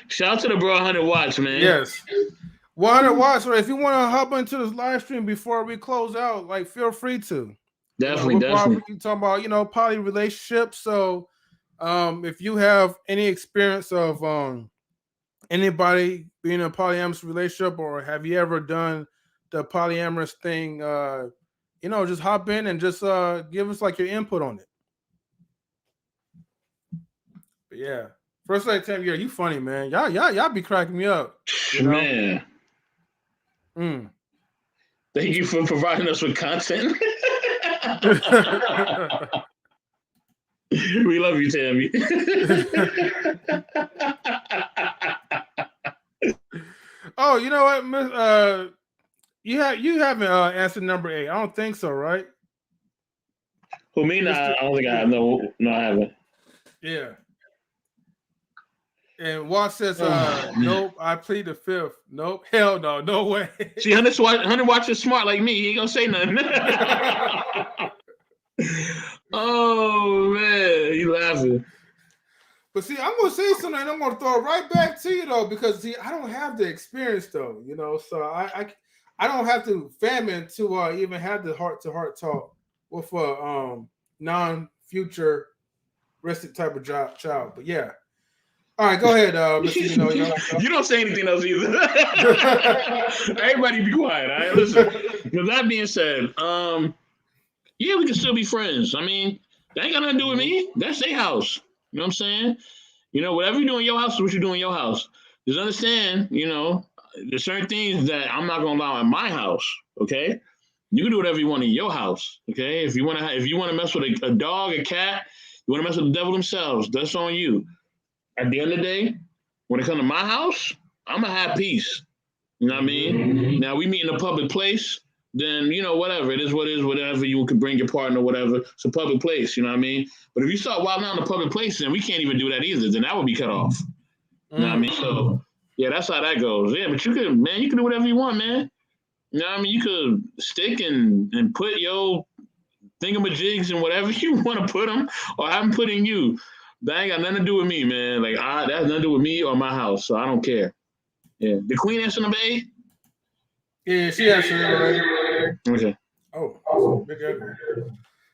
Speaker 6: Shout out to the bro 100 watts, man.
Speaker 1: Yes. 100 watts. So if you want to hop into this live stream before we close out, like feel free to.
Speaker 6: Definitely,
Speaker 1: We're
Speaker 6: definitely.
Speaker 1: probably talking about poly relationships. So if you have any experience of anybody being in a polyamorous relationship, or have you ever done the polyamorous thing, just hop in and just give us like your input on it. But yeah. First Lady Tammy, yeah, you funny, man. Y'all be cracking me up.
Speaker 6: Man. Thank you for providing us with content. We love you, Tammy.
Speaker 1: Oh, you know what, Miss? You haven't answered number 8. I don't think so, right?
Speaker 6: Who me? Nah, I don't think I have. No, I haven't.
Speaker 1: Yeah. And Watt says, nope, I plead the 5th. Nope, hell no, no way.
Speaker 6: See, Hunter Watch is smart like me. He ain't gonna say nothing. Oh man, you laughing.
Speaker 1: But see, I'm gonna say something and I'm gonna throw it right back to you though, because see, I don't have the experience though, so I don't have to famine to even have the heart-to-heart talk with a non-futuristic type of child. But yeah. All right, go ahead, Mr.
Speaker 6: You don't say anything else either. Everybody be quiet. All right, listen. With that being said, yeah, we can still be friends. I mean, that ain't got nothing to do with me. That's their house. You know what I'm saying? Whatever you do in your house is what you do in your house. Just understand, there's certain things that I'm not gonna allow in my house. Okay, you can do whatever you want in your house. Okay, if you want to mess with a dog, a cat, you want to mess with the devil themselves. That's on you. At the end of the day, when it comes to my house, I'm gonna have peace. You know what I mean? Now we meet in a public place, then whatever it is, what it is, whatever you can bring your partner, whatever. It's a public place. You know what I mean? But if you start wilding out in a public place, then we can't even do that either. Then that would be cut off. You know what I mean? So yeah, that's how that goes. Yeah, but you can do whatever you want, man. You know what I mean? You could stick and put your thingamajigs and whatever you want to put them, or have them put in you. That ain't got nothing to do with me, man. Like that has nothing to do with me or my house, so I don't care. Yeah. The Queen answer number 8?
Speaker 1: Yeah, she answered it already.
Speaker 6: Okay.
Speaker 1: Oh, big ugly.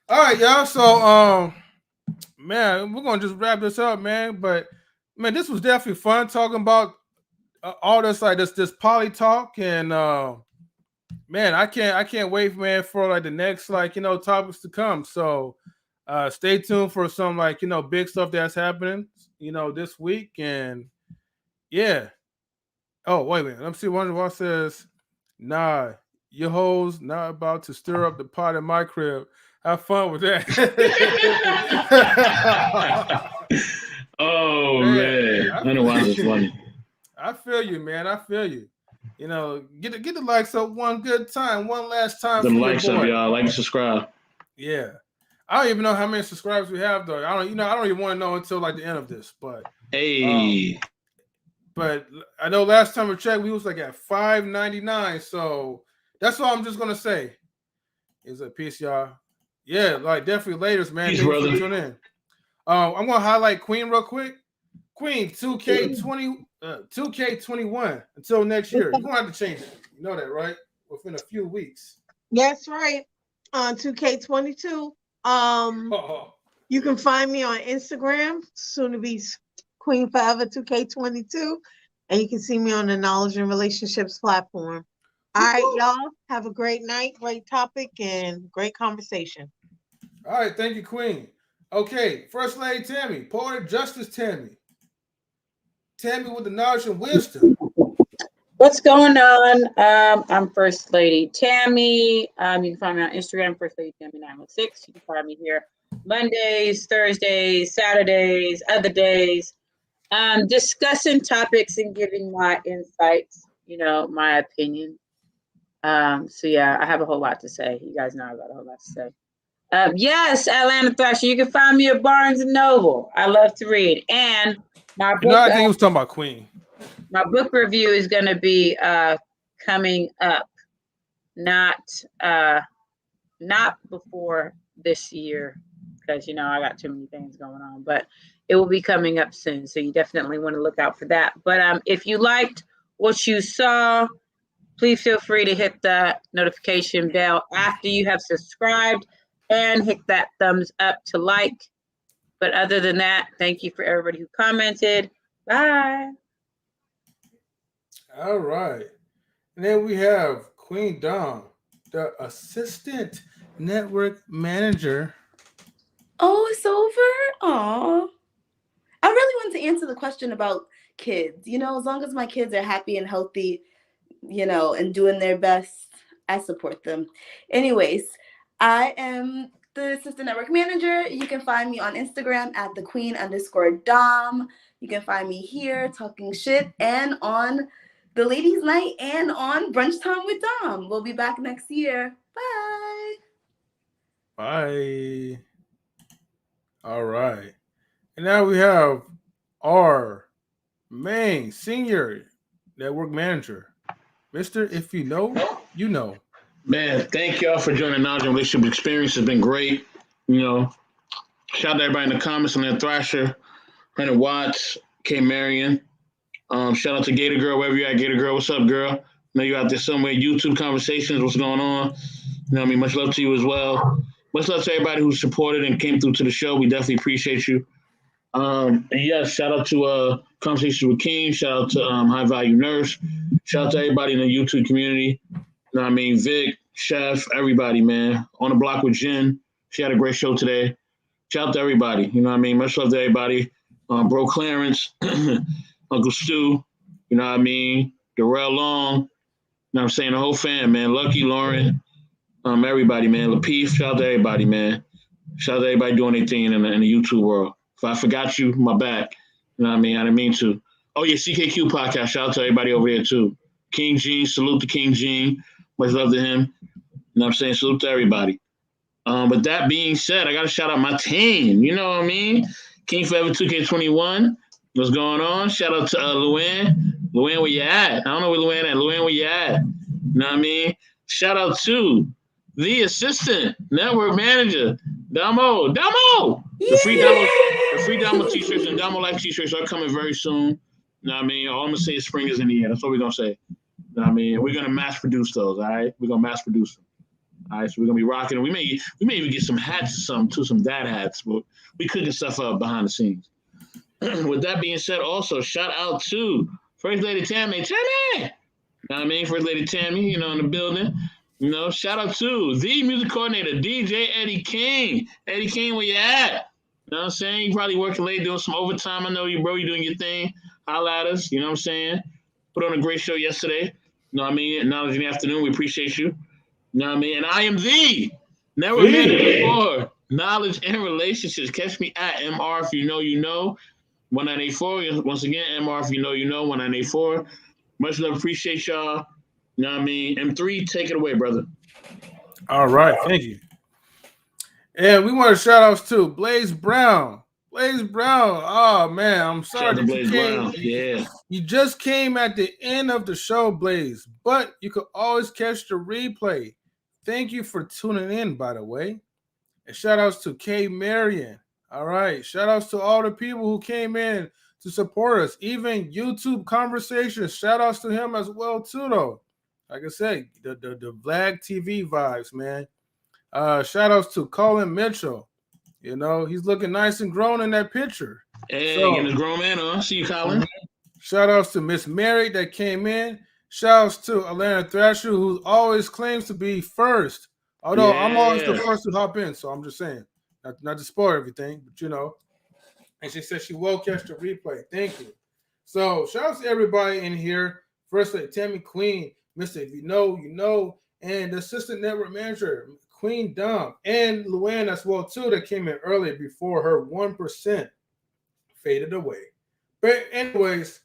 Speaker 1: All right, y'all. So man, we're gonna just wrap this up, man. But man, this was definitely fun talking about all this this poly talk, and man, I can't wait, man, for like the next topics to come. So stay tuned for some big stuff that's happening this week, and yeah. Oh, wait a minute. Let me see. One says, nah, your hoes not about to stir up the pot in my crib. Have fun with that.
Speaker 6: Oh man. I know why it's funny.
Speaker 1: I feel you, man. I feel you. Get the likes up one good time, one last time.
Speaker 6: The likes up, y'all. Like and subscribe.
Speaker 1: Yeah. I don't even know how many subscribers we have though. I don't even want to know until like the end of this, but
Speaker 6: hey.
Speaker 1: But I know last time we checked, we was like at 599. So that's all I'm just gonna say. Is a peace, y'all. Yeah, like definitely later, man.
Speaker 6: Peace,
Speaker 1: Thank you
Speaker 6: brother.
Speaker 1: for tuning in. I'm gonna highlight Queen real quick. Queen 2K21 until next year. You're gonna have to change it. You know that, right? Within a few weeks.
Speaker 5: That's right. On 2K22. You can find me on Instagram, soon to be Queen Forever 2K22, and you can see me on the Knowledge and Relationships platform. All right, y'all. Have a great night, great topic, and great conversation.
Speaker 1: All right, thank you, Queen. Okay, First Lady Tammy, Poetic Justice Tammy. Tammy with the knowledge and wisdom.
Speaker 2: What's going on? I'm First Lady Tammy. You can find me on Instagram, First Lady Tammy 916. You can find me here Mondays, Thursdays, Saturdays, other days, discussing topics and giving my insights, my opinion. So yeah, I have a whole lot to say. You guys know I got a whole lot to say. Yes, Atlanta Thrasher. You can find me at Barnes and Noble. I love to read, and my
Speaker 1: You know,
Speaker 2: book.
Speaker 1: I think he was talking about Queen.
Speaker 2: My book review is going to be coming up, not before this year, because I got too many things going on. But it will be coming up soon, so you definitely want to look out for that. But if you liked what you saw, please feel free to hit the notification bell after you have subscribed and hit that thumbs up to like. But other than that, thank you for everybody who commented. Bye.
Speaker 1: All right. And then we have Queen Dom, the assistant network manager.
Speaker 3: Oh, it's over? Aw. I really want to answer the question about kids. As long as my kids are happy and healthy, and doing their best, I support them. Anyways, I am the assistant network manager. You can find me on Instagram at @thequeen_Dom. You can find me here talking shit and on the ladies' night and on Brunch Time with Dom. We'll be back next year. Bye.
Speaker 1: Bye. All right. And now we have our main senior network manager, Mr. If You Know, You Know.
Speaker 6: Man, thank y'all for joining Knowledge and Relationship Experience. It's been great. Shout out to everybody in the comments on that Thrasher, 100 Watts, K Marion. Shout out to Gator Girl, wherever you're at, Gator Girl. What's up, girl? Know you're out there somewhere. YouTube conversations, what's going on? Much love to you as well. Much love to everybody who supported and came through to the show. We definitely appreciate you. And yes, shout out to Conversations with King. Shout out to High Value Nurse. Shout out to everybody in the YouTube community. Vic, Chef, everybody, man. On the Block with Jen. She had a great show today. Shout out to everybody. Much love to everybody. Bro Clarence, Uncle Stu, Darrell Long, the whole fam, man. Lucky, Lauren, everybody, man. Lapeef, shout out to everybody, man. Shout out to everybody doing their thing in the YouTube world. If I forgot you, my bad. I didn't mean to. Oh, yeah, CKQ podcast. Shout out to everybody over there, too. King Gene, salute to King Gene. Much love to him. Salute to everybody. With that being said, I got to shout out my team. You know what I mean? King Forever 2K21. What's going on? Shout out to Luann. Luann, where you at? I don't know where Luann at. Luann, where you at? You know what I mean? Shout out to the assistant network manager, Damo. The free Damo t-shirts and Damo Life t-shirts are coming very soon. You know what I mean? All I'm going to say is spring is in the air. That's what we're going to say. You know what I mean? We're going to mass produce those, all right? We're going to mass produce them. All right, so we're going to be rocking them. We may even get some hats some dad hats, but we cooking stuff up behind the scenes. With that being said, also, shout out to First Lady Tammy. Tammy! You know what I mean? First Lady Tammy, in the building. Shout out to the music coordinator, DJ Eddie King. Eddie King, where you at? You know what I'm saying? You probably working late, doing some overtime. I know you, bro. You doing your thing. Holla at us. You know what I'm saying? Put on a great show yesterday. You know what I mean? Knowledge in the afternoon. We appreciate you. You know what I mean? And I am the network manager for Knowledge and Relationships. Catch me at MR if you know, you know. 1984. Once again, MR if you know, you know. 1984. Much love. Appreciate y'all. You know what I mean? M3, take it away, brother.
Speaker 1: All right. Thank you. And we want to shout outs to Blaze Brown. Blaze Brown. Oh, man. I'm sorry that you came.
Speaker 6: Yeah.
Speaker 1: You just came at the end of the show, Blaze, but you could always catch the replay. Thank you for tuning in, by the way. And shout outs to K Marion. All right. Shout outs to all the people who came in to support us. Even YouTube conversations. Shout outs to him as well, too, though. Like I said, the Vlad TV vibes, man. Shout outs to Colin Mitchell. He's looking nice and grown in that picture.
Speaker 6: Hey, getting a grown man on. See you, Colin.
Speaker 1: Shout outs to Miss Mary that came in. Shout outs to Atlanta Thrasher, who always claims to be first. Although I'm always the first to hop in, so I'm just saying. Not to spoil everything, but And she said she will catch the replay. Thank you. So shout out to everybody in here. First Lady Tammy Queen, Mr. If You Know, You Know, and the assistant network manager, Queen Dom, and Luann as well, too, that came in earlier before her 1% faded away. But anyways,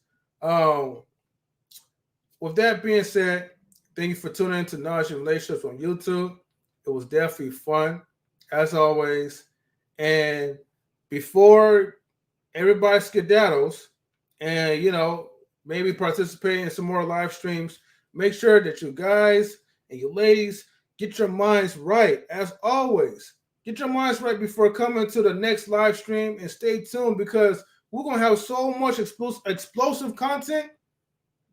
Speaker 1: with that being said, Thank you for tuning in to Knowledge and Relationships on YouTube. It was definitely fun, as always. And before everybody skedaddles and, maybe participate in some more live streams, make sure that you guys and you ladies get your minds right, as always. Get your minds right before coming to the next live stream, and stay tuned because we're going to have so much explosive content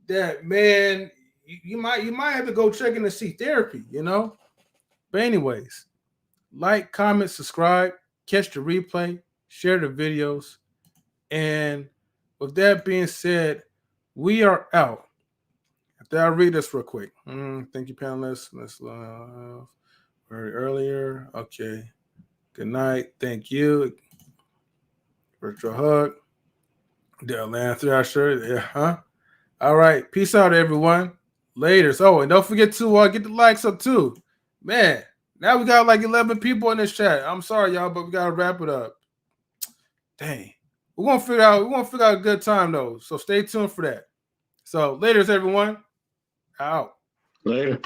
Speaker 1: that, man, you might have to go check in to see therapy, But anyways, like, comment, subscribe, catch the replay, share the videos. And with that being said, we are out. I'll read this real quick. Thank you, panelists. Let's very earlier. Okay. Good night. Thank you. Virtual hug. The Atlanta Thrasher. Yeah, huh? All right. Peace out, everyone. Later. Oh, and don't forget to get the likes up too. Man, now we got like 11 people in this chat. I'm sorry, y'all, but we gotta wrap it up. Dang. We're gonna figure out a good time though. So stay tuned for that. So later, everyone. Out.
Speaker 6: Later.